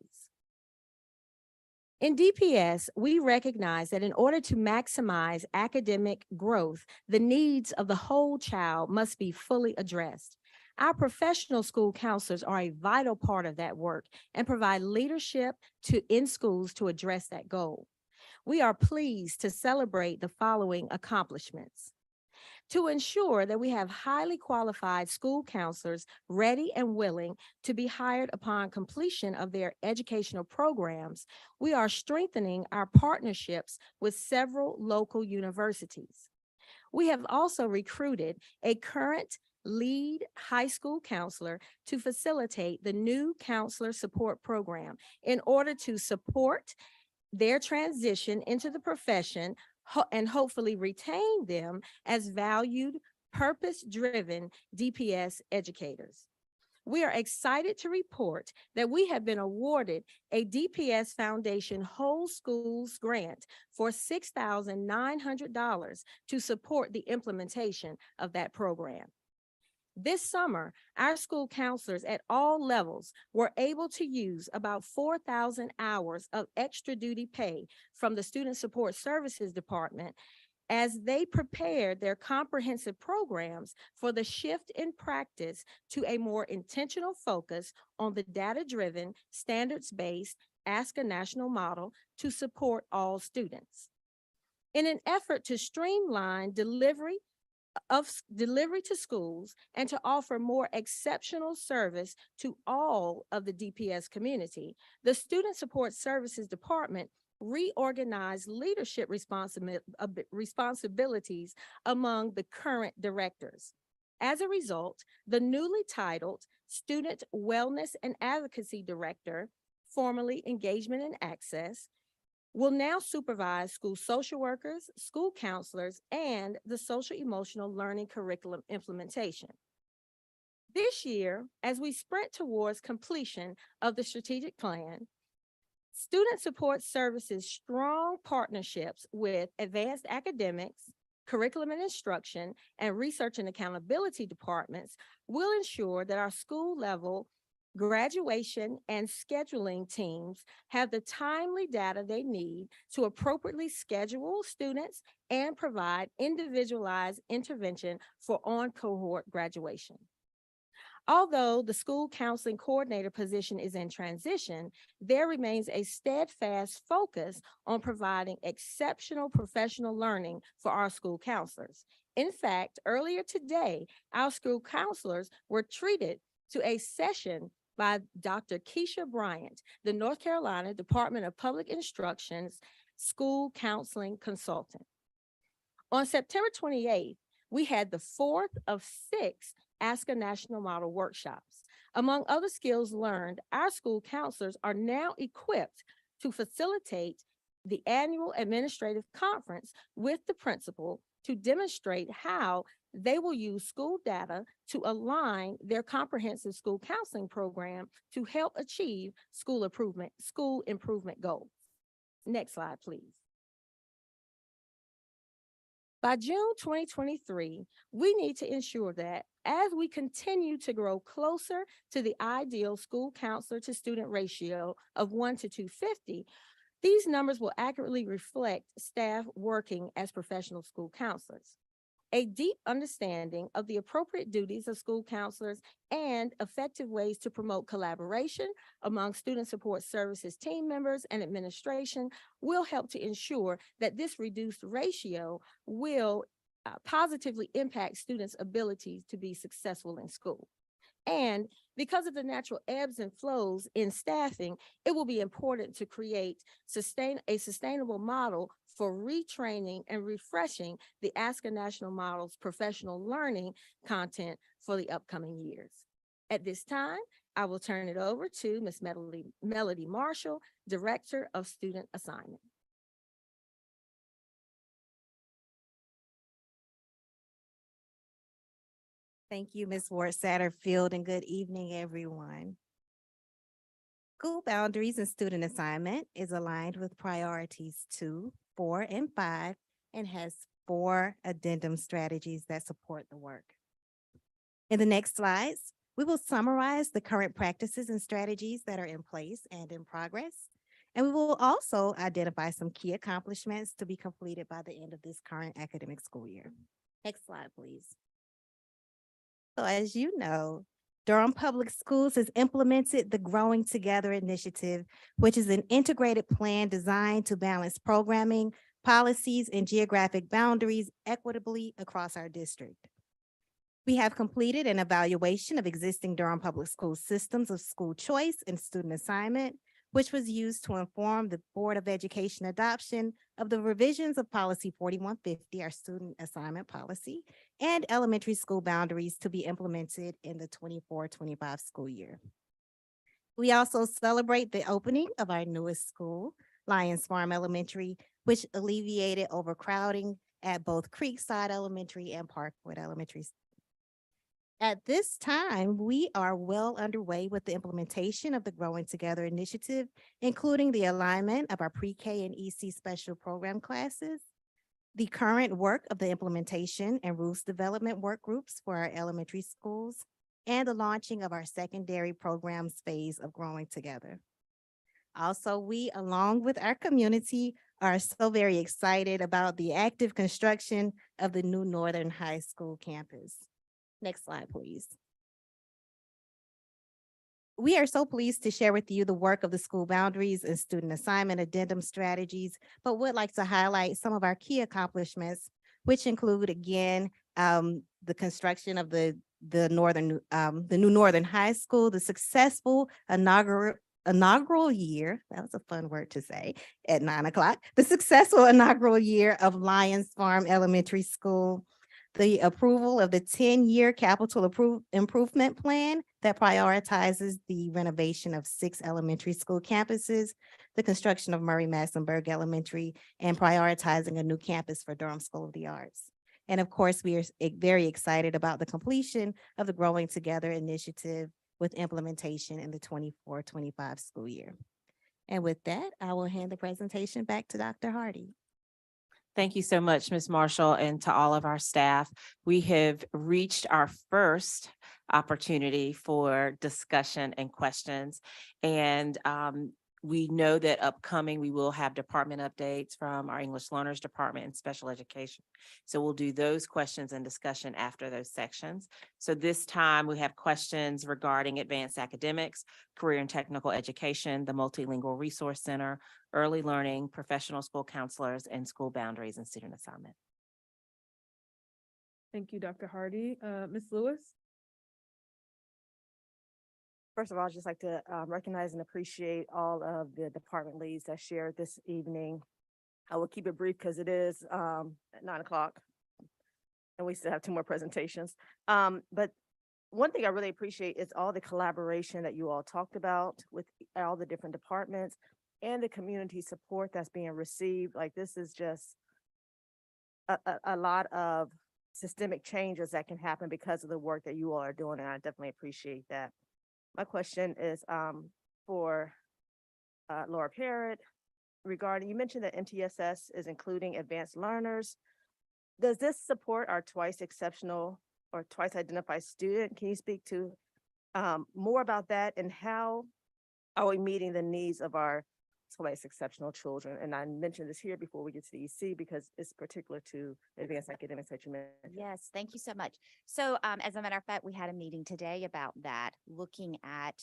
In DPS, we recognize that in order to maximize academic growth, the needs of the whole child must be fully addressed. Our professional school counselors are a vital part of that work and provide leadership in schools to address that goal. We are pleased to celebrate the following accomplishments. To ensure that we have highly qualified school counselors ready and willing to be hired upon completion of their educational programs, we are strengthening our partnerships with several local universities. We have also recruited a current lead high school counselor to facilitate the new counselor support program in order to support their transition into the profession and hopefully retain them as valued, purpose-driven DPS educators. We are excited to report that we have been awarded a DPS Foundation Whole Schools grant for $6,900 to support the implementation of that program. This summer, our school counselors at all levels were able to use about 4,000 hours of extra duty pay from the Student Support Services Department as they prepared their comprehensive programs for the shift in practice to a more intentional focus on the data-driven, standards-based Ask a National model to support all students. In an effort to streamline delivery to schools and to offer more exceptional service to all of the DPS community, the Student Support Services Department reorganized leadership responsibilities among the current directors. As a result, the newly titled Student Wellness and Advocacy Director, formerly Engagement and Access, will now supervise school social workers, school counselors, and the social emotional learning curriculum implementation. This year, as we sprint towards completion of the strategic plan, Student Support Services' strong partnerships with advanced academics, curriculum and instruction, and research and accountability departments will ensure that our school level graduation and scheduling teams have the timely data they need to appropriately schedule students and provide individualized intervention for on-cohort graduation. Although the school counseling coordinator position is in transition, there remains a steadfast focus on providing exceptional professional learning for our school counselors. In fact, earlier today, our school counselors were treated to a session by Dr. Keisha Bryant, the North Carolina Department of Public Instruction's school counseling consultant. On September 28th, we had the fourth of 6 Ask a National Model workshops. Among other skills learned, our school counselors are now equipped to facilitate the annual administrative conference with the principal to demonstrate how they will use school data to align their comprehensive school counseling program to help achieve school improvement goals. Next slide, please. By June 2023, we need to ensure that as we continue to grow closer to the ideal school counselor to student ratio of 1 to 250, these numbers will accurately reflect staff working as professional school counselors. A deep understanding of the appropriate duties of school counselors and effective ways to promote collaboration among student support services team members and administration will help to ensure that this reduced ratio will positively impact students' ability to be successful in school. And because of the natural ebbs and flows in staffing, it will be important to create a sustainable model for retraining and refreshing the Ask a National Model's professional learning content for the upcoming years. At this time, I will turn it over to Ms. Melody Marshall, Director of Student Assignment. Thank you, Ms. Ward Satterfield, and good evening, everyone. School boundaries and student assignment is aligned with priorities 2, 4, and 5, and has 4 addendum strategies that support the work. In the next slides, we will summarize the current practices and strategies that are in place and in progress. And we will also identify some key accomplishments to be completed by the end of this current academic school year. Next slide, please. So as you know, Durham Public Schools has implemented the Growing Together initiative, which is an integrated plan designed to balance programming, policies, and geographic boundaries equitably across our district. We have completed an evaluation of existing Durham Public School systems of school choice and student assignment, which was used to inform the Board of Education adoption of the revisions of Policy 4150, our student assignment policy, and elementary school boundaries to be implemented in the 24-25 school year. We also celebrate the opening of our newest school, Lions Farm Elementary, which alleviated overcrowding at both Creekside Elementary and Parkwood Elementary. At this time, we are well underway with the implementation of the Growing Together initiative, including the alignment of our pre-K and EC special program classes, the current work of the implementation and rules development work groups for our elementary schools, and the launching of our secondary programs phase of Growing Together. Also, we, along with our community, are so very excited about the active construction of the new Northern High School campus. Next slide, please. We are so pleased to share with you the work of the school boundaries and student assignment addendum strategies, but would like to highlight some of our key accomplishments, which include, again, the construction of the new Northern High School, the successful inaugural year, that was a fun word to say, at 9 o'clock, the successful inaugural year of Lions Farm Elementary School, the approval of the 10-year capital improvement plan that prioritizes the renovation of 6 elementary school campuses, the construction of Murray Massenburg Elementary, and prioritizing a new campus for Durham School of the Arts. And of course, we are very excited about the completion of the Growing Together initiative with implementation in the 24-25 school year. And with that, I will hand the presentation back to Dr. Hardy. Thank you so much, Ms. Marshall, and to all of our staff. We have reached our first opportunity for discussion and questions. And we know that upcoming, we will have department updates from our English Learners Department and Special Education. So we'll do those questions and discussion after those sections. So this time we have questions regarding advanced academics, career and technical education, the Multilingual Resource Center, early learning, professional school counselors, and school boundaries and student assignment. Thank you, Dr. Hardy. Ms. Lewis? First of all, I'd just like to recognize and appreciate all of the department leads that shared this evening. I will keep it brief because it is at 9 o'clock and we still have 2 more presentations. But one thing I really appreciate is all the collaboration that you all talked about with all the different departments and the community support that's being received. Like, this is just a lot of systemic changes that can happen because of the work that you all are doing, and I definitely appreciate that. My question is for Laura Parrott regarding, you mentioned that MTSS is including advanced learners. Does this support our twice exceptional or twice identified student? Can you speak to more about that, and how are we meeting the needs of our twice exceptional children? And I mentioned this here before we get to the EC because it's particular to advanced academics that you mentioned. Yes, thank you so much. So as a matter of fact, we had a meeting today about that, looking at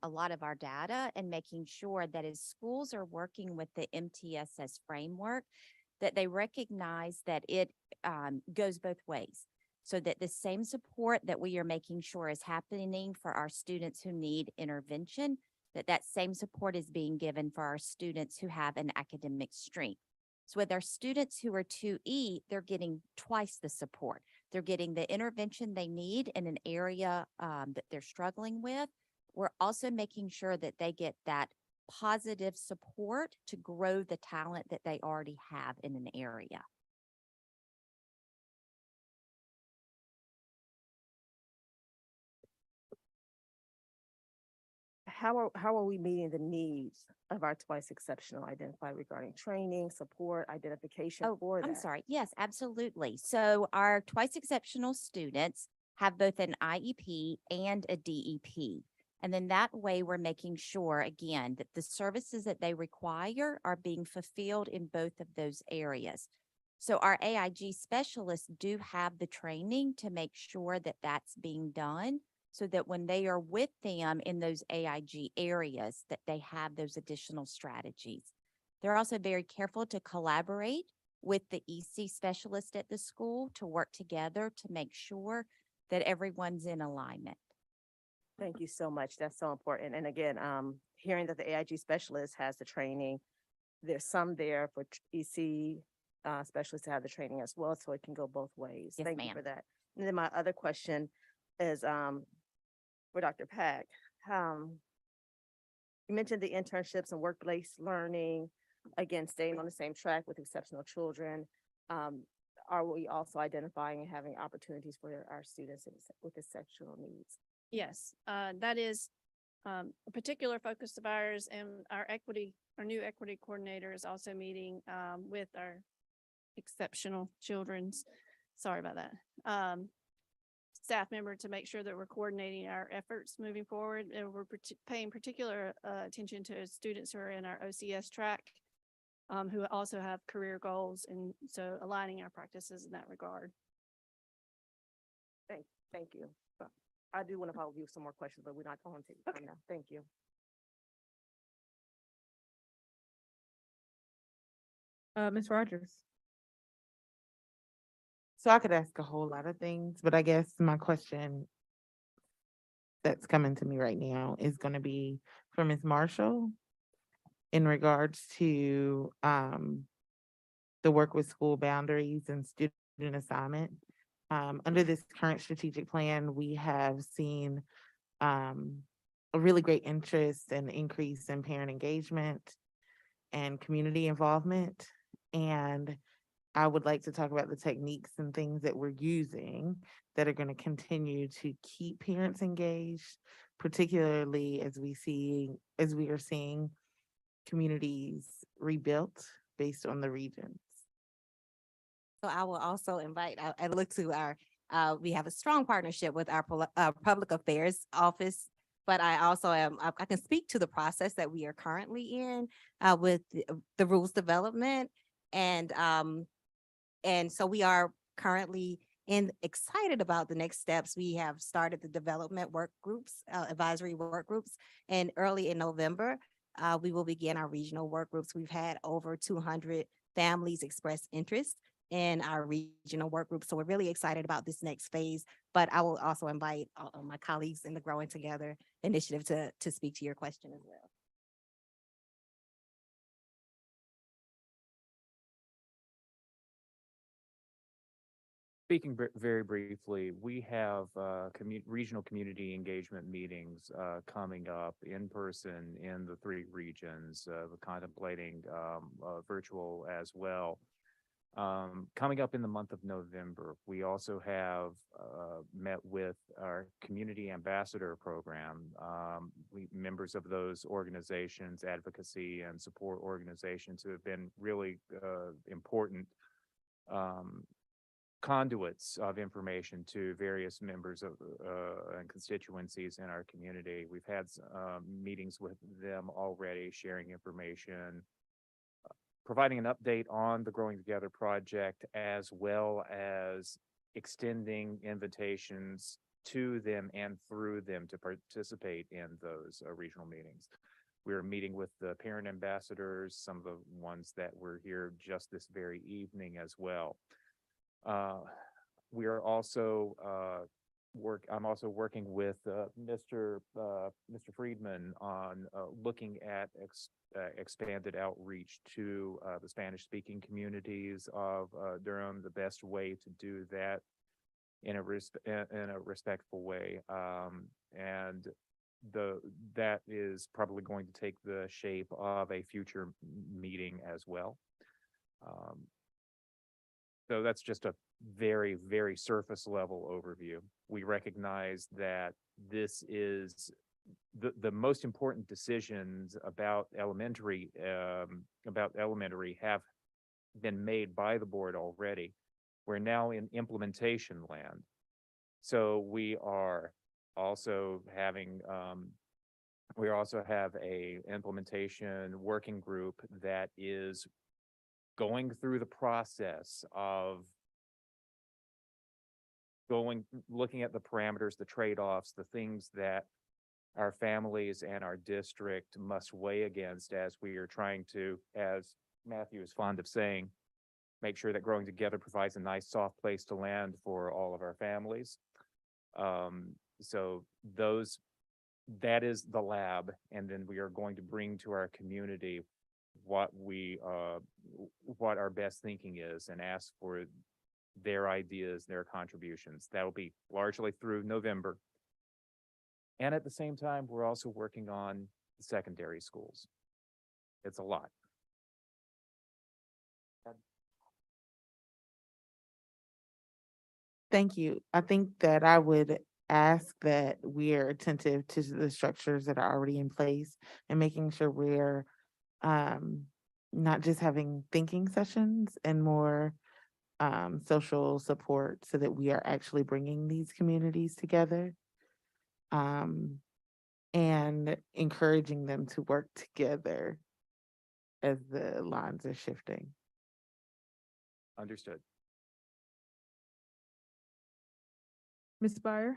a lot of our data and making sure that as schools are working with the MTSS framework, that they recognize that it goes both ways. So that the same support that we are making sure is happening for our students who need intervention, that same support is being given for our students who have an academic strength. So with our students who are 2E, they're getting twice the support. They're getting the intervention they need in an area that they're struggling with. We're also making sure that they get that positive support to grow the talent that they already have in an area. How are we meeting the needs of our twice exceptional identified regarding training, support, identification for that? I'm sorry. Yes, absolutely. So our twice exceptional students have both an IEP and a DEP. And then that way we're making sure, again, that the services that they require are being fulfilled in both of those areas. So our AIG specialists do have the training to make sure that that's being done, so that when they are with them in those AIG areas, that they have those additional strategies. They're also very careful to collaborate with the EC specialist at the school to work together to make sure that everyone's in alignment. Thank you so much. That's so important. And again, hearing that the AIG specialist has the training, there's some there for EC specialists to have the training as well, so it can go both ways. Yes, Thank you ma'am. for that. And then my other question is for Dr. Pack. You mentioned the internships and workplace learning, again, staying on the same track with exceptional children. Are we also identifying and having opportunities for our students with exceptional needs? Yes, that is a particular focus of ours, and our new equity coordinator is also meeting with our exceptional children's, sorry about that, staff member to make sure that we're coordinating our efforts moving forward. And we're paying particular attention to students who are in our OCS track, who also have career goals, and so aligning our practices in that regard. Thank you. I do want to follow you with some more questions, but we're not going to take time now. Thank you. Ms. Rogers. So I could ask a whole lot of things, but I guess my question that's coming to me right now is going to be for Ms. Marshall in regards to the work with school boundaries and student assignment. Under this current strategic plan, we have seen a really great interest and increase in parent engagement and community involvement. And I would like to talk about the techniques and things that we're using that are going to continue to keep parents engaged, particularly as we are seeing communities rebuilt based on the regions. So I will also invite, I look to we have a strong partnership with our public affairs office, but I also I can speak to the process that we are currently in with the rules development. And so we are currently excited about the next steps. We have started the development work groups, advisory work groups, and early in November, we will begin our regional work groups. We've had over 200 families express interest in our regional work group. So we're really excited about this next phase, but I will also invite my colleagues in the Growing Together initiative to speak to your question as well. Speaking very briefly, we have regional community engagement meetings coming up in person in the 3 regions, contemplating virtual as well. Coming up in the month of November, we also have met with our community ambassador program. Members of those organizations, advocacy and support organizations, who have been really important conduits of information to various members of and constituencies in our community. We've had meetings with them already, sharing information, providing an update on the Growing Together project, as well as extending invitations to them and through them to participate in those regional meetings. We're meeting with the parent ambassadors, some of the ones that were here just this very evening as well. We are also I'm also working with Mr. Friedman on looking at expanded outreach to the Spanish-speaking communities of Durham, the best way to do that in a respectful way, and that is probably going to take the shape of a future meeting as well. So that's just a very, very surface level overview. We recognize that this is the most important decisions about elementary have been made by the board already. We're now in implementation land. So we are also having we also have a implementation working group that is going through the process of looking at the parameters, the trade-offs, the things that our families and our district must weigh against as we are trying to, as Matthew is fond of saying, make sure that growing together provides a nice, soft place to land for all of our families. So that is the lab, and then we are going to bring to our community what our best thinking is and ask for their ideas, their contributions. That'll be largely through November. And at the same time, we're also working on the secondary schools. It's a lot. Thank you. I think that I would ask that we are attentive to the structures that are already in place and making sure we're not just having thinking sessions and more social support so that we are actually bringing these communities together and encouraging them to work together as the lines are shifting. Understood. Ms. Byer?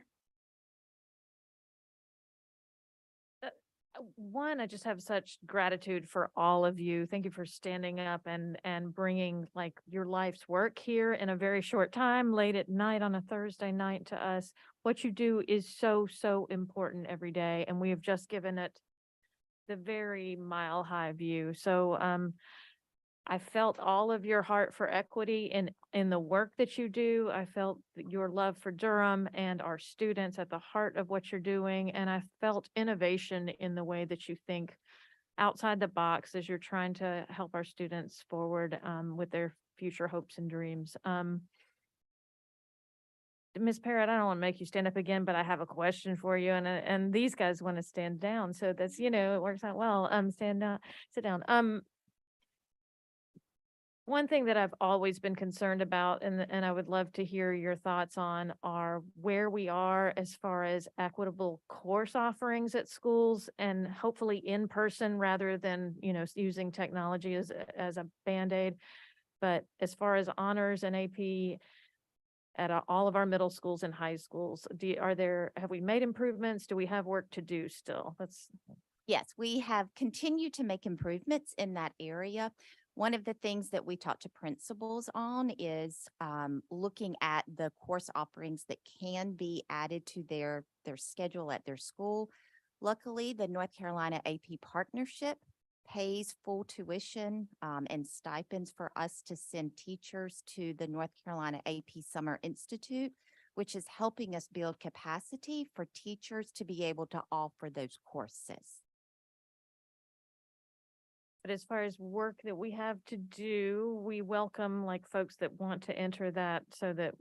One, I just have such gratitude for all of you. Thank you for standing up and bringing like your life's work here in a very short time, late at night on a Thursday night to us. What you do is so, so important every day, and we have just given it the very mile high view. So I felt all of your heart for equity in the work that you do. I felt your love for Durham and our students at the heart of what you're doing. And I felt innovation in the way that you think outside the box as you're trying to help our students forward with their future hopes and dreams. Ms. Parrott, I don't want to make you stand up again, but I have a question for you. And these guys want to stand down. So that's, it works out well. Stand down, sit down. One thing that I've always been concerned about, and I would love to hear your thoughts on, are where we are as far as equitable course offerings at schools, and hopefully in person rather than, using technology as a Band-Aid. But as far as honors and AP at all of our middle schools and high schools, have we made improvements? Do we have work to do still? Yes, we have continued to make improvements in that area. One of the things that we talk to principals on is looking at the course offerings that can be added to their schedule at their school. Luckily, the North Carolina AP partnership pays full tuition and stipends for us to send teachers to the North Carolina AP Summer Institute, which is helping us build capacity for teachers to be able to offer those courses. But as far as work that we have to do, we welcome like folks that want to enter that so that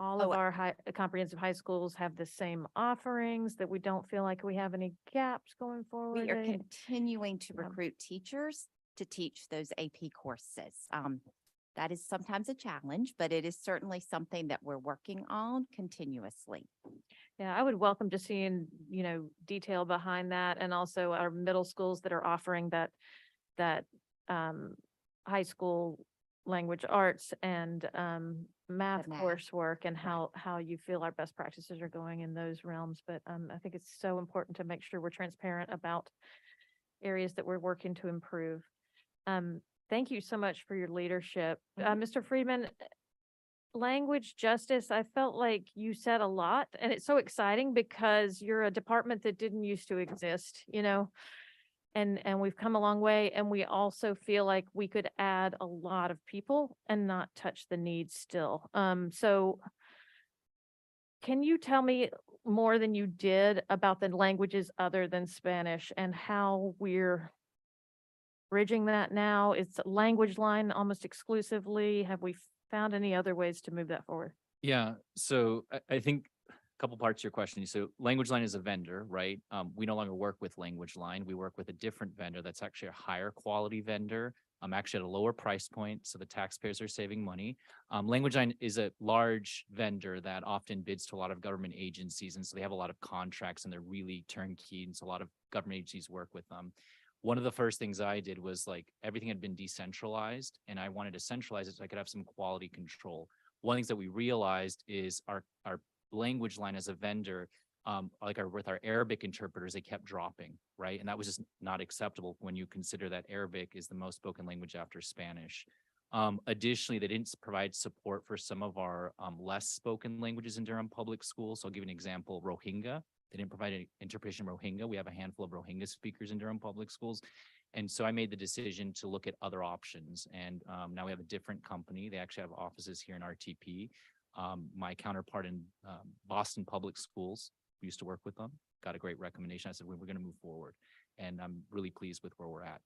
all of our comprehensive high schools have the same offerings, that we don't feel like we have any gaps going forward. We are continuing to recruit teachers to teach those AP courses. That is sometimes a challenge, but it is certainly something that we're working on continuously. Yeah, I would welcome just seeing, detail behind that, and also our middle schools that are offering that high school language arts and math coursework, and how you feel our best practices are going in those realms. But I think it's so important to make sure we're transparent about areas that we're working to improve. Thank you so much for your leadership. Mr. Friedman, language justice, I felt like you said a lot, and it's so exciting because you're a department that didn't used to exist, and we've come a long way, and we also feel like we could add a lot of people and not touch the needs still. So can you tell me more than you did about the languages other than Spanish and how we're bridging that now? It's a language line almost exclusively. Have we found any other ways to move that forward? Yeah, so I think a couple parts to your question. So Language Line is a vendor, right? We no longer work with Language Line. We work with a different vendor that's actually a higher quality vendor, actually at a lower price point, so the taxpayers are saving money. Language Line is a large vendor that often bids to a lot of government agencies, and so they have a lot of contracts and they're really turnkey, and so a lot of government agencies work with them. One of the first things I did was everything had been decentralized, and I wanted to centralize it so I could have some quality control. One of the things that we realized is our Language Line as a vendor, with our Arabic interpreters, they kept dropping, right? And that was just not acceptable when you consider that Arabic is the most spoken language after Spanish. Additionally, they didn't provide support for some of our less spoken languages in Durham Public Schools. So I'll give you an example, Rohingya. They didn't provide an interpretation of Rohingya. We have a handful of Rohingya speakers in Durham Public Schools. And so I made the decision to look at other options. And now we have a different company. They actually have offices here in RTP. My counterpart in Boston Public Schools, we used to work with them, got a great recommendation. I said, we're going to move forward. And I'm really pleased with where we're at.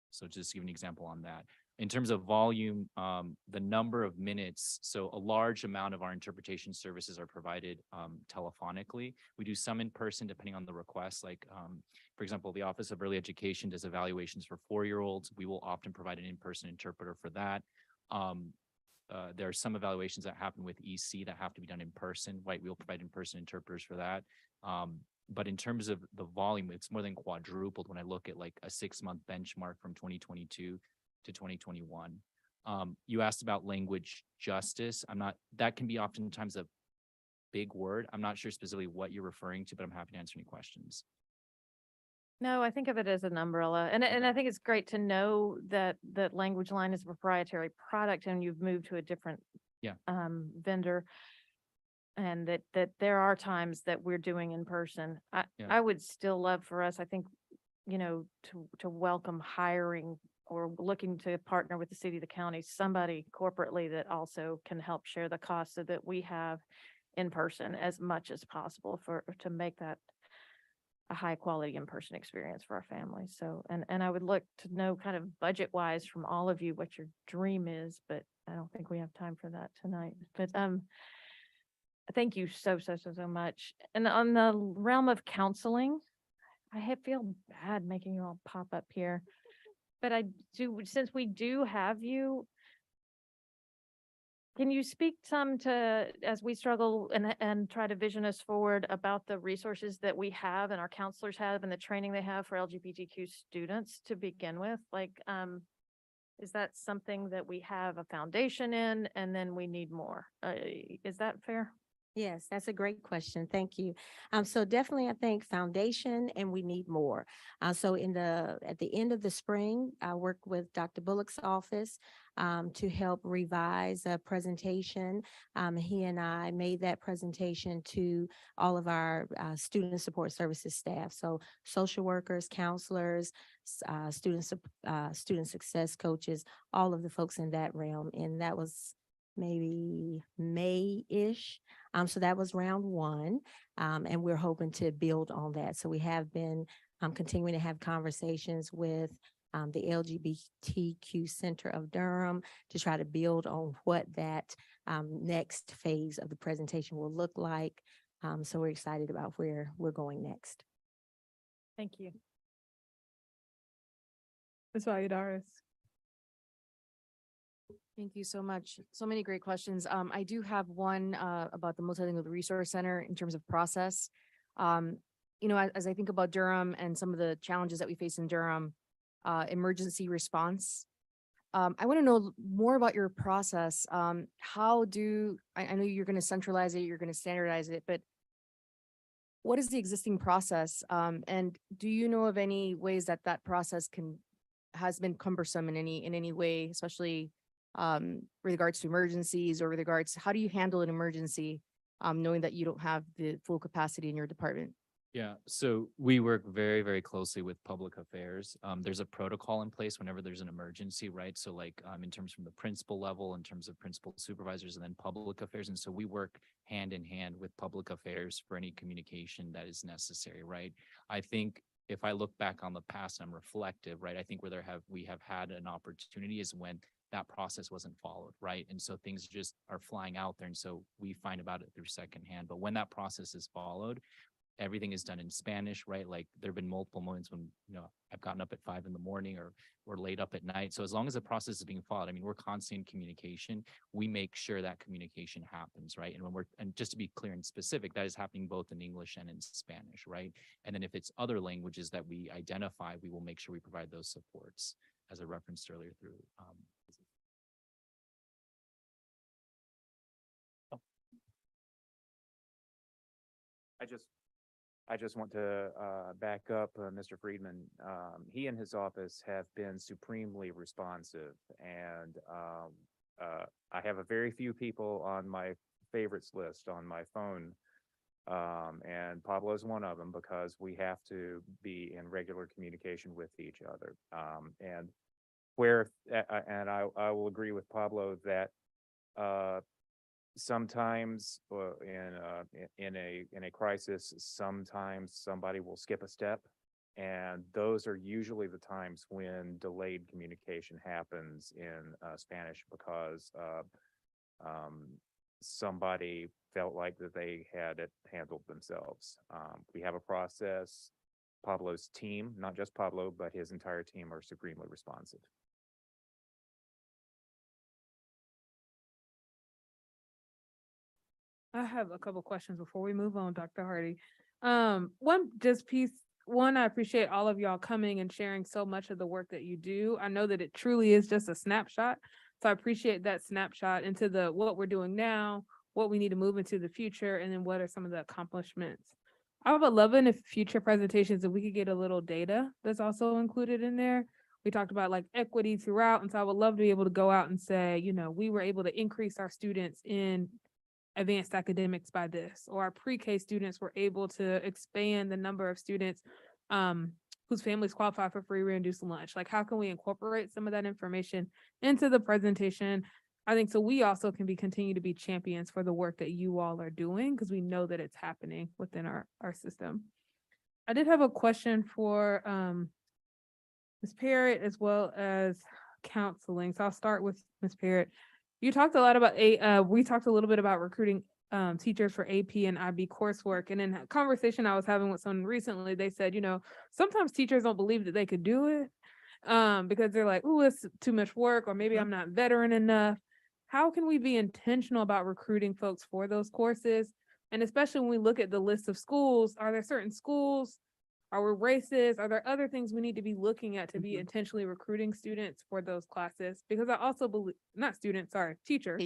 So just to give an example on that. In terms of volume, the number of minutes, so a large amount of our interpretation services are provided telephonically. We do some in person depending on the request. Like, for example, the Office of Early Education does evaluations for 4-year-olds. We will often provide an in-person interpreter for that. There are some evaluations that happen with EC that have to be done in person, right? We'll provide in-person interpreters for that. But in terms of the volume, it's more than quadrupled when I look at like a 6-month benchmark from 2022 to 2021. You asked about language justice. That can be oftentimes a big word. I'm not sure specifically what you're referring to, but I'm happy to answer any questions. No, I think of it as an umbrella. And I think it's great to know that Language Line is a proprietary product and you've moved to a different vendor. And that there are times that we're doing in person. I would still love for us, I think, to welcome hiring or looking to partner with the city, the county, somebody corporately that also can help share the cost so that we have in person as much as possible to make that a high quality in-person experience for our families. So, and I would look to know kind of budget wise from all of you what your dream is, but I don't think we have time for that tonight. But thank you so much. And on the realm of counseling, I feel bad making you all pop up here, but since we do have you, can you speak some to, as we struggle and try to vision us forward about the resources that we have and our counselors have and the training they have for LGBTQ students to begin with? Like, is that something that we have a foundation in and then we need more? Is that fair? Yes, that's a great question. Thank you. So definitely, I think foundation and we need more. So at the end of the spring, I worked with Dr. Bullock's office to help revise a presentation. He and I made that presentation to all of our student support services staff. So social workers, counselors, student success coaches, all of the folks in that realm. And that was maybe May-ish. So that was round one. And we're hoping to build on that. So we have been continuing to have conversations with the LGBTQ Center of Durham to try to build on what that next phase of the presentation will look like. So we're excited about where we're going next. Thank you. Ms. Valladares. Thank you so much. So many great questions. I do have one about the Multilingual Resource Center in terms of process. As I think about Durham and some of the challenges that we face in Durham, emergency response. I want to know more about your process. I know you're going to centralize it, you're going to standardize it, but what is the existing process? And do you know of any ways that process has been cumbersome in any way, especially with regards to emergencies or with regards, how do you handle an emergency, knowing that you don't have the full capacity in your department? Yeah, so we work very, very closely with public affairs. There's a protocol in place whenever there's an emergency, right? So like in terms from the principal level, in terms of principal supervisors and then public affairs. And so we work hand in hand with public affairs for any communication that is necessary, right? I think if I look back on the past, I'm reflective, right? I think where we have had an opportunity is when that process wasn't followed, right? And so things just are flying out there. And so we find about it through secondhand. But when that process is followed, everything is done in Spanish, right? Like there've been multiple moments when, I've gotten up at 5 a.m. or we're late up at night. So as long as the process is being followed, I mean, we're constantly in communication. We make sure that communication happens, right? And just to be clear and specific, that is happening both in English and in Spanish, right? And then if it's other languages that we identify, we will make sure we provide those supports, as I referenced earlier through I just want to back up Mr. Friedman. He and his office have been supremely responsive, and I have a very few people on my favorites list on my phone, and Pablo is one of them because we have to be in regular communication with each other. And I will agree with Pablo that sometimes in a crisis, sometimes somebody will skip a step, and those are usually the times when delayed communication happens in Spanish because somebody felt like that they had it handled themselves. We have a process. Pablo's team, not just Pablo, but his entire team are supremely responsive. I have a couple questions before we move on, Dr. Hardy. One, I appreciate all of y'all coming and sharing so much of the work that you do. I know that it truly is just a snapshot. So I appreciate that snapshot into what we're doing now, what we need to move into the future, and then what are some of the accomplishments. I would love it if future presentations, if we could get a little data that's also included in there. We talked about like equity throughout, and so I would love to be able to go out and say, we were able to increase our students in advanced academics by this, or our pre-K students were able to expand the number of students whose families qualify for free reduced lunch. Like, how can we incorporate some of that information into the presentation? I think so we also can continue to be champions for the work that you all are doing, because we know that it's happening within our system. I did have a question for Ms. Parrott as well as counseling. So I'll start with Ms. Parrott. You talked a lot about we talked a little bit about recruiting teachers for AP and IB coursework. And in a conversation I was having with someone recently, they said, sometimes teachers don't believe that they could do it because they're like, oh, it's too much work, or maybe I'm not veteran enough. How can we be intentional about recruiting folks for those courses? And especially when we look at the list of schools, are there certain schools? Are we racist? Are there other things we need to be looking at to be intentionally recruiting students for those classes? Because I also believe, not students, sorry, teachers.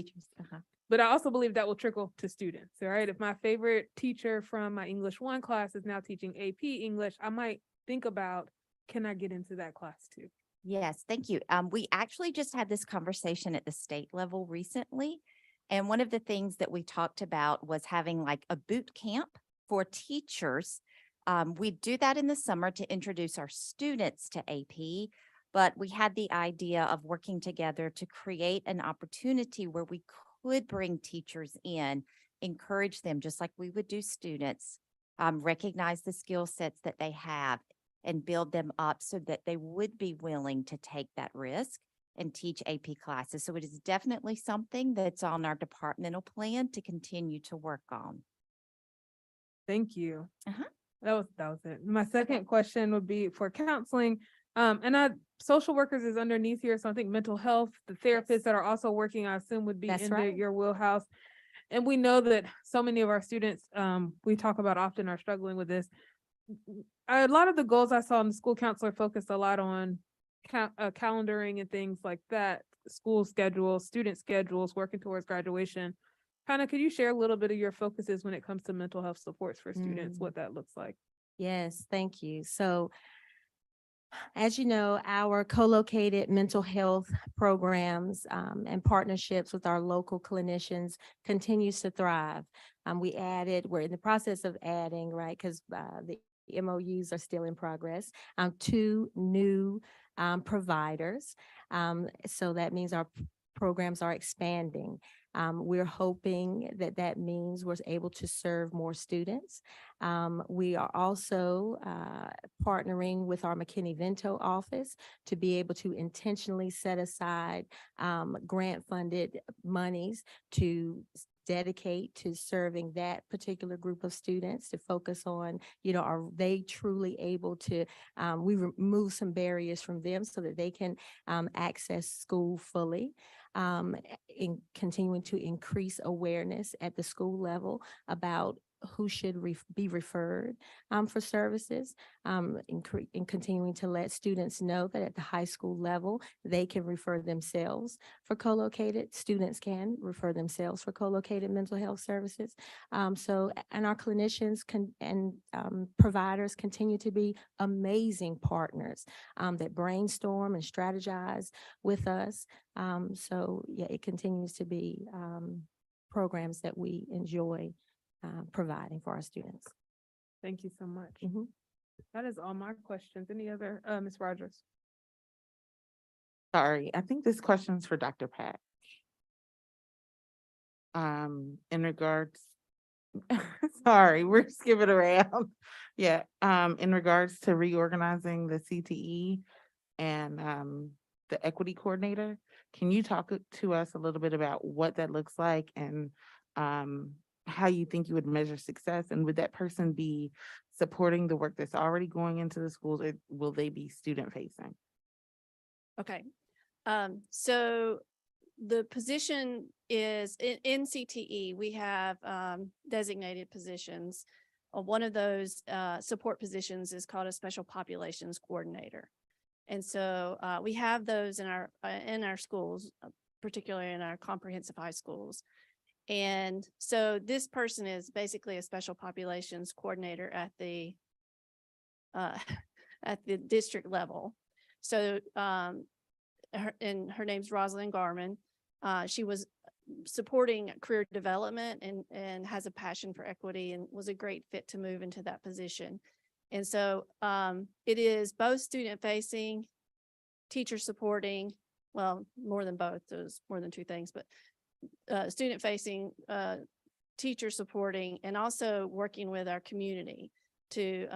But I also believe that will trickle to students, all right? If my favorite teacher from my English 1 class is now teaching AP English, I might think about, can I get into that class too? Yes, thank you. We actually just had this conversation at the state level recently. And one of the things that we talked about was having like a boot camp for teachers. We do that in the summer to introduce our students to AP, but we had the idea of working together to create an opportunity where we could bring teachers in, encourage them just like we would do students, recognize the skill sets that they have and build them up so that they would be willing to take that risk and teach AP classes. So it is definitely something that's on our departmental plan to continue to work on. Thank you. That was it. My second question would be for counseling. Social workers is underneath here. So I think mental health, the therapists that are also working, I assume would be in your wheelhouse. And we know that so many of our students we talk about often are struggling with this. A lot of the goals I saw in the school counselor focused a lot on calendaring and things like that, school schedules, student schedules, working towards graduation. Could you share a little bit of your focuses when it comes to mental health supports for students, what that looks like? Yes, thank you. So as you know, our co-located mental health programs and partnerships with our local clinicians continues to thrive. We're in the process of adding, right, because the MOUs are still in progress, 2 new providers. So that means our programs are expanding. We're hoping that that means we're able to serve more students. We are also partnering with our McKinney-Vento office to be able to intentionally set aside grant-funded monies to dedicate to serving that particular group of students, to focus on, are they truly able to, we remove some barriers from them so that they can access school fully. in continuing to increase awareness at the school level about who should be referred for services, in continuing to let students know that at the high school level, they can refer themselves for co-located, students can refer themselves for co-located mental health services. And our clinicians and providers continue to be amazing partners that brainstorm and strategize with us. Yeah, it continues to be programs that we enjoy providing for our students. Thank you so much. That is all my questions. Any other, Ms. Rogers? Sorry, I think this question's for Dr. Pat. In regards, sorry, we're skipping around. Yeah, in regards to reorganizing the CTE and the equity coordinator, can you talk to us a little bit about what that looks like and how you think you would measure success? And would that person be supporting the work that's already going into the schools, or will they be student facing? Okay. So the position is in CTE, we have designated positions. One of those support positions is called a special populations coordinator. And so we have those in our schools, particularly in our comprehensive high schools. And so this person is basically a special populations coordinator at the district level. So her name's Rosalind Garman. She was supporting career development and has a passion for equity and was a great fit to move into that position. And so it is both student facing, teacher supporting, well, more than both, there's more than two things, but student facing, teacher supporting, and also working with our community to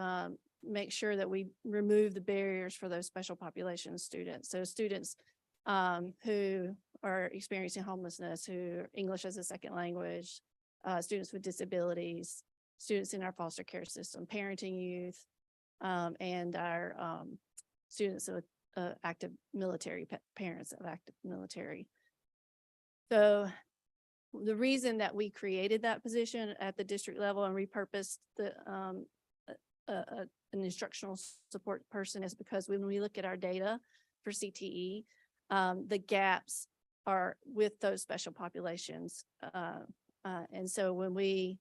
make sure that we remove the barriers for those special population students. So students who are experiencing homelessness, who English as a second language, students with disabilities, students in our foster care system, parenting youth, and our students with active military, parents of active military. So the reason that we created that position at the district level and repurposed the an instructional support person is because when we look at our data for CTE, the gaps are with those special populations. And so when we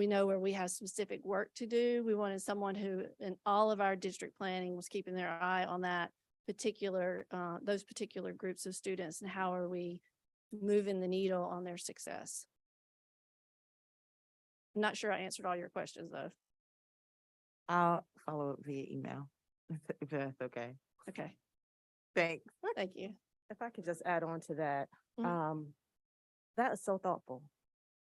know where we have specific work to do, we wanted someone who in all of our district planning was keeping their eye on that particular, those particular groups of students and how are we moving the needle on their success. I'm not sure I answered all your questions though. I'll follow up via email, if that's okay. Okay. Thanks. Thank you. If I could just add on to that, that is so thoughtful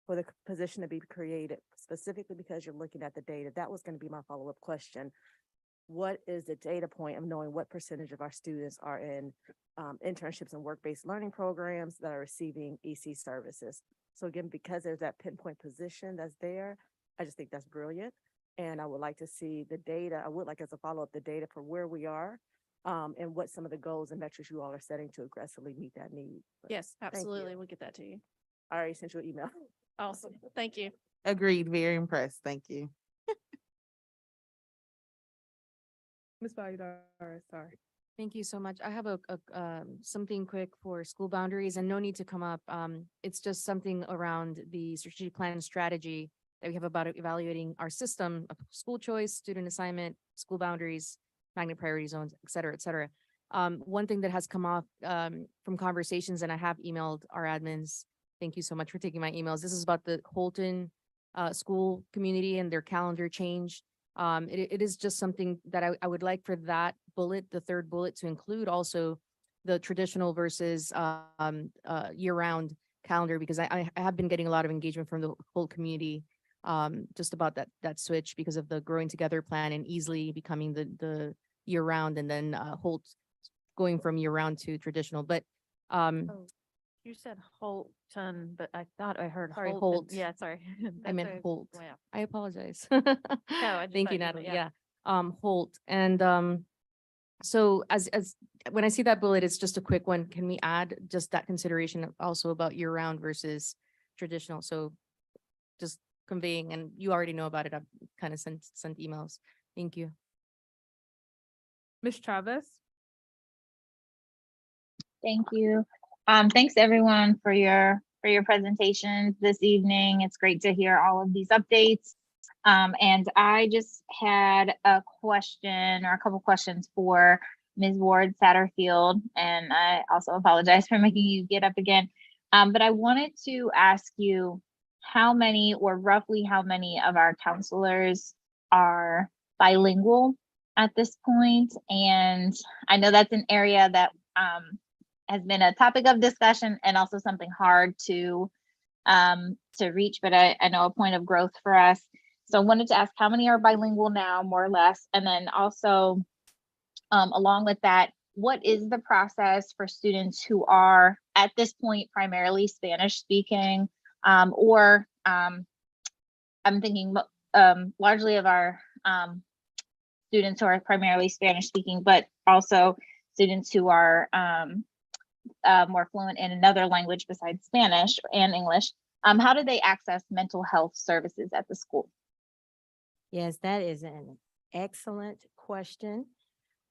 for the position to be created specifically because you're looking at the data. That was going to be my follow-up question. What is the data point of knowing what percentage of our students are in internships and work-based learning programs that are receiving EC services? So again, because there's that pinpoint position that's there, I just think that's brilliant. And I would like to see the data. I would like as a follow-up the data for where we are and what some of the goals and metrics you all are setting to aggressively meet that need. But Yes, thank you. absolutely. We'll get that to you. I already sent you an email. Awesome. Thank you. Agreed. Very impressed. Thank you. Ms. Valladolid, sorry. Thank you so much. I have something quick for school boundaries and no need to come up. It's just something around the strategic plan and strategy that we have about evaluating our system of school choice, student assignment, school boundaries, magnet priority zones, et cetera, et cetera. One thing that has come off from conversations, and I have emailed our admins, thank you so much for taking my emails. This is about the Holton school community and their calendar change. It is just something that I would like for that bullet, the third bullet, to include also the traditional versus year-round calendar, because I have been getting a lot of engagement from the whole community just about that switch because of the Growing Together plan and easily becoming the year-round, and then Holt going from year-round to traditional. But You said Holton, but I thought I heard Sorry, Holton. Holt. Yeah, sorry. I meant That's Holt. way up. I apologize. I just Thank thought you, you meant- Natalie. yeah. Yeah. Holt. And so as when I see that bullet, it's just a quick one. Can we add just that consideration also about year round versus traditional? So just conveying, and you already know about it. I've kind of sent emails. Thank you. Ms. Chavez? Thank you. Thanks everyone for your presentations this evening. It's great to hear all of these updates. And I just had a question or a couple questions for Ms. Ward Satterfield, and I also apologize for making you get up again. But I wanted to ask you how many or roughly how many of our counselors are bilingual at this point? And I know that's an area that has been a topic of discussion and also something hard to reach, but I know a point of growth for us. So I wanted to ask how many are bilingual now, more or less, and then also along with that, what is the process for students who are at this point primarily Spanish speaking, or I'm thinking largely of our students who are primarily Spanish speaking, but also students who are more fluent in another language besides Spanish and English. How do they access mental health services at the school? Yes, that is an excellent question.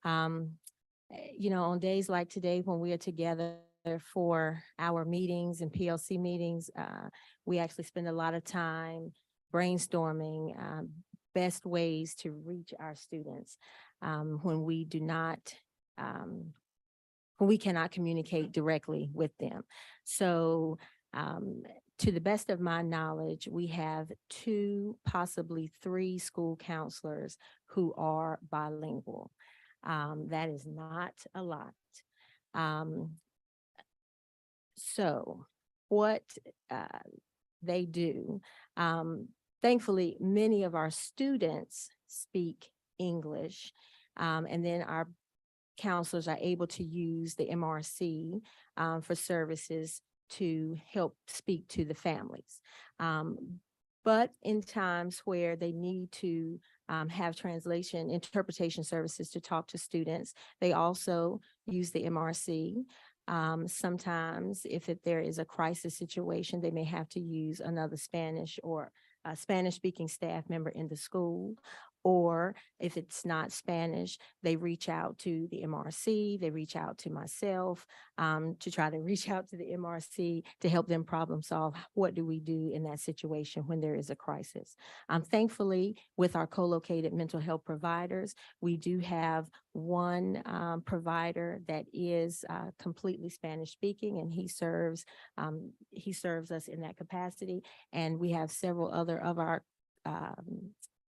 You know, on days like today, when we are together for our meetings and PLC meetings, we actually spend a lot of time brainstorming best ways to reach our students when we do not, when we cannot communicate directly with them. So to the best of my knowledge, we have 2, possibly 3 school counselors who are bilingual. That is not a lot. So what they do, thankfully, many of our students speak English, and then our counselors are able to use the MRC for services to help speak to the families. But in times where they need to have interpretation services to talk to students, they also use the MRC. Sometimes if there is a crisis situation, they may have to use another Spanish or a Spanish-speaking staff member in the school. Or if it's not Spanish, they reach out to the MRC, they reach out to myself to try to reach out to the MRC to help them problem solve. What do we do in that situation when there is a crisis? Thankfully, with our co-located mental health providers, we do have one provider that is completely Spanish speaking, and he serves us in that capacity. And we have several other of our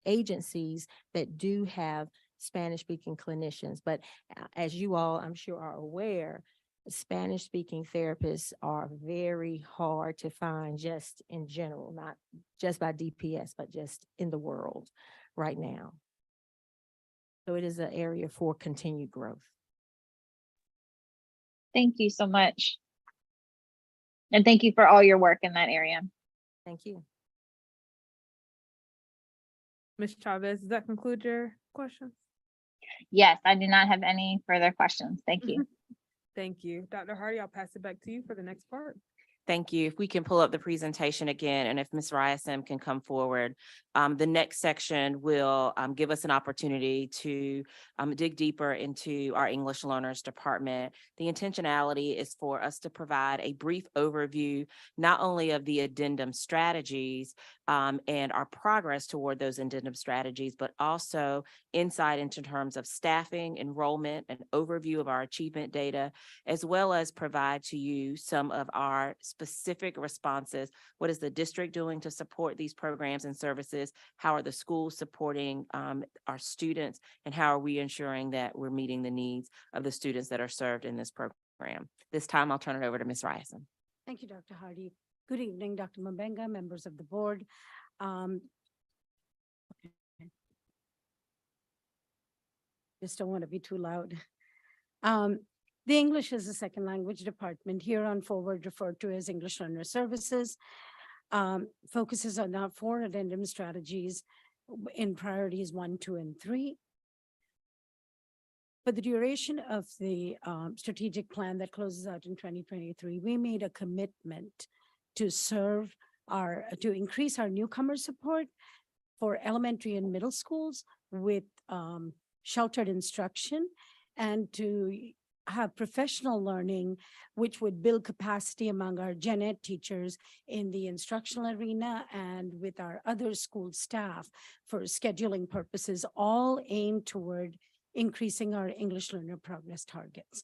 agencies that do have Spanish-speaking clinicians. But as you all, I'm sure, are aware, Spanish-speaking therapists are very hard to find just in general, not just by DPS, but just in the world right now. So it is an area for continued growth. Thank you so much. And thank you for all your work in that area. Thank you. Ms. Chavez, does that conclude your questions? Yes, I do not have any further questions. Thank you. Thank you. Dr. Hardy, I'll pass it back to you for the next part. Thank you. If we can pull up the presentation again, and if Ms. Ryerson can come forward, the next section will give us an opportunity to dig deeper into our English Learners Department. The intentionality is for us to provide a brief overview, not only of the addendum strategies and our progress toward those addendum strategies, but also insight into terms of staffing, enrollment, an overview of our achievement data, as well as provide to you some of our specific responses. What is the district doing to support these programs and services? How are the schools supporting our students? And how are we ensuring that we're meeting the needs of the students that are served in this program? This time, I'll turn it over to Ms. Ryerson. Thank you, Dr. Hardy. Good evening, Dr. Mabenga, members of the board. Just don't want to be too loud. The English as a second language department, here on forward referred to as English Learner Services, focuses on our 4 addendum strategies in priorities 1, 2, and 3. For the duration of the strategic plan that closes out in 2023, we made a commitment to to increase our newcomer support for elementary and middle schools with sheltered instruction, and to have professional learning, which would build capacity among our gen ed teachers in the instructional arena and with our other school staff for scheduling purposes, all aimed toward increasing our English learner progress targets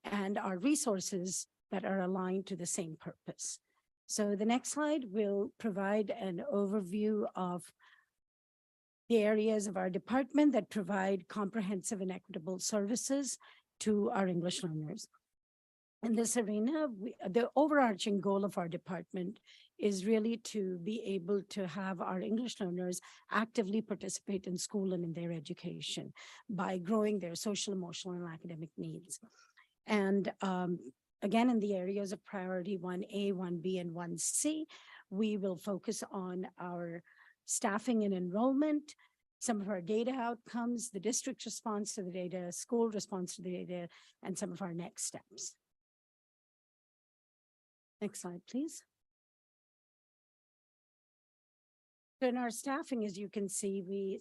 and our resources that are aligned to the same purpose. So the next slide will provide an overview of the areas of our department that provide comprehensive and equitable services to our English learners. In this arena, the overarching goal of our department is really to be able to have our English learners actively participate in school and in their education by growing their social, emotional, and academic needs. And again, in the areas of priority 1A, 1B, and 1C, we will focus on our staffing and enrollment, some of our data outcomes, the district response to the data, school response to the data, and some of our next steps. Next slide, please. So in our staffing, as you can see, we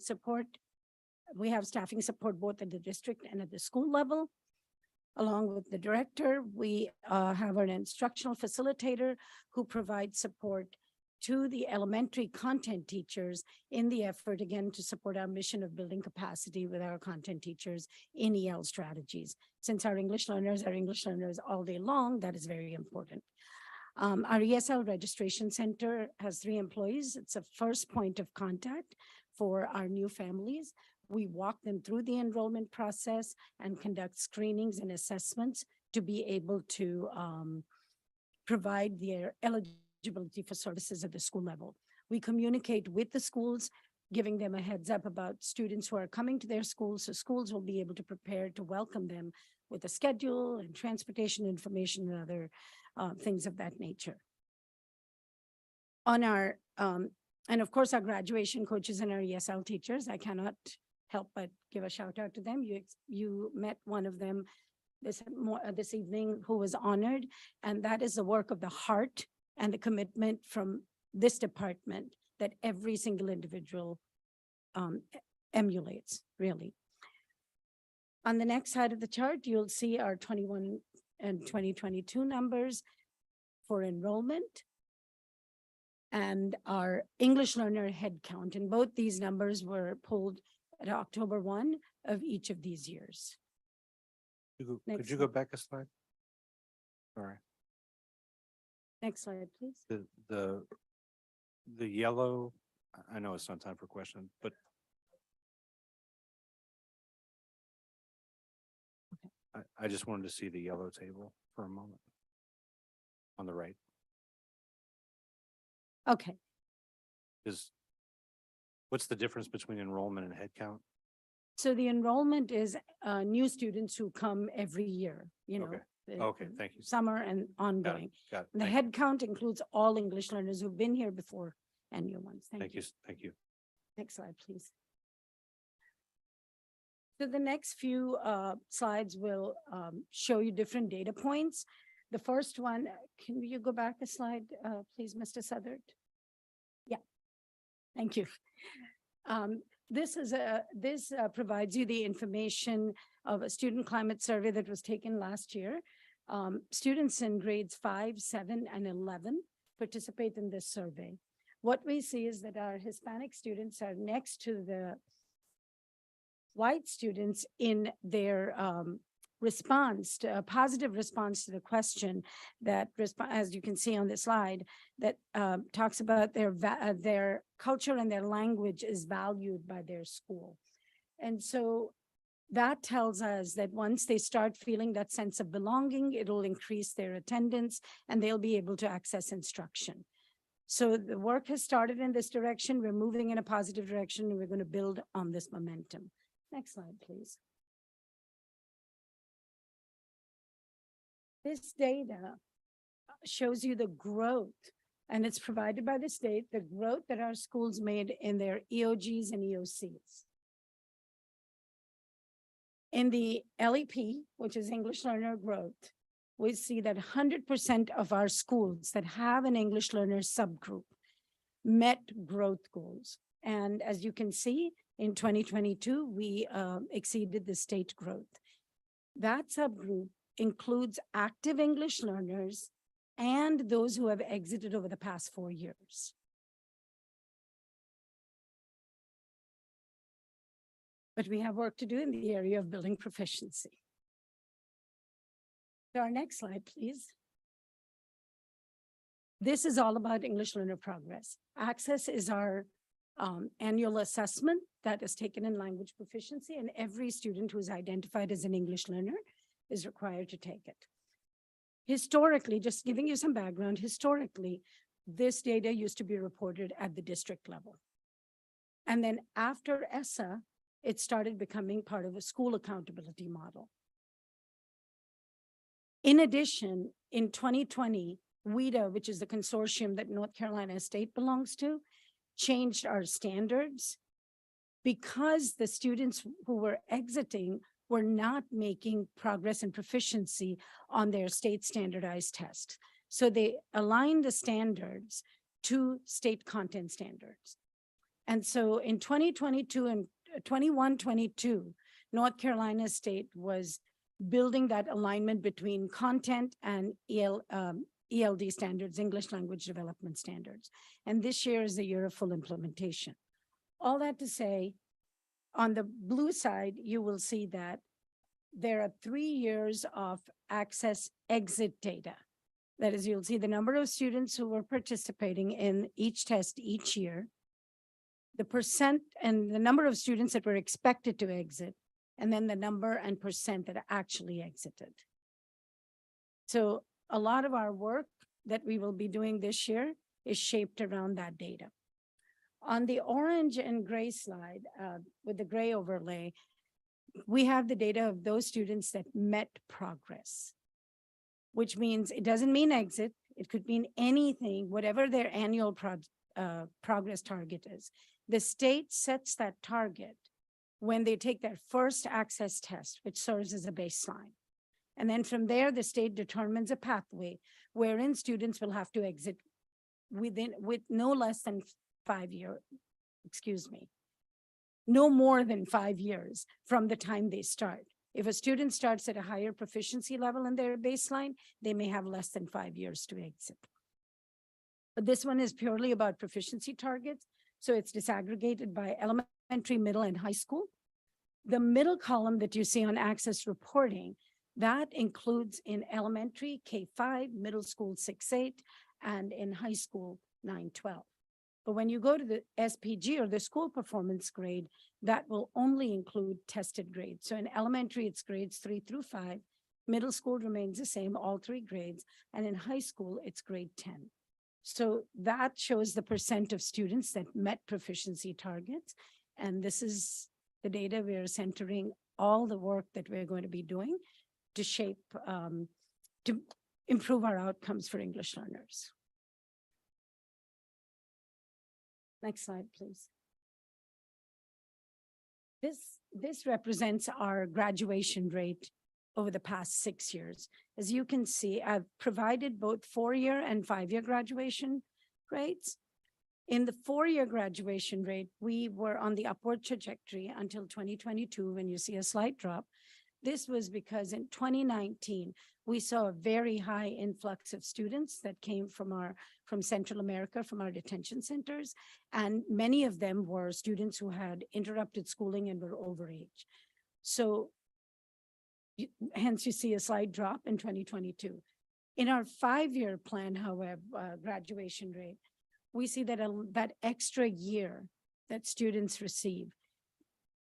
have staffing support both at the district and at the school level. Along with the director, we have an instructional facilitator who provides support to the elementary content teachers in the effort, again, to support our mission of building capacity with our content teachers in EL strategies. Since our English learners are English learners all day long, that is very important. Our ESL registration center has 3 employees. It's a first point of contact for our new families. We walk them through the enrollment process and conduct screenings and assessments to be able to provide their eligibility for services at the school level. We communicate with the schools, giving them a heads up about students who are coming to their schools, so schools will be able to prepare to welcome them with a schedule and transportation information and other things of that nature. On our, and of course, our graduation coaches and our ESL teachers, I cannot help but give a shout out to them. You met one of them this evening who was honored, and that is the work of the heart and the commitment from this department that every single individual emulates, really. On the next side of the chart, you'll see our 21 and 2022 numbers for enrollment and our English learner headcount. And both these numbers were pulled at October 1 of each of these years. Could you go back a slide? Sorry. Next slide, please. The yellow, I know it's not time for questions, but I just wanted to see the yellow table for a moment on the right. Okay. What's the difference between enrollment and headcount? So the enrollment is new students who come every year, you know. Okay. Okay, thank you. Summer and ongoing. Got it. And the head count includes all English learners who've been here before and new ones. Thank you. Thank you. Next slide, please. So the next few slides will show you different data points. The first one, can you go back a slide, please, Mr. Southard? Yeah, thank you. This provides you the information of a student climate survey that was taken last year. Students in grades 5, 7, and 11 participate in this survey. What we see is that our Hispanic students are next to the white students in their response to a positive response to the question that, as you can see on the slide, that talks about their culture and their language is valued by their school. And so that tells us that once they start feeling that sense of belonging, it'll increase their attendance and they'll be able to access instruction. So the work has started in this direction. We're moving in a positive direction and we're going to build on this momentum. Next slide, please. This data shows you the growth, and it's provided by the state, the growth that our schools made in their EOGs and EOCs. In the LEP, which is English Learner Growth, we see that 100% of our schools that have an English learner subgroup met growth goals. And as you can see, in 2022, we exceeded the state growth. That subgroup includes active English learners and those who have exited over the past 4 years. But we have work to do in the area of building proficiency. So our next slide, please. This is all about English learner progress. Access is our annual assessment that is taken in language proficiency, and every student who is identified as an English learner is required to take it. Historically, just giving you some background, historically, this data used to be reported at the district level. And then after ESSA, it started becoming part of a school accountability model. In addition, in 2020, WIDA, which is the consortium that North Carolina State belongs to, changed our standards because the students who were exiting were not making progress and proficiency on their state standardized tests. So they aligned the standards to state content standards. And so in 2022 and 21-22, North Carolina State was building that alignment between content and ELD standards, English language development standards. And this year is the year of full implementation. All that to say, on the blue side, you will see that there are 3 years of access exit data. That is, you'll see the number of students who were participating in each test each year, the percent and the number of students that were expected to exit, and then the number and percent that actually exited. So a lot of our work that we will be doing this year is shaped around that data. On the orange and gray slide, with the gray overlay, we have the data of those students that met progress, which means it doesn't mean exit. It could mean anything, whatever their annual progress target is. The state sets that target when they take their first access test, which serves as a baseline. And then from there, the state determines a pathway wherein students will have to exit with no less than 5 years, no more than 5 years from the time they start. If a student starts at a higher proficiency level in their baseline, they may have less than 5 years to exit. But this one is purely about proficiency targets. So it's disaggregated by elementary, middle, and high school. The middle column that you see on access reporting, that includes in elementary K-5, middle school 6-8, and in high school 9-12. But when you go to the SPG or the school performance grade, that will only include tested grades. So in elementary, it's grades 3 through 5. Middle school remains the same, all 3 grades. And in high school, it's grade 10. So that shows the percent of students that met proficiency targets. And this is the data we're centering all the work that we're going to be doing to shape, to improve our outcomes for English learners. Next slide, please. This represents our graduation rate over the past 6 years. As you can see, I've provided both 4-year and 5-year graduation rates. In the 4-year graduation rate, we were on the upward trajectory until 2022, when you see a slight drop. This was because in 2019, we saw a very high influx of students that came from Central America, from our detention centers. And many of them were students who had interrupted schooling and were overage. So hence you see a slight drop in 2022. In our 5-year plan, however, graduation rate, we see that that extra year that students receive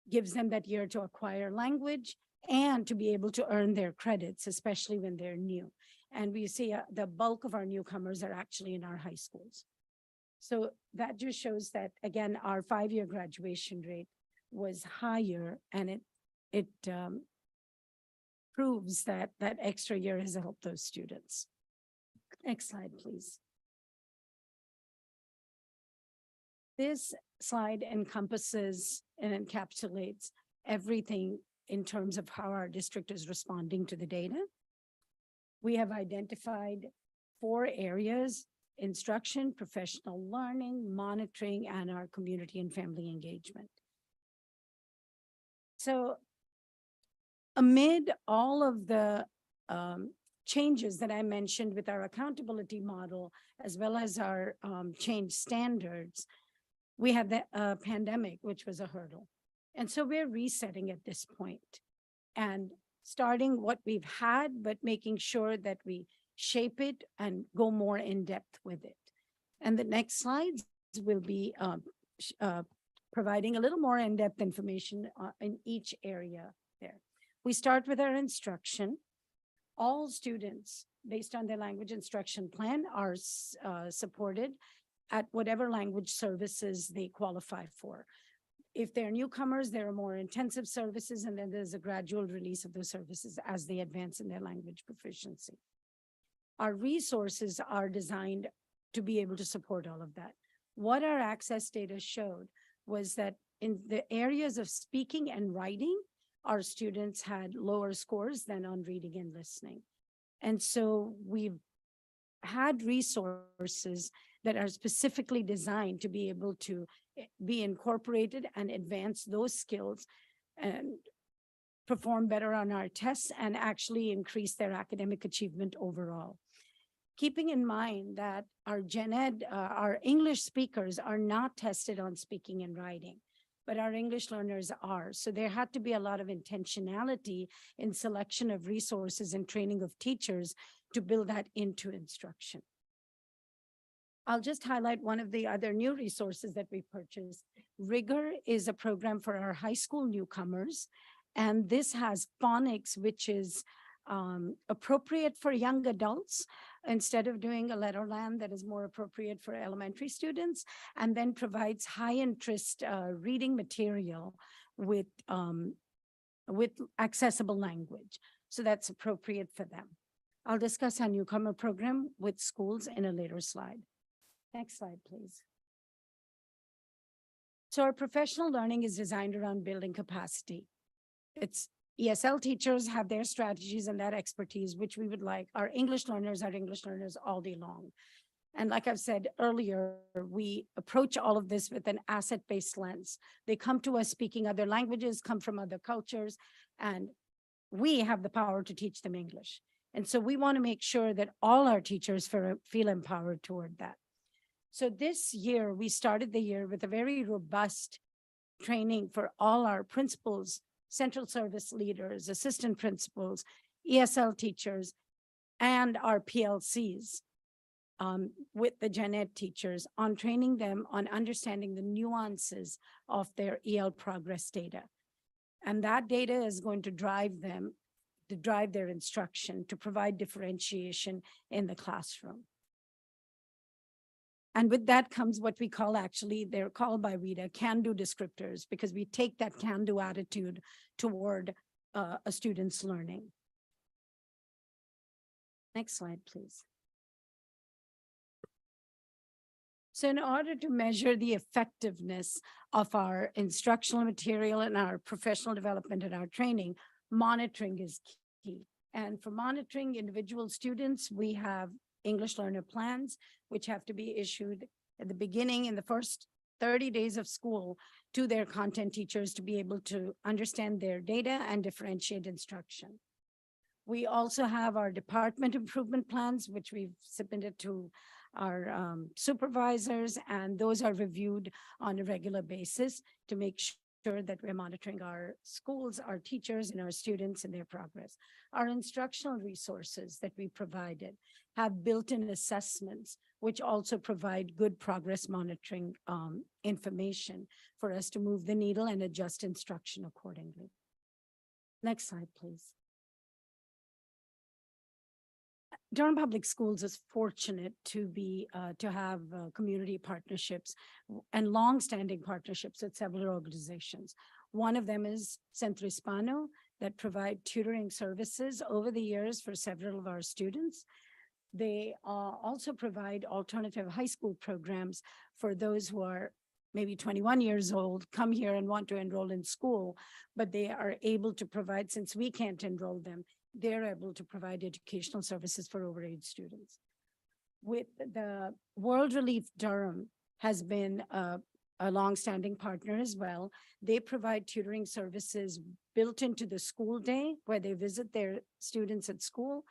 gives them that year to acquire language and to be able to earn their credits, especially when they're new. And we see the bulk of our newcomers are actually in our high schools. So that just shows that, again, our 5-year graduation rate was higher, and it proves that that extra year has helped those students. Next slide, please. This slide encompasses and encapsulates everything in terms of how our district is responding to the data. We have identified 4 areas: instruction, professional learning, monitoring, and our community and family engagement. So amid all of the changes that I mentioned with our accountability model, as well as our change standards, we had the pandemic, which was a hurdle. And so we're resetting at this point and starting what we've had, but making sure that we shape it and go more in depth with it. And the next slides will be providing a little more in-depth information in each area there. We start with our instruction. All students, based on their language instruction plan, are supported at whatever language services they qualify for. If they're newcomers, there are more intensive services, and then there's a gradual release of those services as they advance in their language proficiency. Our resources are designed to be able to support all of that. What our access data showed was that in the areas of speaking and writing, our students had lower scores than on reading and listening. And so we've had resources that are specifically designed to be able to be incorporated and advance those skills and perform better on our tests and actually increase their academic achievement overall. Keeping in mind that our gen ed, our English speakers are not tested on speaking and writing, but our English learners are. So there had to be a lot of intentionality in selection of resources and training of teachers to build that into instruction. I'll just highlight one of the other new resources that we purchased. Rigor is a program for our high school newcomers, and this has phonics, which is appropriate for young adults instead of doing a letterland that is more appropriate for elementary students, and then provides high interest reading material with accessible language. So that's appropriate for them. I'll discuss our newcomer program with schools in a later slide. Next slide, please. So our professional learning is designed around building capacity. It's ESL teachers have their strategies and that expertise, which we would like. Our English learners are English learners all day long. And like I've said earlier, we approach all of this with an asset-based lens. They come to us speaking other languages, come from other cultures, and we have the power to teach them English. And so we want to make sure that all our teachers feel empowered toward that. So this year, we started the year with a very robust training for all our principals, central service leaders, assistant principals, ESL teachers, and our PLCs with the gen ed teachers on training them on understanding the nuances of their EL progress data. And that data is going to drive them, to drive their instruction, to provide differentiation in the classroom. And with that comes what we call, actually, they're called by WIDA can-do descriptors, because we take that can-do attitude toward a student's learning. Next slide, please. So in order to measure the effectiveness of our instructional material and our professional development and our training, monitoring is key. And for monitoring individual students, we have English learner plans, which have to be issued at the beginning in the first 30 days of school to their content teachers to be able to understand their data and differentiate instruction. We also have our department improvement plans, which we've submitted to our supervisors, and those are reviewed on a regular basis to make sure that we're monitoring our schools, our teachers, and our students and their progress. Our instructional resources that we provided have built-in assessments, which also provide good progress monitoring information for us to move the needle and adjust instruction accordingly. Next slide, please. Durham Public Schools is fortunate to be to have community partnerships and long-standing partnerships with several organizations. One of them is Centro Hispano that provide tutoring services over the years for several of our students. They also provide alternative high school programs for those who are maybe 21 years old, come here and want to enroll in school, but they are able to provide, since we can't enroll them, they're able to provide educational services for overage students. With the World Relief Durham has been a longstanding partner as well. They provide tutoring services built into the school day where they visit their students at school.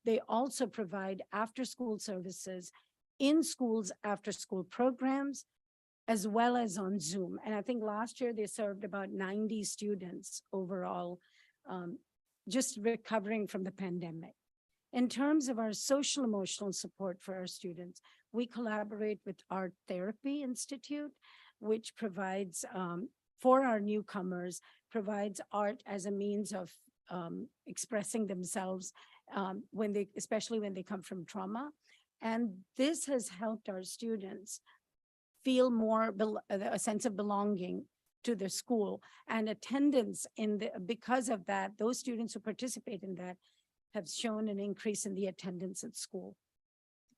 They also provide after-school services in schools, after-school programs, as well as on Zoom. And I think last year they served about 90 students overall, just recovering from the pandemic. In terms of our social emotional support for our students, we collaborate with Art Therapy Institute, which provides, for our newcomers, provides art as a means of expressing themselves especially when they come from trauma. And this has helped our students feel more a sense of belonging to the school, and attendance because of that, those students who participate in that have shown an increase in the attendance at school,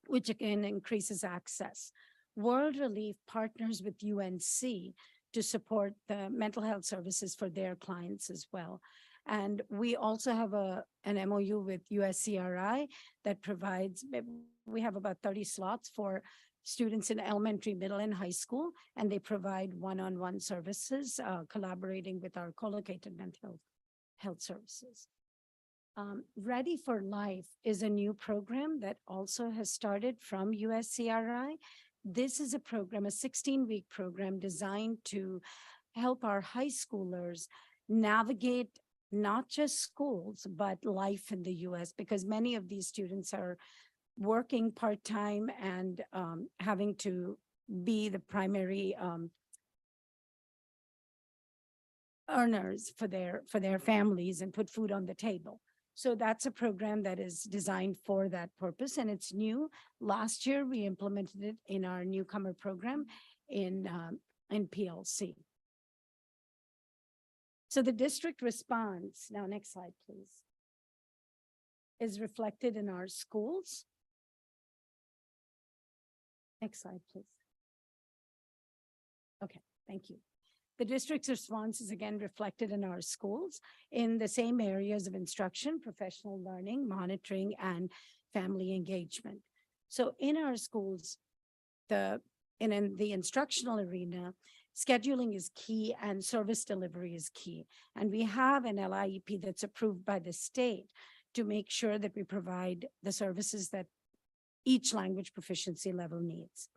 which again increases access. World Relief partners with UNC to support the mental health services for their clients as well. And we also have an MOU with USCRI that provides, we have about 30 slots for students in elementary, middle, and high school, and they provide one-on-one services, collaborating with our co-located mental health services. Ready for Life is a new program that also has started from USCRI. This is a program, a 16-week program designed to help our high schoolers navigate not just schools, but life in the US, because many of these students are working part-time and having to be the primary earners for their families and put food on the table. So that's a program that is designed for that purpose, and it's new. Last year, we implemented it in our newcomer program in PLC. So the district response, now next slide, please, is reflected in our schools. Next slide, please. Okay, thank you. The district's response is again reflected in our schools in the same areas of instruction, professional learning, monitoring, and family engagement. So in our schools, in the instructional arena, scheduling is key and service delivery is key. And we have an LIEP that's approved by the state to make sure that we provide the services that each language proficiency level needs.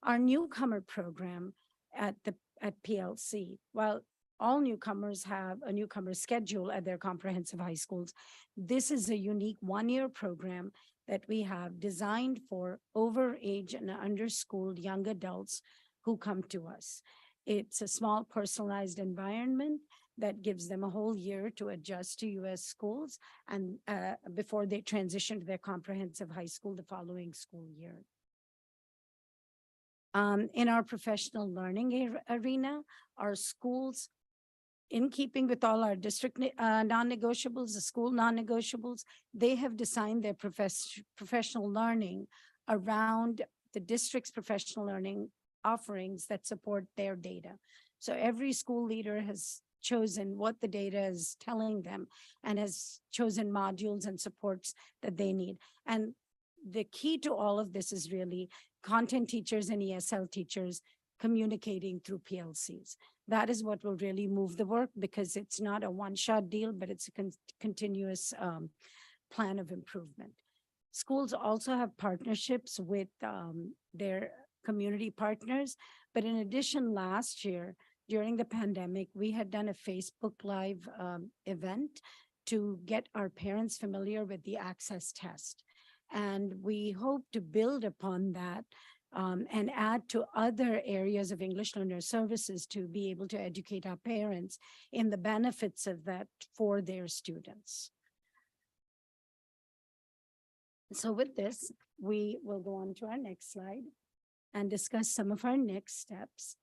Our newcomer program at PLC, while all newcomers have a newcomer schedule at their comprehensive high schools, this is a unique one-year program that we have designed for overage and underschooled young adults who come to us. It's a small personalized environment that gives them a whole year to adjust to US schools and before they transition to their comprehensive high school the following school year. In our professional learning arena, our schools, in keeping with all our district non-negotiables, the school non-negotiables, they have designed their professional learning around the district's professional learning offerings that support their data. So every school leader has chosen what the data is telling them and has chosen modules and supports that they need. And the key to all of this is really content teachers and ESL teachers communicating through PLCs. That is what will really move the work, because it's not a one-shot deal, but it's a continuous plan of improvement. Schools also have partnerships with their community partners. But in addition, last year, during the pandemic, we had done a Facebook Live event to get our parents familiar with the access test. And we hope to build upon that and add to other areas of English learner services to be able to educate our parents in the benefits of that for their students. So with this, we will go on to our next slide and discuss some of our next steps.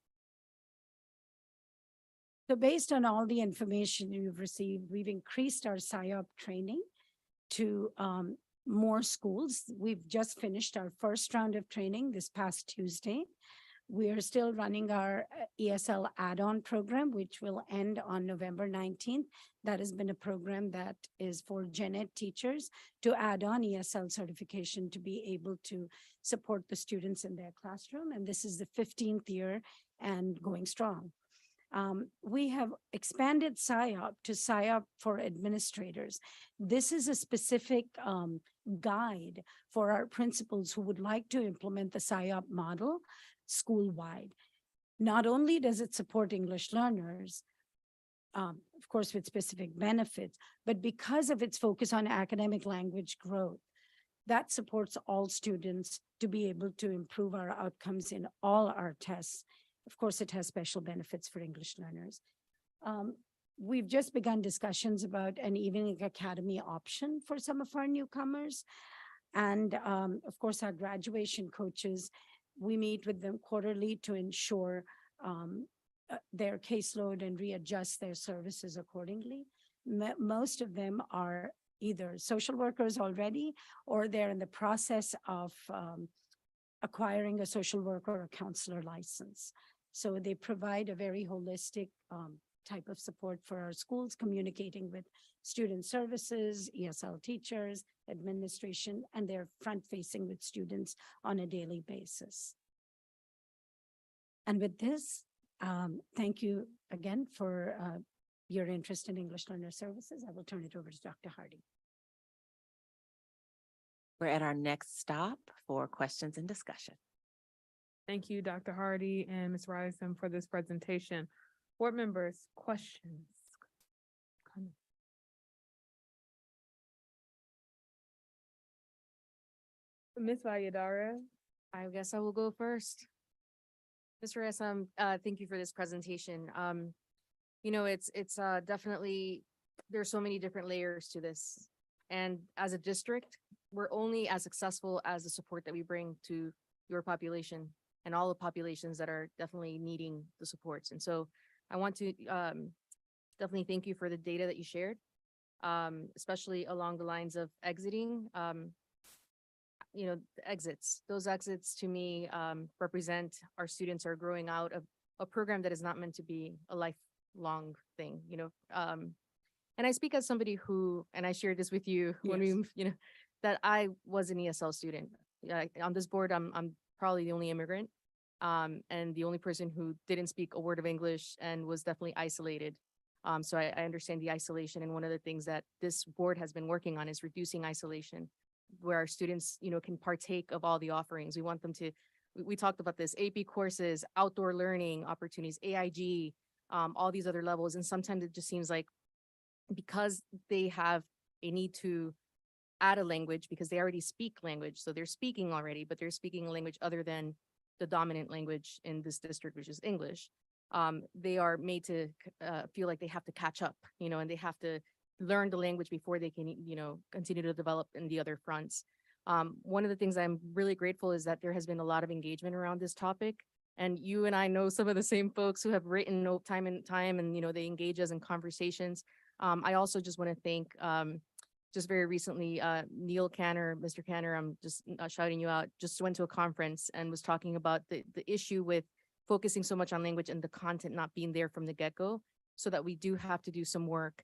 So based on all the information you've received, we've increased our PSYOP training to more schools. We've just finished our first round of training this past Tuesday. We are still running our ESL add-on program, which will end on November 19th. That has been a program that is for gen ed teachers to add on ESL certification to be able to support the students in their classroom. And this is the 15th year and going strong. We have expanded SIOP to SIOP for administrators. This is a specific guide for our principals who would like to implement the SIOP model school-wide. Not only does it support English learners, of course, with specific benefits, but because of its focus on academic language growth, that supports all students to be able to improve our outcomes in all our tests. Of course, it has special benefits for English learners. We've just begun discussions about an evening academy option for some of our newcomers. And of course, our graduation coaches, we meet with them quarterly to ensure their caseload and readjust their services accordingly. Most of them are either social workers already, or they're in the process of acquiring a social worker or counselor license. So they provide a very holistic type of support for our schools, communicating with student services, ESL teachers, administration, and they're front-facing with students on a daily basis. And with this, thank you again for your interest in English Learner Services. I will turn it over to Dr. Hardy. We're at our next stop for questions and discussion. Thank you, Dr. Hardy and Ms. Ryerson, for this presentation. Board members, questions? Ms. Valladares? I guess I will go first. Mr. Reyes, thank you for this presentation. You know, it's definitely, there's so many different layers to this. And as a district, we're only as successful as the support that we bring to your population and all the populations that are definitely needing the supports. And so I want to definitely thank you for the data that you shared, especially along the lines of exiting. You know, exits. Those exits to me represent our students are growing out of a program that is not meant to be a lifelong thing, you know. And I speak as somebody who, and I shared this with you when we, you know, that I was an ESL student. On this board, I'm probably the only immigrant and the only person who didn't speak a word of English and was definitely isolated. So I understand the isolation. And one of the things that this board has been working on is reducing isolation, where our students, you know, can partake of all the offerings. We want them to, we talked about this, AP courses, outdoor learning opportunities, AIG, all these other levels. And sometimes it just seems like because they have a need to add a language because they already speak language. So they're speaking already, but they're speaking a language other than the dominant language in this district, which is English. They are made to feel like they have to catch up, you know, and they have to learn the language before they can, you know, continue to develop in the other fronts. One of the things I'm really grateful is that there has been a lot of engagement around this topic. And you and I know some of the same folks who have written time and time, and, you know, they engage us in conversations. I also just want to thank, just very recently, Neil Canner, Mr. Canner, I'm just shouting you out, just went to a conference and was talking about the issue with focusing so much on language and the content not being there from the get-go, so that we do have to do some work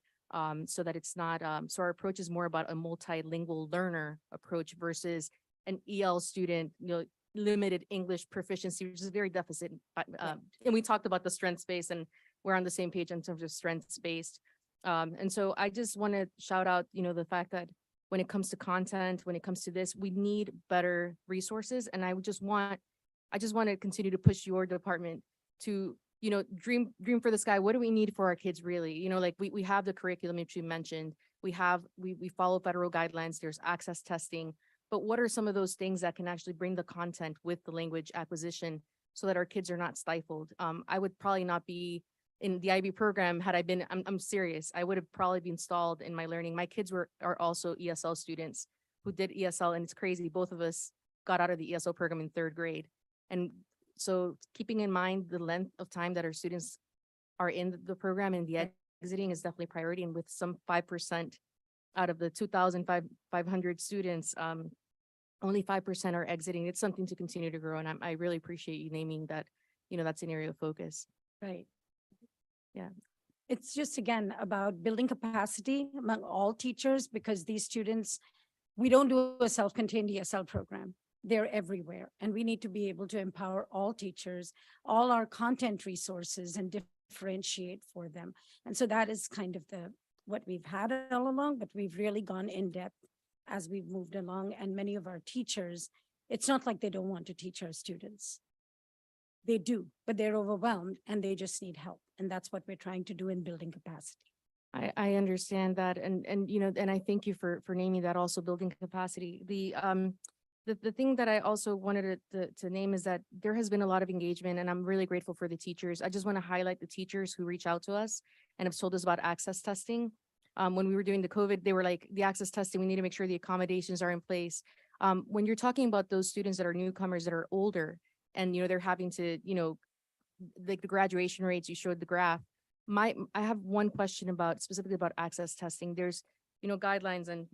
so that it's not, so our approach is more about a multilingual learner approach versus an EL student, you know, limited English proficiency, which is very deficit. And we talked about the strengths-based, and we're on the same page in terms of strengths-based. And so I just want to shout out, you know, the fact that when it comes to content, when it comes to this, we need better resources. And I just want to continue to push your department to, you know, dream for the sky. What do we need for our kids really? You know, like we have the curriculum, which you mentioned, we follow federal guidelines, there's access testing, but what are some of those things that can actually bring the content with the language acquisition so that our kids are not stifled? I would probably not be in the IB program had I been, I'm serious, I would have probably been stalled in my learning. My kids are also ESL students who did ESL, and it's crazy. Both of us got out of the ESL program in 3rd grade. And so keeping in mind the length of time that our students are in the program and the exiting is definitely a priority. And with some 5% out of the 2,500 students, only 5% are exiting. It's something to continue to grow. And I really appreciate you naming that, that's an area of focus. Right. Yeah. It's just, again, about building capacity among all teachers, because these students, we don't do a self-contained ESL program. They're everywhere. And we need to be able to empower all teachers, all our content resources, and differentiate for them. And so that is kind of what we've had all along, but we've really gone in depth as we've moved along. And many of our teachers, it's not like they don't want to teach our students. They do, but they're overwhelmed and they just need help. And that's what we're trying to do in building capacity. I understand that. And I thank you for naming that, also building capacity. The thing that I also wanted to name is that there has been a lot of engagement, and I'm really grateful for the teachers. I just want to highlight the teachers who reach out to us and have told us about access testing. When we were doing the COVID, they were like, the access testing, we need to make sure the accommodations are in place. When you're talking about those students that are newcomers that are older, and they're having to, like the graduation rates, you showed the graph. I have one question specifically about access testing. There's, guidelines, and,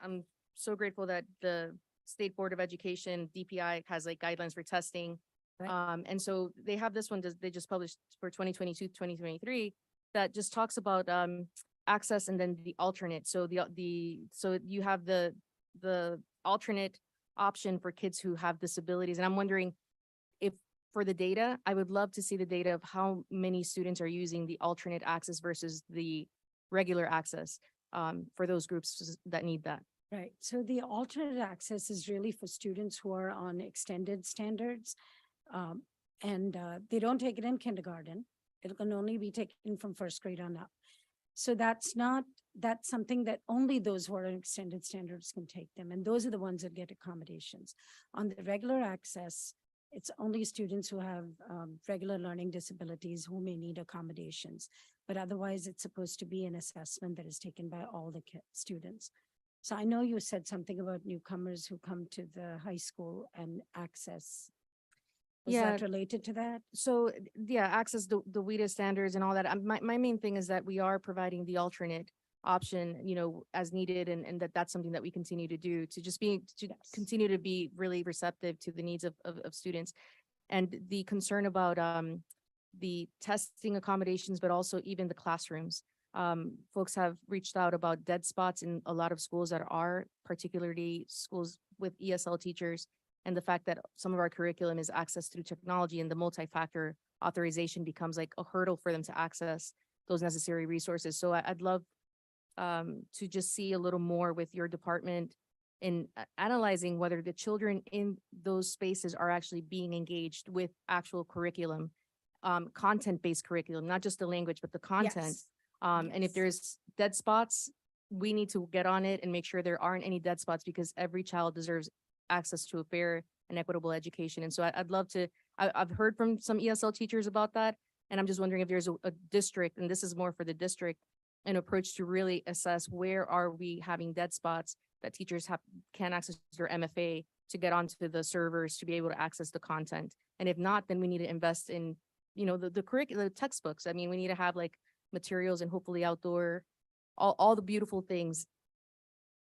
I'm so grateful that the State Board of Education, DPI, has like guidelines for testing. Right. And so they have this one, they just published for 2022, 2023, that just talks about access and then the alternate. So so you have the alternate option for kids who have disabilities. And I'm wondering if, for the data, I would love to see the data of how many students are using the alternate access versus the regular access for those groups that need that. Right. So the alternate access is really for students who are on extended standards. And they don't take it in kindergarten. It can only be taken from first grade on up. So that's something that only those who are on extended standards can take them. And those are the ones that get accommodations. On the regular access, it's only students who have regular learning disabilities who may need accommodations. But otherwise, it's supposed to be an assessment that is taken by all the students. So I know you said something about newcomers who come to the high school and access. Was that related to that? So yeah, access the WIDA standards and all that. My main thing is that we are providing the alternate option, as needed, and that's something that we continue to do, to just continue to be really receptive to the needs of students. And the concern about the testing accommodations, but also even the classrooms. Folks have reached out about dead spots in a lot of schools that are, particularly schools with ESL teachers, and the fact that some of our curriculum is accessed through technology, and the multi-factor authorization becomes like a hurdle for them to access those necessary resources. So I'd love to just see a little more with your department in analyzing whether the children in those spaces are actually being engaged with actual curriculum, content-based curriculum, not just the language, but the content. Yes. And if there's dead spots, we need to get on it and make sure there aren't any dead spots, because every child deserves access to a fair and equitable education. And so I'd love to, I've heard from some ESL teachers about that. And I'm just wondering if there's a district, and this is more for the district, an approach to really assess where are we having dead spots that teachers can access their MFA to get onto the servers to be able to access the content. And if not, then we need to invest in, the curriculum, textbooks. I mean, we need to have like materials and hopefully outdoor, all the beautiful things.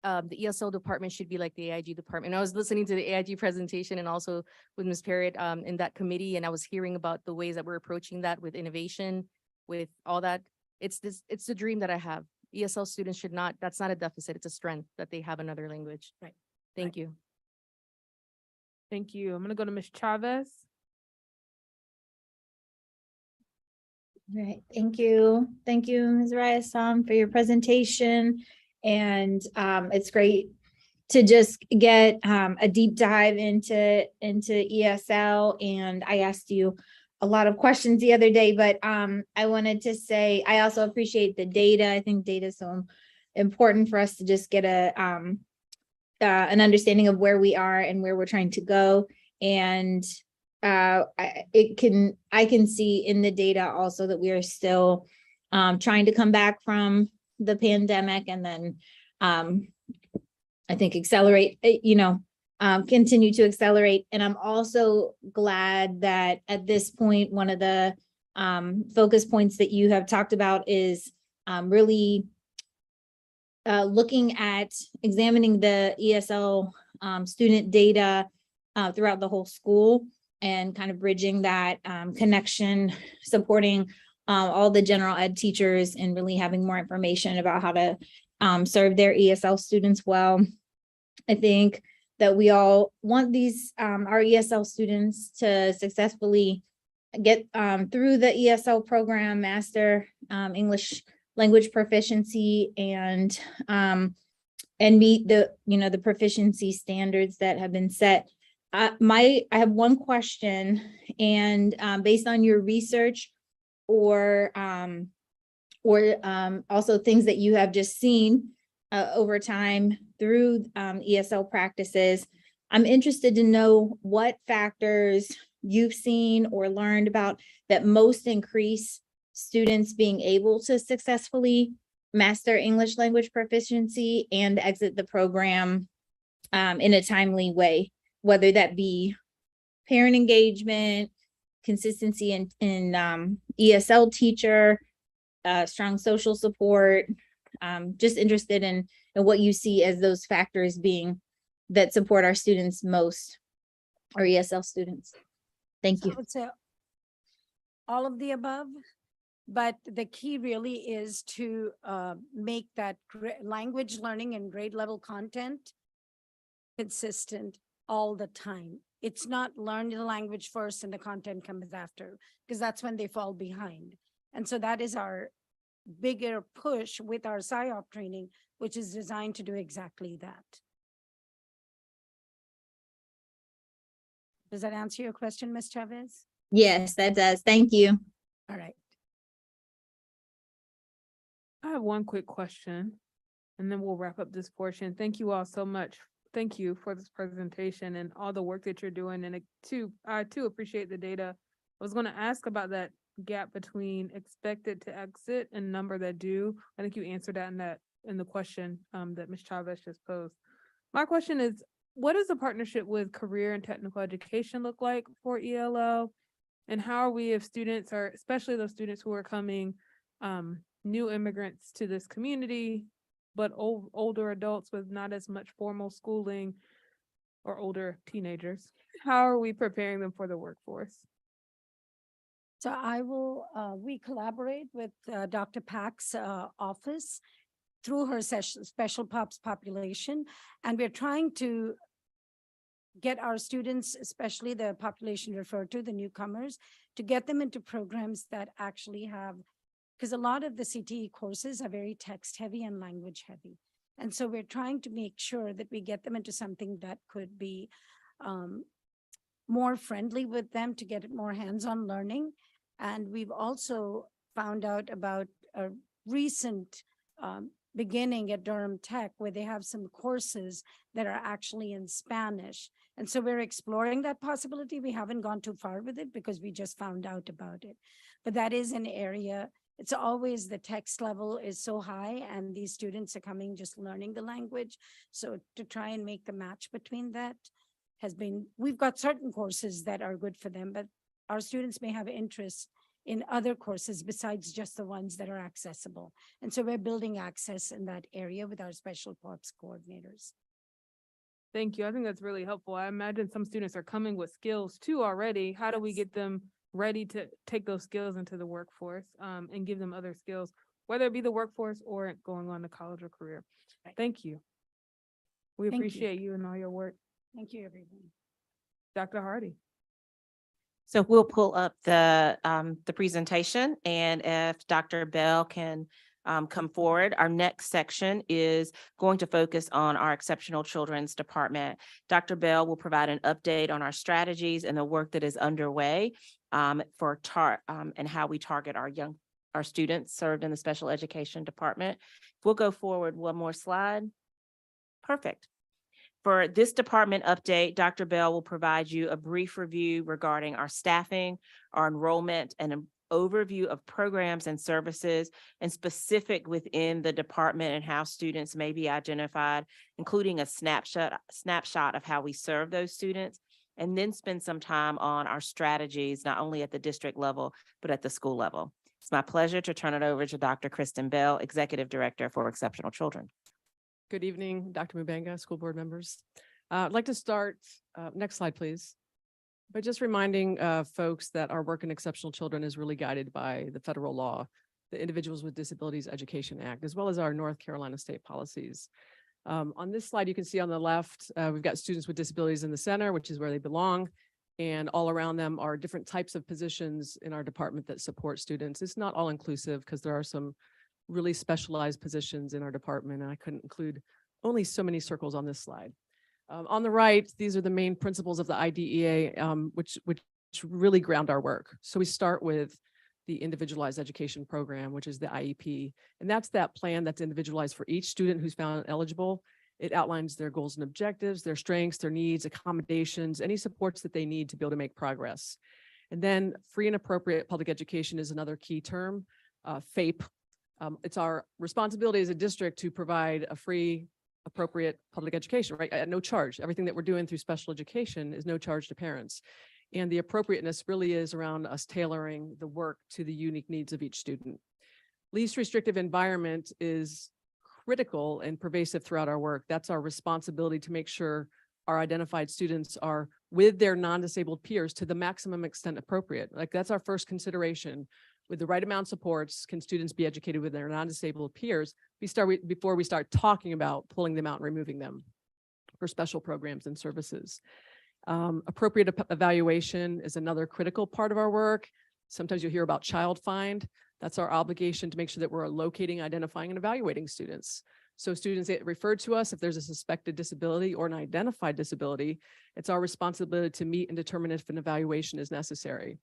The ESL department should be like the AIG department. I was listening to the AIG presentation and also with Ms. Parrott in that committee, and I was hearing about the ways that we're approaching that with innovation, with all that. It's the dream that I have. ESL students should not, that's not a deficit, it's a strength that they have another language. Right. Thank you. Thank you. I'm gonna go to Ms. Chavez. Right. Thank you. Thank you, Ms. Reyes-Sam, for your presentation. And it's great to just get a deep dive into ESL. And I asked you a lot of questions the other day, but I wanted to say, I also appreciate the data. I think data is so important for us to just get an understanding of where we are and where we're trying to go. And I can see in the data also that we are still trying to come back from the pandemic, and then I think accelerate, continue to accelerate. And I'm also glad that at this point, one of the focus points that you have talked about is really looking at examining the ESL student data throughout the whole school and kind of bridging that connection, supporting all the general ed teachers and really having more information about how to serve their ESL students well. I think that we all want these, our ESL students to successfully get through the ESL program, master English language proficiency and meet the, the proficiency standards that have been set. I have one question, and based on your research or also things that you have just seen over time through ESL practices, I'm interested to know what factors you've seen or learned about that most increase students being able to successfully master English language proficiency and exit the program in a timely way, whether that be parent engagement, consistency in ESL teacher, strong social support. Just interested in what you see as those factors being that support our students most, our ESL students. Thank So you. I would say all of the above, but the key really is to make that language learning and grade level content consistent all the time. It's not learn the language first and the content comes after, because that's when they fall behind. And so that is our bigger push with our PSYOP training, which is designed to do exactly that. Does that answer your question, Ms. Chavez? Yes, that does. Thank you. All right. I have one quick question, and then we'll wrap up this portion. Thank you all so much. Thank you for this presentation and all the work that you're doing. And I too appreciate the data. I was going to ask about that gap between expected to exit and number that do. I think you answered that in the question that Ms. Chavez just posed. My question is, what does the partnership with career and technical education look like for ELL? And how are we, if students are, especially those students who are coming new immigrants to this community, but older adults with not as much formal schooling or older teenagers, how are we preparing them for the workforce? So we collaborate with Dr. Pack's office through her special pops population. And we're trying to get our students, especially the population referred to, the newcomers, to get them into programs that actually have, because a lot of the CTE courses are very text heavy and language heavy. And so we're trying to make sure that we get them into something that could be more friendly with them to get it more hands-on learning. And we've also found out about a recent beginning at Durham Tech where they have some courses that are actually in Spanish. And so we're exploring that possibility. We haven't gone too far with it because we just found out about it. But that is an area, it's always the text level is so high and these students are coming just learning the language. So to try and make the match between that has been, we've got certain courses that are good for them, but our students may have interest in other courses besides just the ones that are accessible. And so we're building access in that area with our special pops coordinators. Thank you. I think that's really helpful. I imagine some students are coming with skills too already. How do we get them ready to take those skills into the workforce and give them other skills, whether it be the workforce or going on to college or career? Right. Thank you. We Thank you. appreciate you and all your work. Thank you, everyone. Dr. Hardy. So we'll pull up the presentation, and if Dr. Bell can come forward. Our next section is going to focus on our Exceptional Children's Department. Dr. Bell will provide an update on our strategies and the work that is underway and how we target our students served in the Special Education Department. We'll go forward one more slide. Perfect. For this department update, Dr. Bell will provide you a brief review regarding our staffing, our enrollment, and an overview of programs and services, and specific within the department and how students may be identified, including a snapshot of how we serve those students, and then spend some time on our strategies, not only at the district level, but at the school level. It's my pleasure to turn it over to Dr. Kristen Bell, Executive Director for Exceptional Children. Good evening, Dr. Mubanga, school board members. I'd like to start, next slide, please. By just reminding folks that our work in exceptional children is really guided by the federal law, the Individuals with Disabilities Education Act, as well as our North Carolina state policies. On this slide, you can see on the left, we've got students with disabilities in the center, which is where they belong. And all around them are different types of positions in our department that support students. It's not all inclusive because there are some really specialized positions in our department, and I couldn't include only so many circles on this slide. On the right, these are the main principles of the IDEA, which really ground our work. So we start with the Individualized Education Program, which is the IEP, and that's that plan that's individualized for each student who's found eligible. It outlines their goals and objectives, their strengths, their needs, accommodations, any supports that they need to be able to make progress. And then free and appropriate public education is another key term, FAPE. It's our responsibility as a district to provide a free, appropriate public education, right? At no charge. Everything that we're doing through special education is no charge to parents. And the appropriateness really is around us tailoring the work to the unique needs of each student. Least restrictive environment is critical and pervasive throughout our work. That's our responsibility to make sure our identified students are with their non-disabled peers to the maximum extent appropriate. Like that's our first consideration. With the right amount of supports, can students be educated with their non-disabled peers before we start talking about pulling them out and removing them for special programs and services. Appropriate evaluation is another critical part of our work. Sometimes you'll hear about child find. That's our obligation to make sure that we're locating, identifying, and evaluating students. So students get referred to us if there's a suspected disability or an identified disability. It's our responsibility to meet and determine if an evaluation is necessary.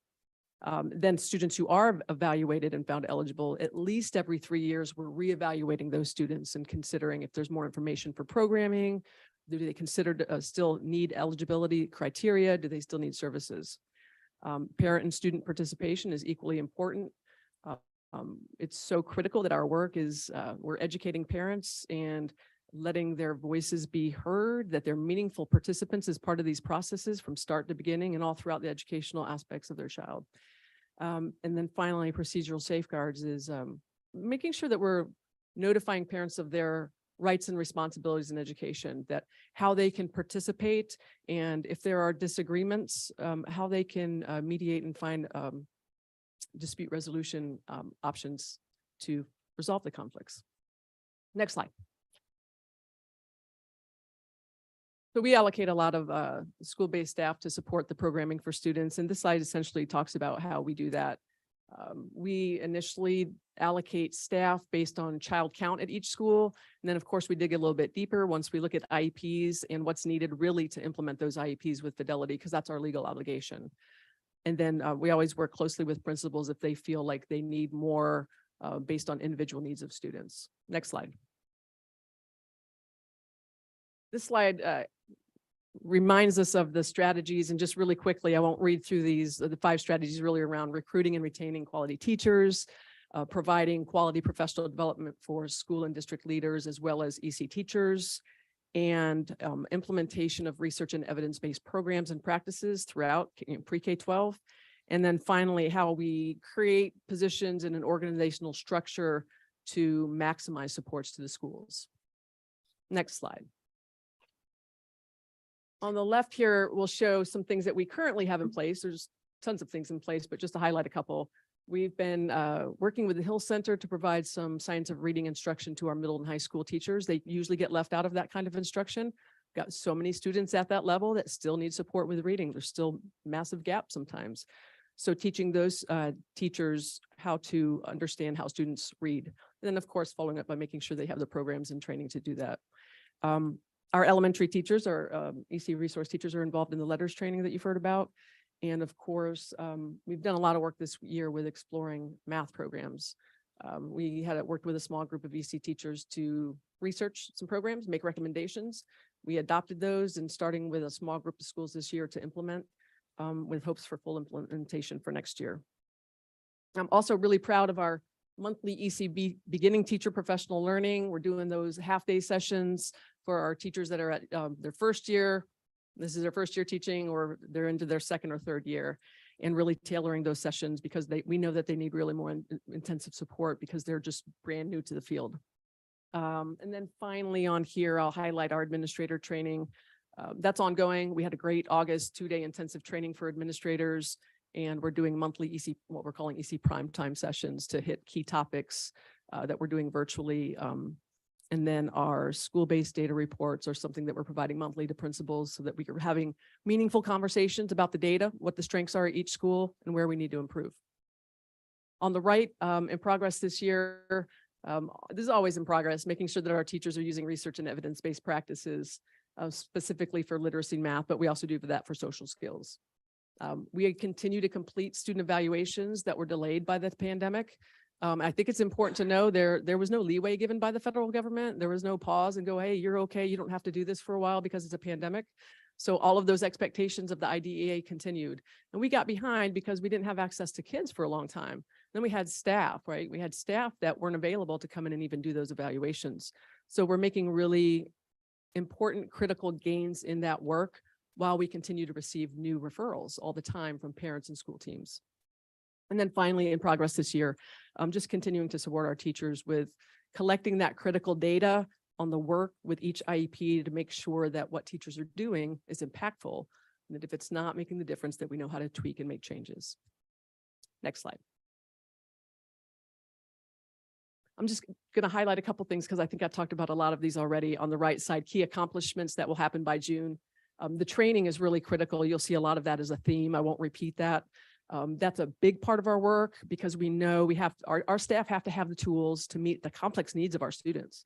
Then students who are evaluated and found eligible, at least every 3 years, we're reevaluating those students and considering if there's more information for programming. Do they consider still need eligibility criteria? Do they still need services? Parent and student participation is equally important. It's so critical that our work is, we're educating parents and letting their voices be heard, that they're meaningful participants as part of these processes from start to beginning and all throughout the educational aspects of their child. And then finally, procedural safeguards is making sure that we're notifying parents of their rights and responsibilities in education, that how they can participate, and if there are disagreements, how they can mediate and find dispute resolution options to resolve the conflicts. Next slide. So we allocate a lot of school-based staff to support the programming for students, and this slide essentially talks about how we do that. We initially allocate staff based on child count at each school, and then of course we dig a little bit deeper once we look at IEPs and what's needed really to implement those IEPs with fidelity, because that's our legal obligation. And then we always work closely with principals if they feel like they need more based on individual needs of students. Next slide. This slide reminds us of the strategies, and just really quickly, I won't read through these. The 5 strategies really around recruiting and retaining quality teachers, providing quality professional development for school and district leaders, as well as EC teachers, and implementation of research and evidence-based programs and practices throughout pre-K-12. And then finally, how we create positions in an organizational structure to maximize supports to the schools. Next slide. On the left here, we'll show some things that we currently have in place. There's tons of things in place, but just to highlight a couple. We've been working with the Hill Center to provide some science of reading instruction to our middle and high school teachers. They usually get left out of that kind of instruction. Got so many students at that level that still need support with reading. There's still massive gaps sometimes. So teaching those teachers how to understand how students read. And then of course, following up by making sure they have the programs and training to do that. Our elementary teachers, our EC resource teachers, are involved in the letters training that you've heard about. And of course, we've done a lot of work this year with exploring math programs. We had worked with a small group of EC teachers to research some programs, make recommendations. We adopted those and starting with a small group of schools this year to implement with hopes for full implementation for next year. I'm also really proud of our monthly ECB beginning teacher professional learning. We're doing those half-day sessions for our teachers that are at their first year. This is their first year teaching, or they're into their second or third year, and really tailoring those sessions because we know that they need really more intensive support because they're just brand new to the field. And then finally on here, I'll highlight our administrator training. That's ongoing. We had a great August 2-day intensive training for administrators, and we're doing monthly EC, what we're calling EC primetime sessions to hit key topics that we're doing virtually. And then our school-based data reports are something that we're providing monthly to principals so that we are having meaningful conversations about the data, what the strengths are at each school, and where we need to improve. On the right, in progress this year, this is always in progress, making sure that our teachers are using research and evidence-based practices, specifically for literacy and math, but we also do that for social skills. We continue to complete student evaluations that were delayed by the pandemic. I think it's important to know there was no leeway given by the federal government. There was no pause and go, hey, you're okay. You don't have to do this for a while because it's a pandemic. So all of those expectations of the IDEA continued. And we got behind because we didn't have access to kids for a long time. Then we had staff, right? We had staff that weren't available to come in and even do those evaluations. So we're making really important critical gains in that work while we continue to receive new referrals all the time from parents and school teams. And then finally, in progress this year, just continuing to support our teachers with collecting that critical data on the work with each IEP to make sure that what teachers are doing is impactful, and that if it's not making the difference, that we know how to tweak and make changes. Next slide. I'm just going to highlight a couple things because I think I've talked about a lot of these already. On the right side, key accomplishments that will happen by June. The training is really critical. You'll see a lot of that as a theme. I won't repeat that. That's a big part of our work because we know we have our staff have to have the tools to meet the complex needs of our students.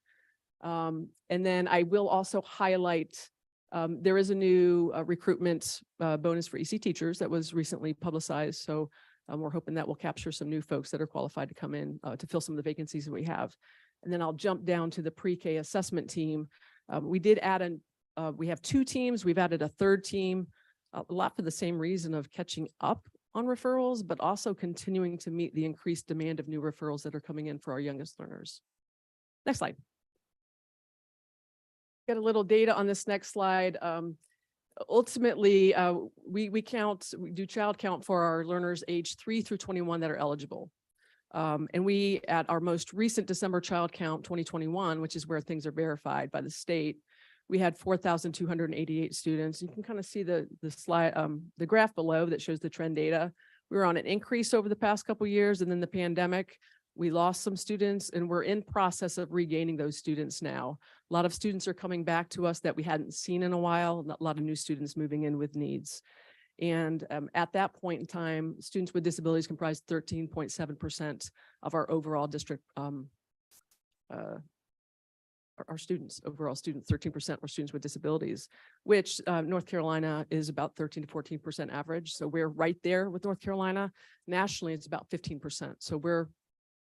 And then I will also highlight there is a new recruitment bonus for EC teachers that was recently publicized. So we're hoping that will capture some new folks that are qualified to come in to fill some of the vacancies that we have. And then I'll jump down to the pre-K assessment team. We did add we have 2 teams. We've added a 3rd team, a lot for the same reason of catching up on referrals, but also continuing to meet the increased demand of new referrals that are coming in for our youngest learners. Next slide. Get a little data on this next slide. Ultimately, we do child count for our learners age 3 through 21 that are eligible. And we, at our most recent December child count 2021, which is where things are verified by the state, we had 4,288 students. You can kind of see the slide, the graph below that shows the trend data. We were on an increase over the past couple of years, and then the pandemic, we lost some students, and we're in process of regaining those students now. A lot of students are coming back to us that we hadn't seen in a while, a lot of new students moving in with needs. And at that point in time, students with disabilities comprised 13.7% of our overall district our students, overall students, 13% were students with disabilities, which North Carolina is about 13 to 14% average. So we're right there with North Carolina. Nationally, it's about 15%. So we're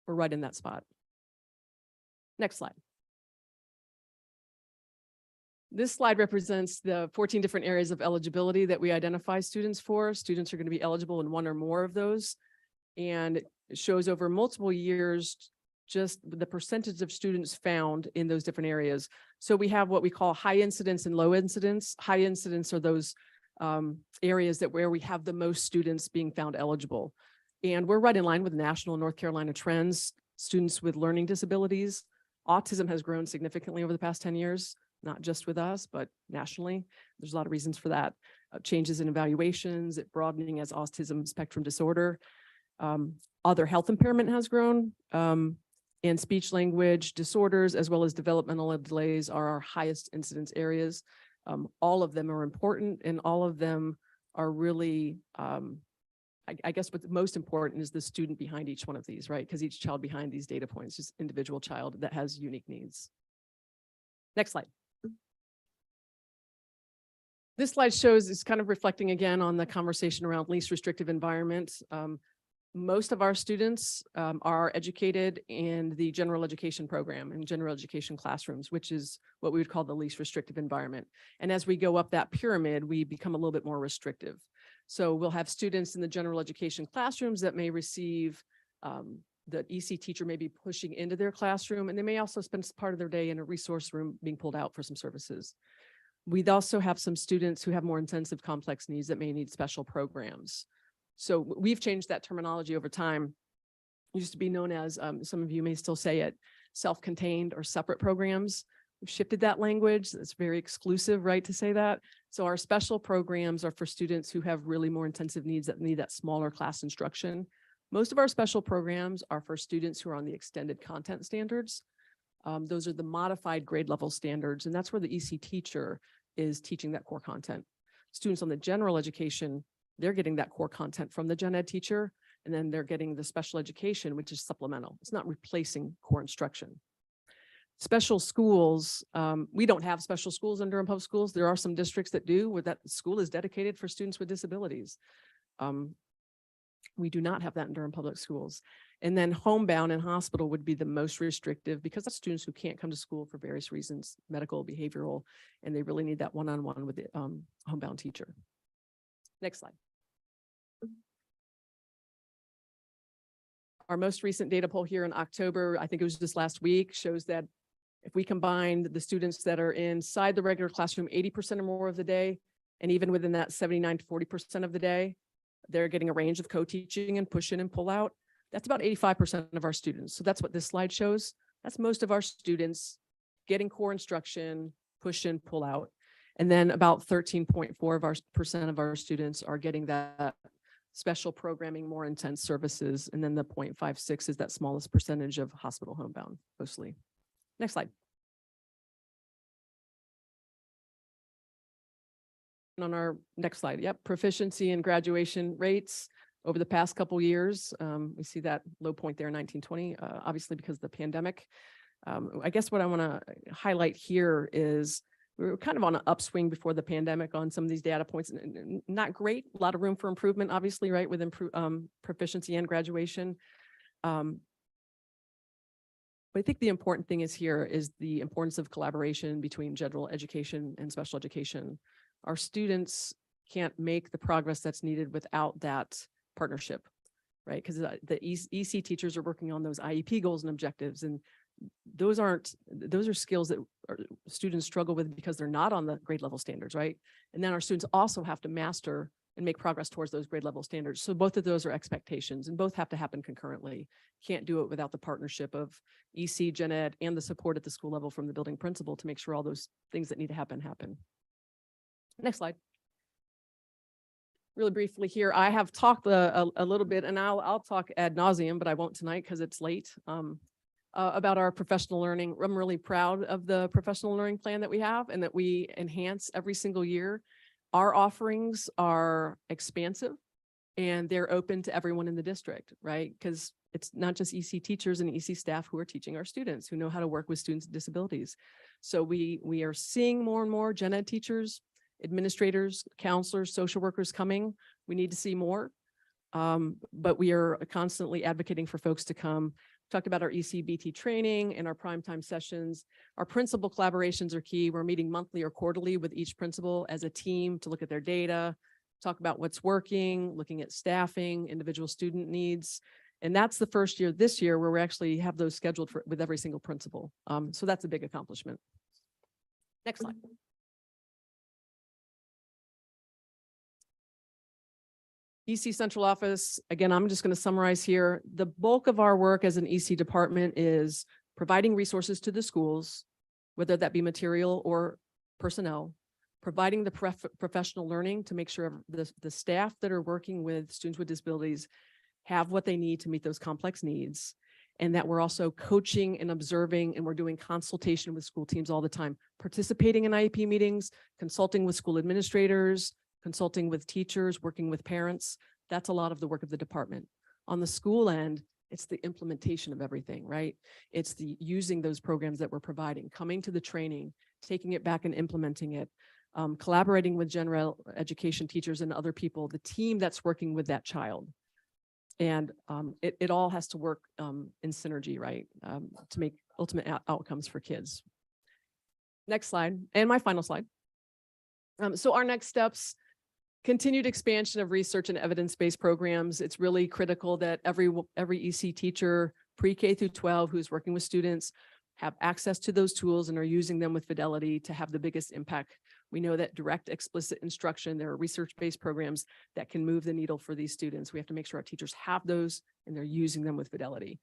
right in that spot. Next slide. This slide represents the 14 different areas of eligibility that we identify students for. Students are going to be eligible in 1 or more of those. And it shows over multiple years just the percentage of students found in those different areas. So we have what we call high incidence and low incidence. High incidence are those areas where we have the most students being found eligible. And we're right in line with national North Carolina trends. Students with learning disabilities, autism has grown significantly over the past 10 years, not just with us, but nationally. There's a lot of reasons for that. Changes in evaluations, it broadening as autism spectrum disorder. Other health impairment has grown. And speech language disorders, as well as developmental delays, are our highest incidence areas. All of them are important, and all of them are really, I guess what's most important is the student behind each one of these, right? Because each child behind these data points is an individual child that has unique needs. Next slide. This slide shows, it's kind of reflecting again on the conversation around least restrictive environments. Most of our students are educated in the general education program, in general education classrooms, which is what we would call the least restrictive environment. And as we go up that pyramid, we become a little bit more restrictive. So we'll have students in the general education classrooms that may receive, the EC teacher may be pushing into their classroom, and they may also spend part of their day in a resource room being pulled out for some services. We'd also have some students who have more intensive complex needs that may need special programs. So we've changed that terminology over time. It used to be known as, some of you may still say it, self-contained or separate programs. We've shifted that language. It's very exclusive, right, to say that. So our special programs are for students who have really more intensive needs that need that smaller class instruction. Most of our special programs are for students who are on the extended content standards. Those are the modified grade level standards, and that's where the EC teacher is teaching that core content. Students on the general education, they're getting that core content from the gen ed teacher, and then they're getting the special education, which is supplemental. It's not replacing core instruction. Special schools, we don't have special schools in Durham Public Schools. There are some districts that do, where that school is dedicated for students with disabilities. We do not have that in Durham Public Schools. And then homebound and hospital would be the most restrictive because that's students who can't come to school for various reasons, medical, behavioral, and they really need that one-on-one with the homebound teacher. Next slide. Our most recent data poll here in October, I think it was just last week, shows that if we combine the students that are inside the regular classroom 80% or more of the day, and even within that 79 to 40% of the day, they're getting a range of co-teaching and push in and pull out. That's about 85% of our students. So that's what this slide shows. That's most of our students getting core instruction, push in, pull out. And then about 13.4% of our students are getting that special programming, more intense services. And then the 0.56 is that smallest percentage of hospital homebound mostly. Next slide. On our next slide, yep, proficiency and graduation rates over the past couple years. We see that low point there in 1920, obviously because of the pandemic. I guess what I want to highlight here is we were kind of on an upswing before the pandemic on some of these data points. Not great, a lot of room for improvement, obviously, right, with proficiency and graduation. But I think the important thing is here is the importance of collaboration between general education and special education. Our students can't make the progress that's needed without that partnership, right? Because the EC teachers are working on those IEP goals and objectives, and those are skills that students struggle with because they're not on the grade level standards, right? And then our students also have to master and make progress towards those grade level standards. So both of those are expectations, and both have to happen concurrently. Can't do it without the partnership of EC, Gen Ed, and the support at the school level from the building principal to make sure all those things that need to happen. Next slide. Really briefly here, I have talked a little bit, and I'll talk ad nauseum, but I won't tonight because it's late, about our professional learning. I'm really proud of the professional learning plan that we have and that we enhance every single year. Our offerings are expansive and they're open to everyone in the district, right? Because it's not just EC teachers and EC staff who are teaching our students, who know how to work with students with disabilities. So we are seeing more and more gen ed teachers, administrators, counselors, social workers coming. We need to see more, but we are constantly advocating for folks to come. Talked about our ECBT training and our primetime sessions. Our principal collaborations are key. We're meeting monthly or quarterly with each principal as a team to look at their data, talk about what's working, looking at staffing, individual student needs. And that's the first year this year where we actually have those scheduled with every single principal. So that's a big accomplishment. Next slide. EC Central Office, again, I'm just going to summarize here. The bulk of our work as an EC department is providing resources to the schools, whether that be material or personnel, providing the professional learning to make sure the staff that are working with students with disabilities have what they need to meet those complex needs, and that we're also coaching and observing, and we're doing consultation with school teams all the time, participating in IEP meetings, consulting with school administrators, consulting with teachers, working with parents. That's a lot of the work of the department. On the school end, it's the implementation of everything, right? It's the using those programs that we're providing, coming to the training, taking it back and implementing it, collaborating with general education teachers and other people, the team that's working with that child. And it all has to work in synergy, right? To make ultimate outcomes for kids. Next slide, and my final slide. So our next steps, continued expansion of research and evidence-based programs. It's really critical that every EC teacher, pre-K through 12, who's working with students, have access to those tools and are using them with fidelity to have the biggest impact. We know that direct, explicit instruction, there are research-based programs that can move the needle for these students. We have to make sure our teachers have those and they're using them with fidelity.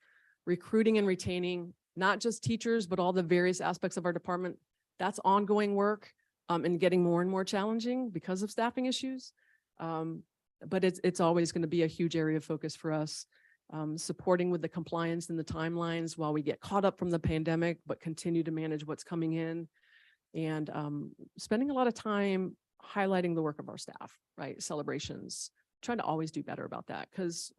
Recruiting and retaining, not just teachers, but all the various aspects of our department. That's ongoing work. and getting more and more challenging because of staffing issues. But it's always going to be a huge area of focus for us, supporting with the compliance and the timelines while we get caught up from the pandemic, but continue to manage what's coming in, and spending a lot of time highlighting the work of our staff, right? Celebrations, trying to always do better about that, because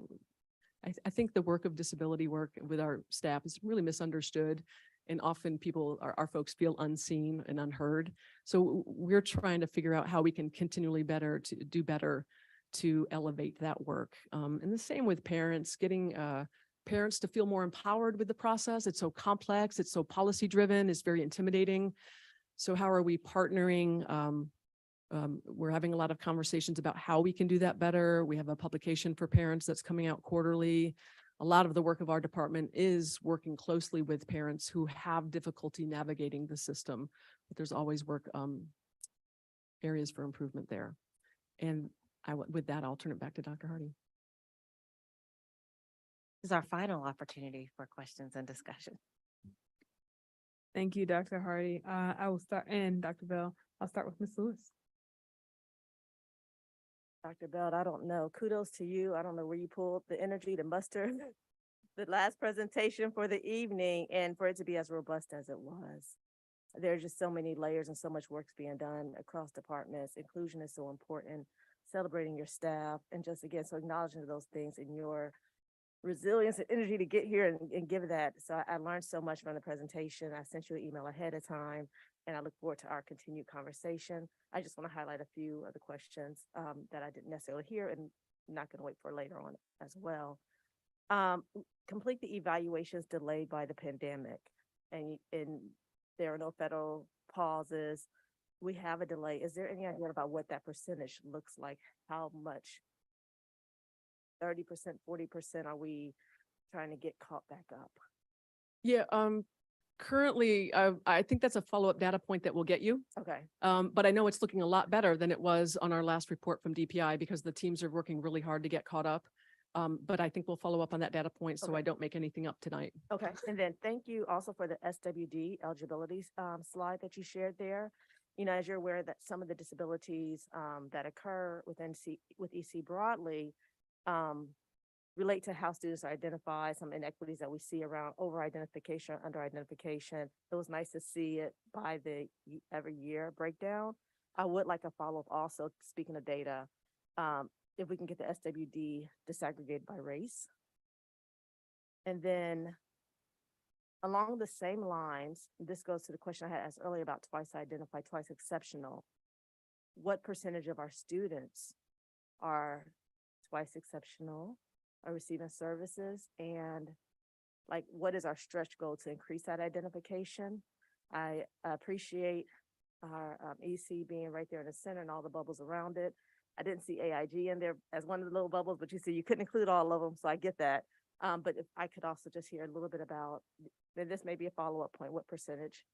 I think the work of disability work with our staff is really misunderstood. And often our folks feel unseen and unheard. So we're trying to figure out how we can continually do better to elevate that work. And the same with parents, getting parents to feel more empowered with the process. It's so complex, it's so policy driven, it's very intimidating. So how are we partnering? We're having a lot of conversations about how we can do that better. We have a publication for parents that's coming out quarterly. A lot of the work of our department is working closely with parents who have difficulty navigating the system, but there's always areas for improvement there. And with that, I'll turn it back to Dr. Hardy. This is our final opportunity for questions and discussion. Thank you, Dr. Hardy. I will start, and Dr. Bell, I'll start with Ms. Lewis. Dr. Belt, I don't know. Kudos to you. I don't know where you pulled the energy to muster the last presentation for the evening and for it to be as robust as it was. There are just so many layers and so much work's being done across departments. Inclusion is so important, celebrating your staff, and just again, so acknowledging those things and your resilience and energy to get here and give that. So I learned so much from the presentation. I sent you an email ahead of time, and I look forward to our continued conversation. I just want to highlight a few of the questions that I didn't necessarily hear, and I'm not going to wait for later on as well. Complete the evaluations delayed by the pandemic, and there are no federal pauses. We have a delay. Is there any idea about what that percentage looks like? How much? 30%, 40% are we trying to get caught back up? Yeah, currently, I think that's a follow-up data point that we'll get you. Okay. But I know it's looking a lot better than it was on our last report from DPI because the teams are working really hard to get caught up. But I think we'll follow up on that data point so I don't make anything up tonight. Okay, and then thank you also for the SWD eligibility slide that you shared there. You know, as you're aware that some of the disabilities that occur with EC broadly relate to how students are identified, some inequities that we see around over-identification or under-identification. It was nice to see it by the every year breakdown. I would like a follow-up also, speaking of data, if we can get the SWD disaggregated by race. And then along the same lines, this goes to the question I had asked earlier about twice identified, twice exceptional. What percentage of our students are twice exceptional, are receiving services, and like what is our stretch goal to increase that identification? I appreciate our EC being right there in the center and all the bubbles around it. I didn't see AIG in there as one of the little bubbles, but you see you couldn't include all of them, so I get that. But if I could also just hear a little bit about, then this may be a follow-up point, what percentage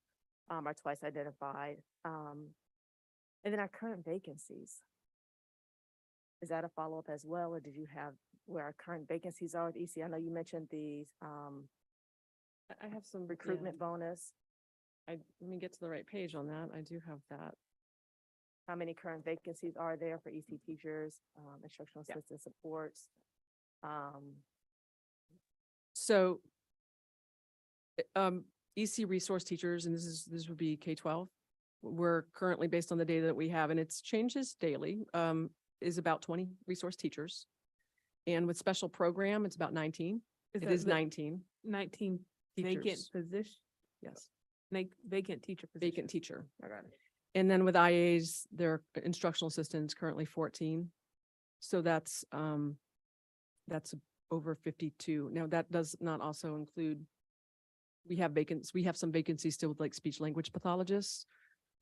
are twice identified? And then our current vacancies. Is that a follow-up as well, or did you have where our current vacancies are with EC? I know you mentioned these I have some recruitment bonus. Let me get to the right page on that. I do have that. How many current vacancies are there for EC teachers, instructional assistant supports? So EC resource teachers, and this would be K-12. We're currently, based on the data that we have, and it's changes daily, is about 20 resource teachers. And with special program, it's about 19. It is 19. 19 vacant teachers. position. Yes. Vacant teacher position. Vacant teacher. I got it. And then with IAs, their instructional assistants currently 14. So that's over 52. Now that does not also include, we have some vacancies still with like speech language pathologists,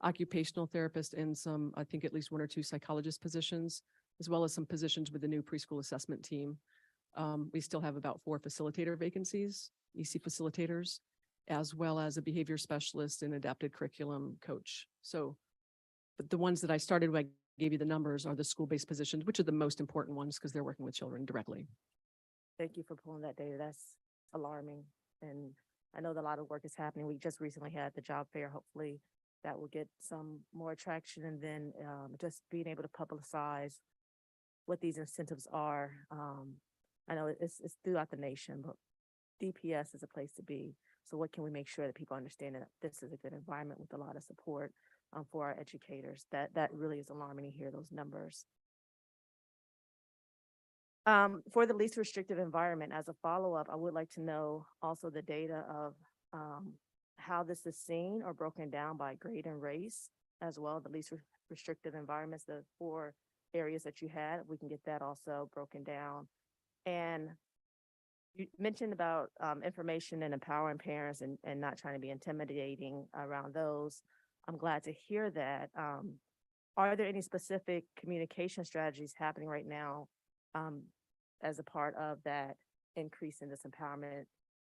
occupational therapists, and some, I think at least one or two psychologist positions, as well as some positions with the new preschool assessment team. We still have about 4 facilitator vacancies, EC facilitators, as well as a behavior specialist and adapted curriculum coach. So, but the ones that I started with, I gave you the numbers, are the school-based positions, which are the most important ones because they're working with children directly. Thank you for pulling that data. That's alarming. And I know that a lot of work is happening. We just recently had the job fair. Hopefully that will get some more traction, and then just being able to publicize what these incentives are. I know it's throughout the nation, but DPS is a place to be. So what can we make sure that people understand that this is a good environment with a lot of support for our educators? That really is alarming to hear those numbers. For the least restrictive environment, as a follow-up, I would like to know also the data of how this is seen or broken down by grade and race as well, the least restrictive environments, the 4 areas that you had. We can get that also broken down. And you mentioned about information and empowering parents and not trying to be intimidating around those. I'm glad to hear that. Are there any specific communication strategies happening right now as a part of that increase in this empowerment,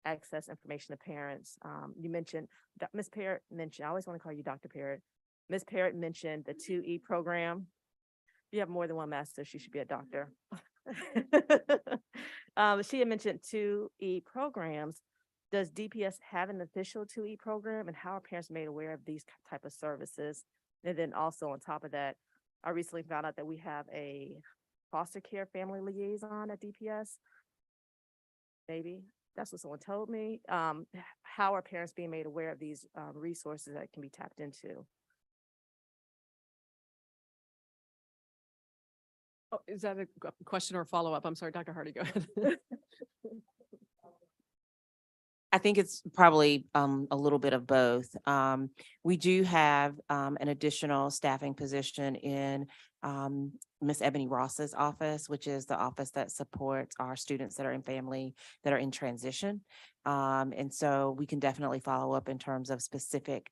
access information to parents? You mentioned, Ms. Parrott mentioned, I always want to call you Dr. Parrott. Ms. Parrott mentioned the 2E program. If you have more than one master, she should be a doctor. She had mentioned 2E programs. Does DPS have an official 2E program, and how are parents made aware of these type of services? And then also on top of that, I recently found out that we have a foster care family liaison at DPS. Maybe that's what someone told me. How are parents being made aware of these resources that can be tapped into? Oh, is that a question or follow-up? I'm sorry, Dr. Hardy, go ahead. I think it's probably a little bit of both. We do have an additional staffing position in Miss Ebony Ross's office, which is the office that supports our students that are in family that are in transition. And so we can definitely follow up in terms of specific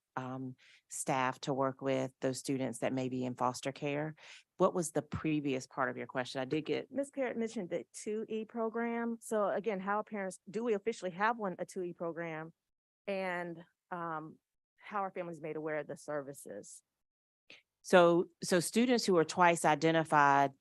staff to work with those students that may be in foster care. What was the previous part of your question? I did get. Ms. Parrott mentioned the 2E program. So again, how parents, do we officially have a 2E program? And how are families made aware of the services? So students who are twice identified,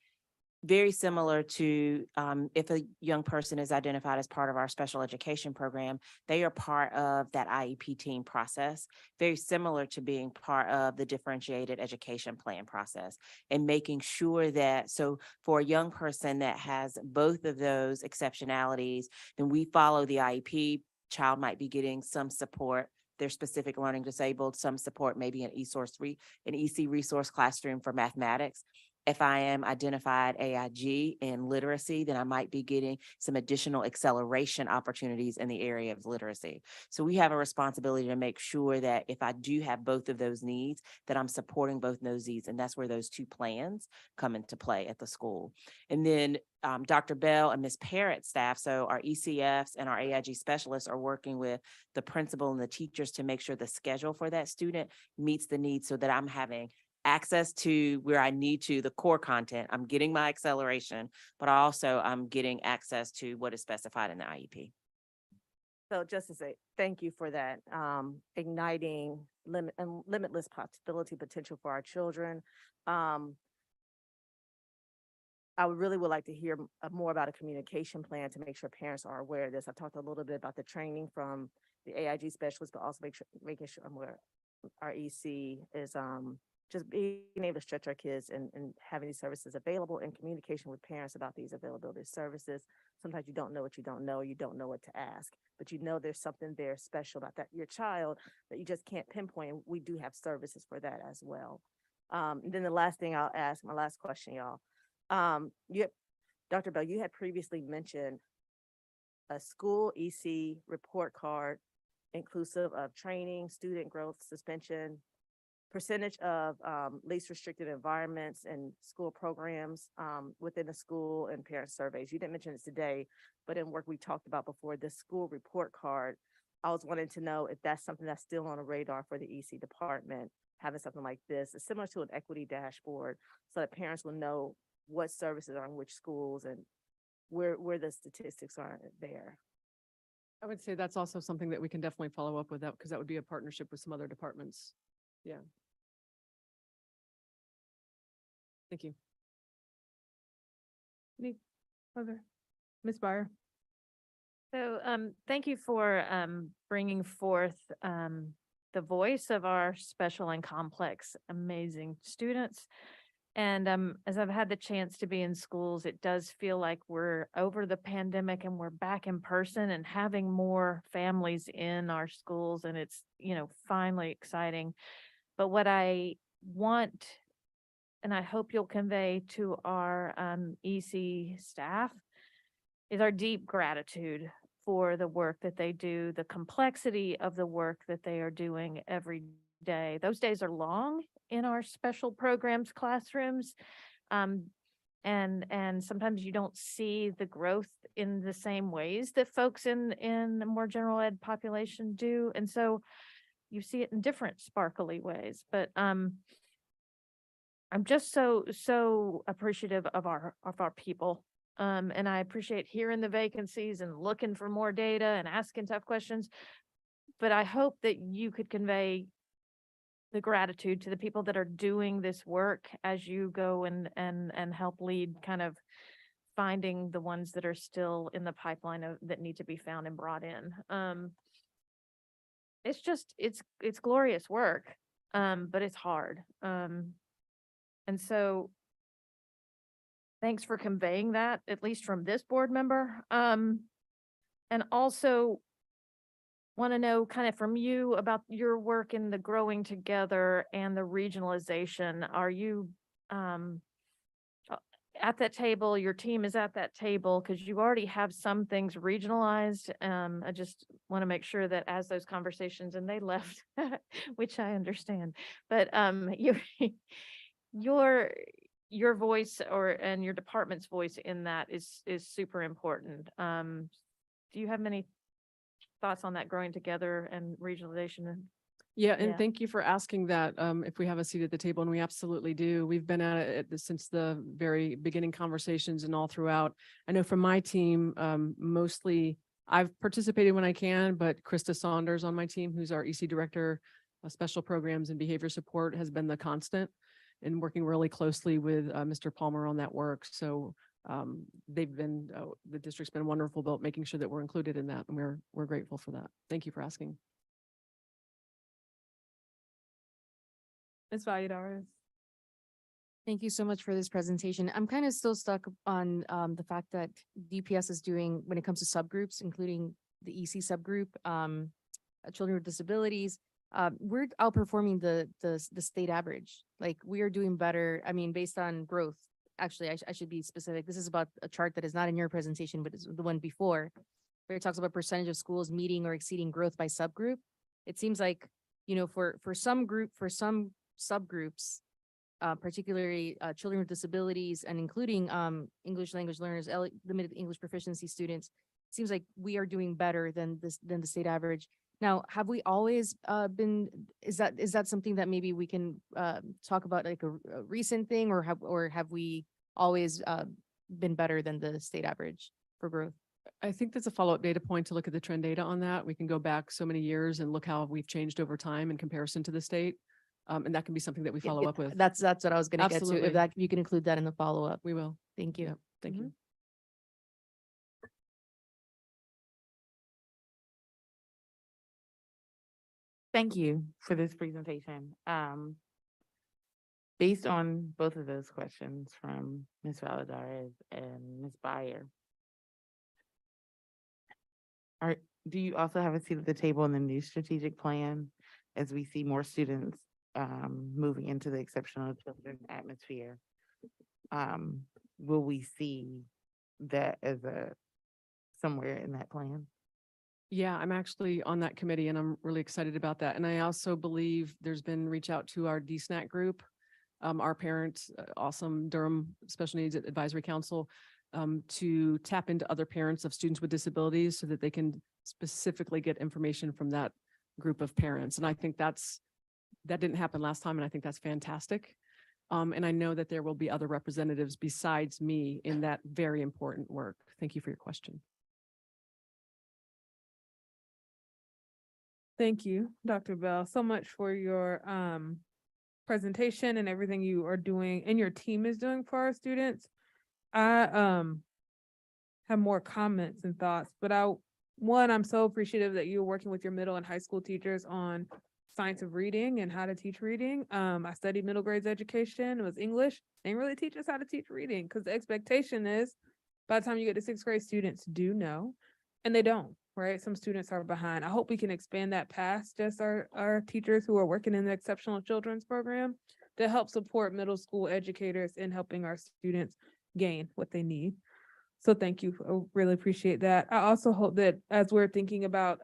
very similar to if a young person is identified as part of our special education program, they are part of that IEP team process, very similar to being part of the differentiated education plan process, and making sure that, so for a young person that has both of those exceptionalities, then we follow the IEP. Child might be getting some support. They're specific learning disabled, some support, maybe an EC resource classroom for mathematics. If I am identified AIG in literacy, then I might be getting some additional acceleration opportunities in the area of literacy. So we have a responsibility to make sure that if I do have both of those needs, that I'm supporting both those needs. And that's where those 2 plans come into play at the school. And then Dr. Bell and Ms. Parrott staff, so our ECFs and our AIG specialists are working with the principal and the teachers to make sure the schedule for that student meets the needs, so that I'm having access to where I need to, the core content. I'm getting my acceleration, but also I'm getting access to what is specified in the IEP. So just to say, thank you for that, igniting limitless possibility potential for our children. I would like to hear more about a communication plan to make sure parents are aware of this. I talked a little bit about the training from the AIG specialist, but also making sure I'm aware our EC is just being able to stretch our kids and having these services available, and communication with parents about these availability of services. Sometimes you don't know what you don't know, you don't know what to ask, but you know there's something there special about that your child that you just can't pinpoint. We do have services for that as well. And then the last thing I'll ask, my last question, y'all. Dr. Bell, you had previously mentioned a school EC report card inclusive of training, student growth, suspension, percentage of least restricted environments and school programs within the school, and parent surveys. You didn't mention it today, but in work we talked about before, the school report card. I was wanting to know if that's something that's still on the radar for the EC department, having something like this. It's similar to an equity dashboard, so that parents will know what services are in which schools and where the statistics are there. I would say that's also something that we can definitely follow up with, that because that would be a partnership with some other departments. Yeah. Thank you. Any other? Ms. Byer? So thank you for bringing forth the voice of our special and complex, amazing students. And as I've had the chance to be in schools, it does feel like we're over the pandemic and we're back in person and having more families in our schools. And it's, finally exciting. But what I want, and I hope you'll convey to our EC staff, is our deep gratitude for the work that they do, the complexity of the work that they are doing every day. Those days are long in our special programs classrooms. And sometimes you don't see the growth in the same ways that folks in the more general ed population do. And so you see it in different sparkly ways, but I'm just so appreciative of our people. And I appreciate hearing the vacancies and looking for more data and asking tough questions. But I hope that you could convey the gratitude to the people that are doing this work as you go and help lead kind of finding the ones that are still in the pipeline that need to be found and brought in. It's glorious work, but it's hard. And so thanks for conveying that, at least from this board member. And also want to know kind of from you about your work in the growing together and the regionalization. Are you at that table? Your team is at that table because you already have some things regionalized. I just want to make sure that as those conversations, and they left, which I understand, but your voice and your department's voice in that is super important. Do you have many thoughts on that growing together and regionalization? Yeah, and thank you for asking that, if we have a seat at the table, and we absolutely do. We've been at it since the very beginning conversations and all throughout. I know from my team, mostly I've participated when I can, but Krista Saunders on my team, who's our EC director of special programs and behavior support, has been the constant and working really closely with Mr. Palmer on that work. So they've been, the district's been wonderful about making sure that we're included in that, and we're grateful for that. Thank you for asking. Ms. Valladares. Thank you so much for this presentation. I'm kind of still stuck on the fact that DPS is doing, when it comes to subgroups, including the EC subgroup, children with disabilities, we're outperforming the state average. Like, we are doing better. I mean, based on growth. Actually, I should be specific. This is about a chart that is not in your presentation, but it's the one before, where it talks about percentage of schools meeting or exceeding growth by subgroup. It seems like, for some subgroups, particularly children with disabilities and including English language learners, limited English proficiency students, it seems like we are doing better than the state average. Now, have we always been, is that something that maybe we can talk about, like a recent thing, or have we always been better than the state average for growth? I think that's a follow-up data point to look at the trend data on that. We can go back so many years and look how we've changed over time in comparison to the state. And that can be something that we follow up with. That's what I was going to get to. Absolutely. If that, you can include that in the follow-up. We will. Thank you. Yep. Thank you. Thank you for this presentation. Based on both of those questions from Ms. Valladares and Ms. Byer, do you also have a seat at the table in the new strategic plan as we see more students moving into the exceptional children atmosphere? Will we see that as somewhere in that plan? Yeah, I'm actually on that committee and I'm really excited about that. And I also believe there's been reach out to our DSNAC group, our parent, awesome Durham Special Needs Advisory Council, to tap into other parents of students with disabilities so that they can specifically get information from that group of parents. And I think that didn't happen last time, and I think that's fantastic. And I know that there will be other representatives besides me in that very important work. Thank you for your question. Thank you, Dr. Bell, so much for your presentation and everything you are doing and your team is doing for our students. I have more comments and thoughts, but I'm so appreciative that you're working with your middle and high school teachers on science of reading and how to teach reading. I studied middle grades education. It was English. They didn't really teach us how to teach reading because the expectation is by the time you get to sixth grade, students do know, and they don't, right? Some students are behind. I hope we can expand that past just our teachers who are working in the exceptional children's program to help support middle school educators in helping our students gain what they need. So thank you. I really appreciate that. I also hope that as we're thinking about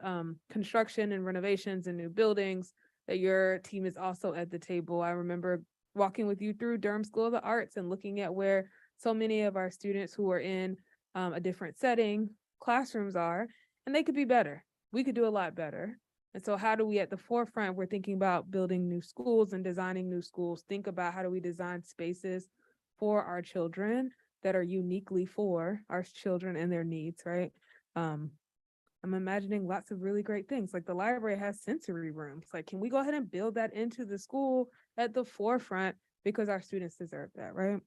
construction and renovations and new buildings, that your team is also at the table. I remember walking with you through Durham School of the Arts and looking at where so many of our students who are in a different setting, classrooms are, and they could be better. We could do a lot better. And so how do we at the forefront, we're thinking about building new schools and designing new schools, think about how do we design spaces for our children that are uniquely for our children and their needs, right? I'm imagining lots of really great things. Like the library has sensory rooms. Like, can we go ahead and build that into the school at the forefront because our students deserve that, right?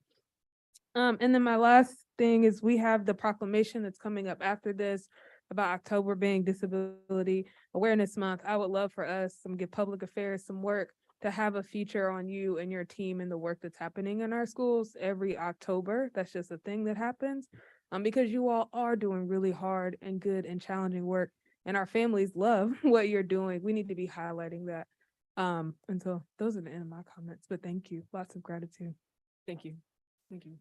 And then my last thing is we have the proclamation that's coming up after this about October being Disability Awareness Month. I would love for us, give public affairs some work to have a feature on you and your team and the work that's happening in our schools every October. That's just a thing that happens because you all are doing really hard and good and challenging work, and our families love what you're doing. We need to be highlighting that. And so those are the end of my comments, but thank you. Lots of gratitude. Thank you. Thank you.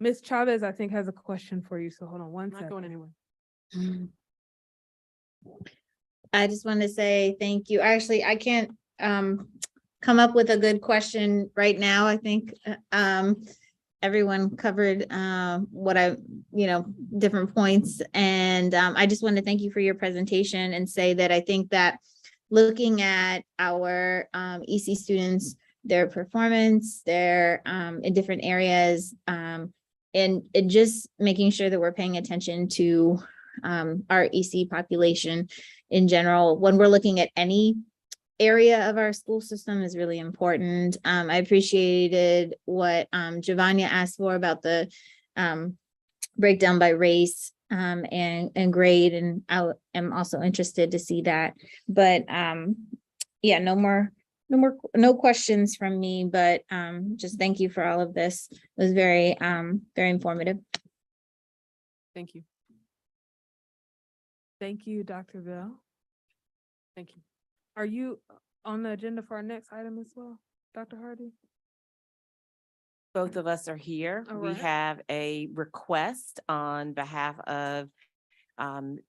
Ms. Chavez, I think, has a question for you. So hold on one I'm second. not going anywhere. I just want to say thank you. Actually, I can't come up with a good question right now. I think everyone covered what different points. And I just want to thank you for your presentation and say that I think that looking at our EC students, their performance, their in different areas, and just making sure that we're paying attention to our EC population in general when we're looking at any area of our school system is really important. I appreciated what Giovanna asked for about the breakdown by race and grade, and I am also interested to see that. But yeah, no questions from me, but just thank you for all of this. It was very informative. Thank you. Thank you, Dr. Bell. Thank you. Are you on the agenda for our next item as well, Dr. Hardy? Both of us are here. All We right. have a request on behalf of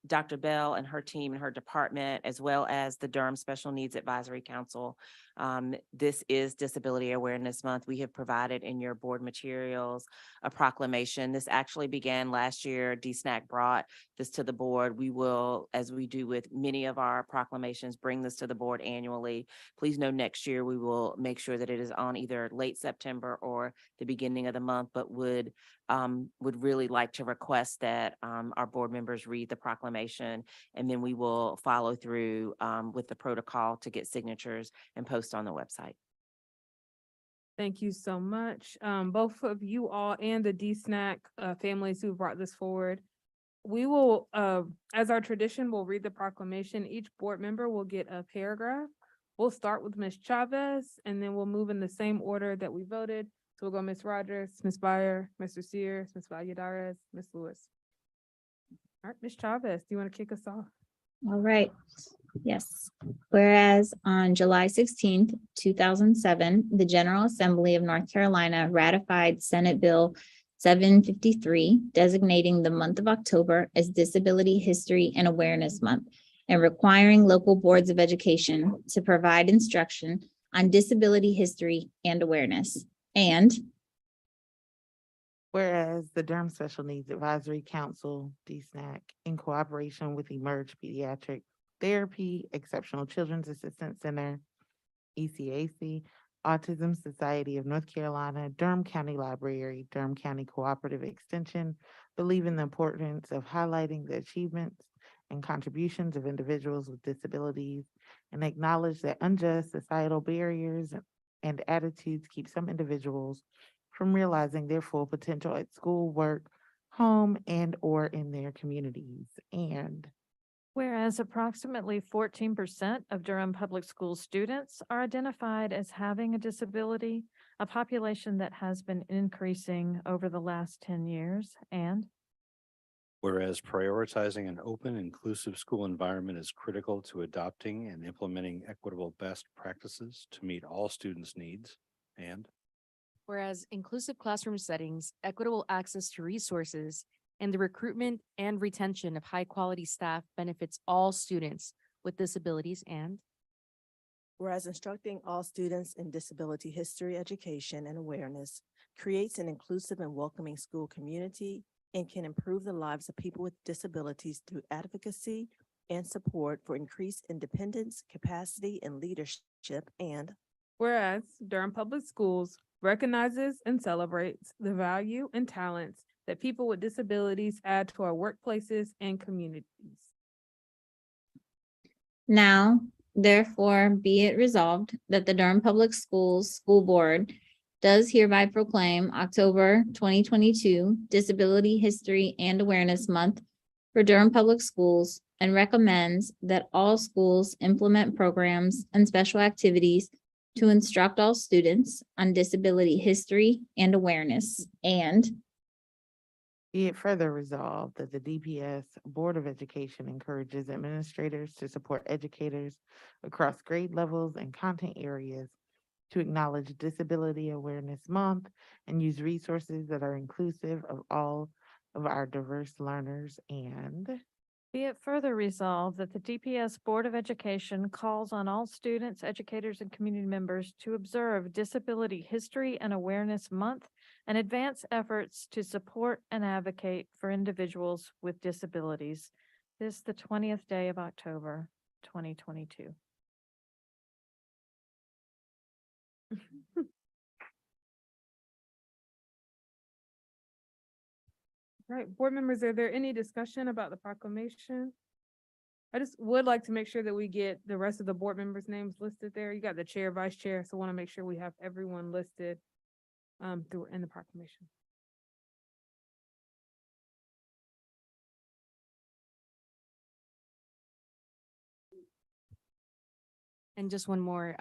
Dr. Bell and her team and her department, as well as the Durham Special Needs Advisory Council. This is Disability Awareness Month. We have provided in your board materials a proclamation. This actually began last year. DSNAC brought this to the board. We will, as we do with many of our proclamations, bring this to the board annually. Please know next year we will make sure that it is on either late September or the beginning of the month, but would really like to request that our board members read the proclamation, and then we will follow through with the protocol to get signatures and post on the website. Thank you so much. Both of you all and the DSNAC families who brought this forward. We will, as our tradition, we'll read the proclamation. Each board member will get a paragraph. We'll start with Ms. Chavez, and then we'll move in the same order that we voted. So we'll go Ms. Rogers, Ms. Byer, Mr. Sears, Ms. Valladares, Ms. Lewis. All right, Ms. Chavez, do you want to kick us off? All right. Yes. Whereas on July 16th, 2007, the General Assembly of North Carolina ratified Senate Bill 753, designating the month of October as Disability History and Awareness Month and requiring local boards of education to provide instruction on disability history and awareness. And whereas the Durham Special Needs Advisory Council, DSNAC, in cooperation with Emerge Pediatric Therapy, Exceptional Children's Assistance Center, ECAC, Autism Society of North Carolina, Durham County Library, Durham County Cooperative Extension, believe in the importance of highlighting the achievements and contributions of individuals with disabilities, and acknowledge that unjust societal barriers and attitudes keep some individuals from realizing their full potential at school, work, home, and or in their communities. And Whereas approximately 14% of Durham Public School students are identified as having a disability, a population that has been increasing over the last 10 years. And Whereas prioritizing an open, inclusive school environment is critical to adopting and implementing equitable best practices to meet all students' needs. And Whereas inclusive classroom settings, equitable access to resources, and the recruitment and retention of high-quality staff benefits all students with disabilities. And Whereas instructing all students in disability history, education, and awareness creates an inclusive and welcoming school community and can improve the lives of people with disabilities through advocacy and support for increased independence, capacity, and leadership. And whereas Durham Public Schools recognizes and celebrates the value and talents that people with disabilities add to our workplaces and communities. Now, therefore, be it resolved that the Durham Public Schools School Board does hereby proclaim October 2022 Disability History and Awareness Month for Durham Public Schools and recommends that all schools implement programs and special activities to instruct all students on disability history and awareness. And Be it further resolved that the DPS Board of Education encourages administrators to support educators across grade levels and content areas to acknowledge Disability Awareness Month and use resources that are inclusive of all of our diverse learners. And be it further resolved that the DPS Board of Education calls on all students, educators, and community members to observe Disability History and Awareness Month and advance efforts to support and advocate for individuals with disabilities. This the 20th day of October, 2022. Right, board members, are there any discussion about the proclamation? I just would like to make sure that we get the rest of the board members' names listed there. You got the chair, vice chair, so want to make sure we have everyone listed through in the proclamation. And just one more,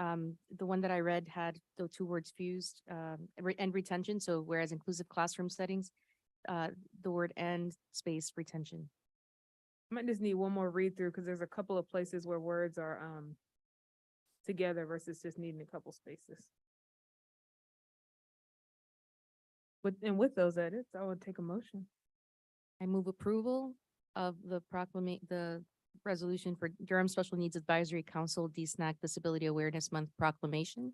the one that I read had the two words fused, and retention. So whereas inclusive classroom settings, the word and space retention. I might just need one more read through because there's a couple of places where words are together versus just needing a couple spaces. With those edits, I would take a motion. I move approval of the the resolution for Durham Special Needs Advisory Council DSNAC Disability Awareness Month proclamation.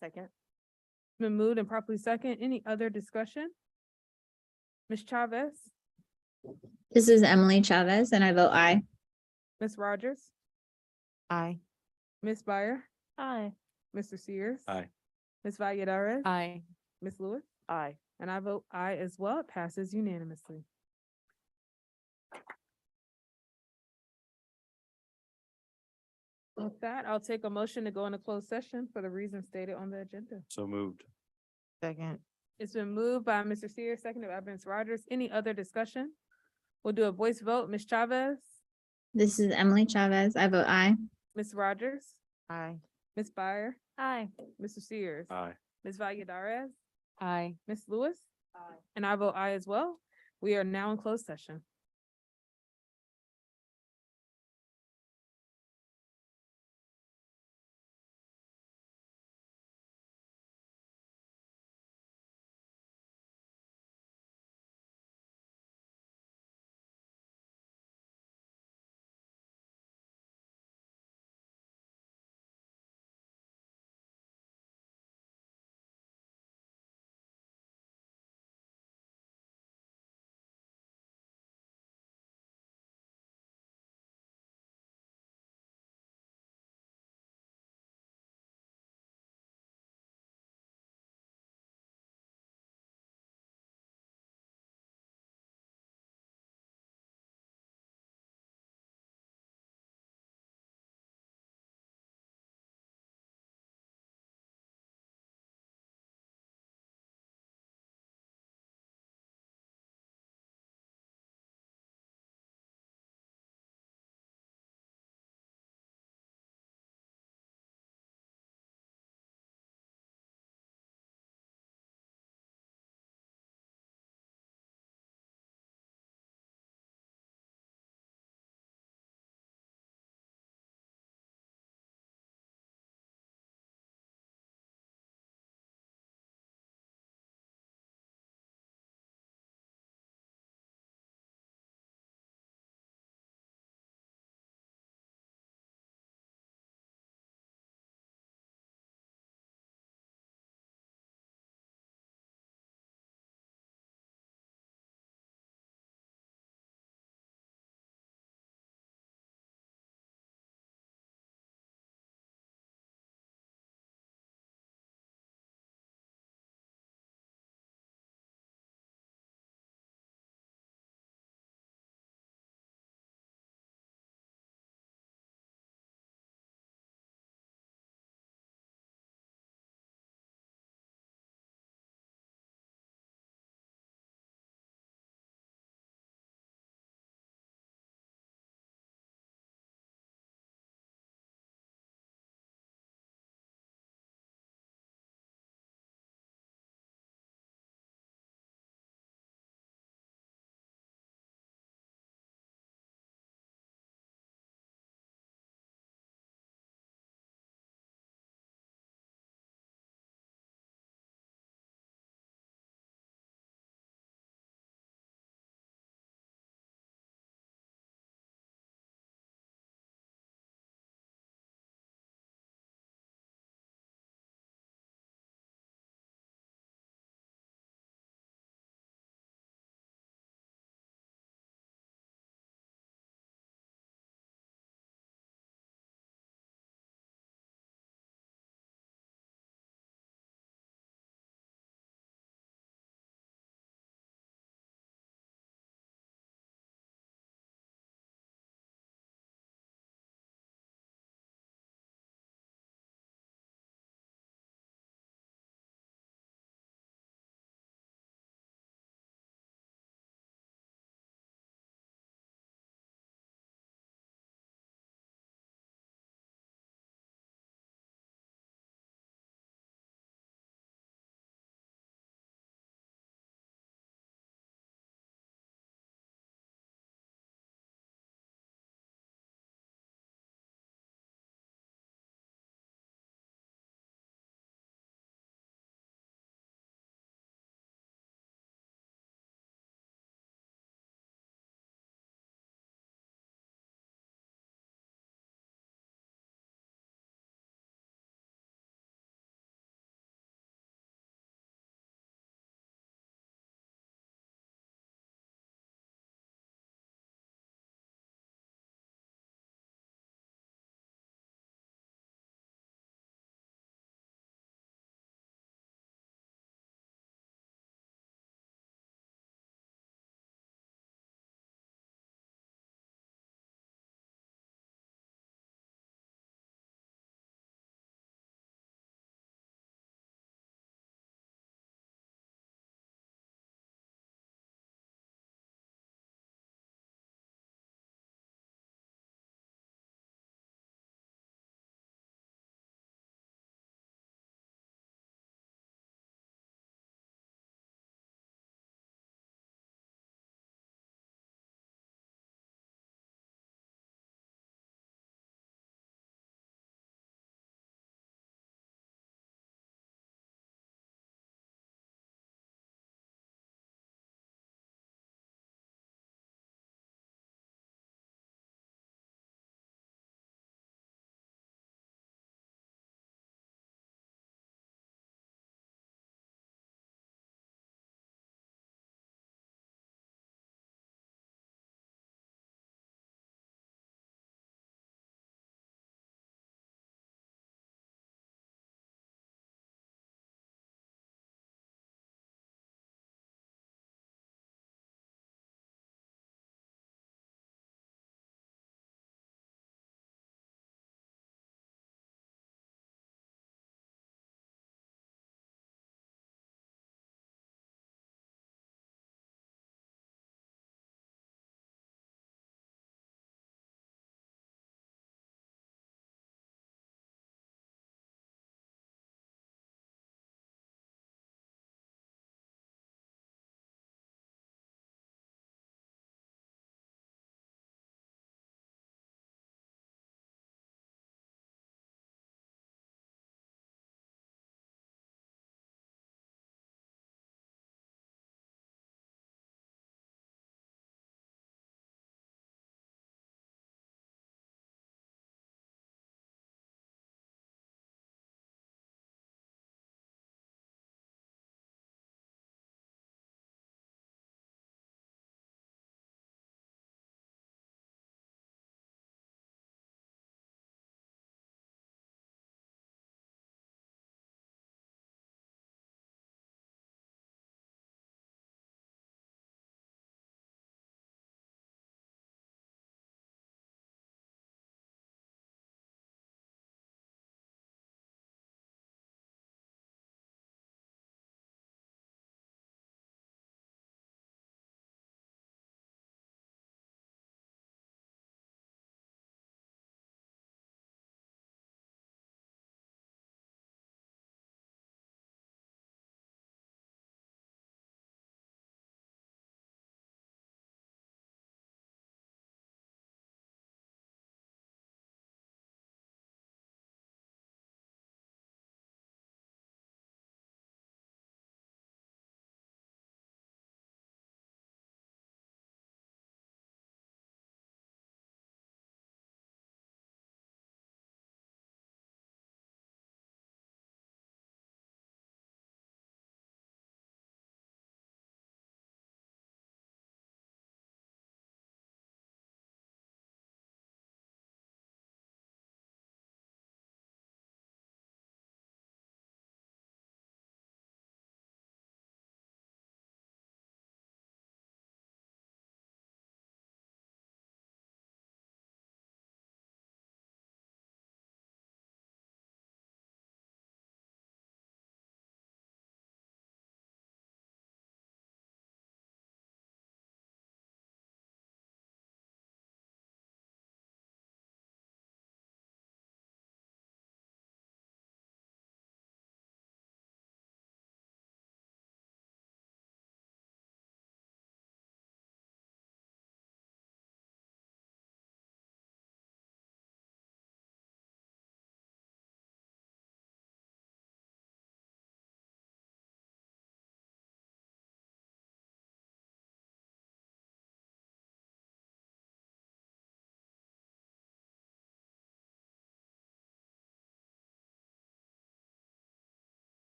Second. It's been moved and properly second. Any other discussion? Ms. Chavez, this is Emily Chavez, and I vote aye. Ms. Rogers, aye. Ms. Byer, Aye. Mr. Sears. Aye. Ms. Valladares. Aye. Ms. Lewis. Aye. And I vote aye as well. It passes unanimously. With that, I'll take a motion to go into closed session for the reasons stated on the agenda. so moved. Second, It's been moved by Mr. Sears, seconded by Ms. Rogers. Any other discussion? We'll do a voice vote. Ms. Chavez, This is Emily Chavez. I vote aye. Ms. Rogers, aye. Ms. Byer, Aye. Mr. Sears. Aye. Ms. Valladares, Aye. Ms. Lewis. And I vote aye as well. We are now in closed session.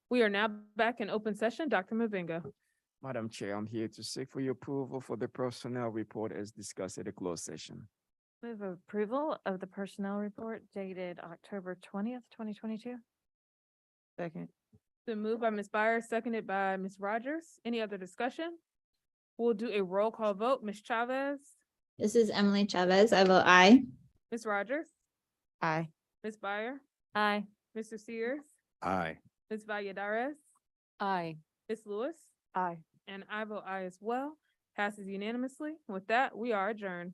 We are now back in open session. Dr. Mavinga. Madam Chair, I'm here to seek for your approval for the personnel report as discussed at the closed session. Move approval of the personnel report dated October 20th, 2022. Second. Been moved by Ms. Byers, seconded by Ms. Rogers. Any other discussion? We'll do a roll call vote. Ms. Chavez, This is Emily Chavez. I vote aye. Ms. Rogers, Aye. Ms. Byer, Aye. Mr. Sears, Aye. Ms. Valladares, Aye. Ms. Lewis, Aye. and I vote aye as well. Passes unanimously. With that, we are adjourned.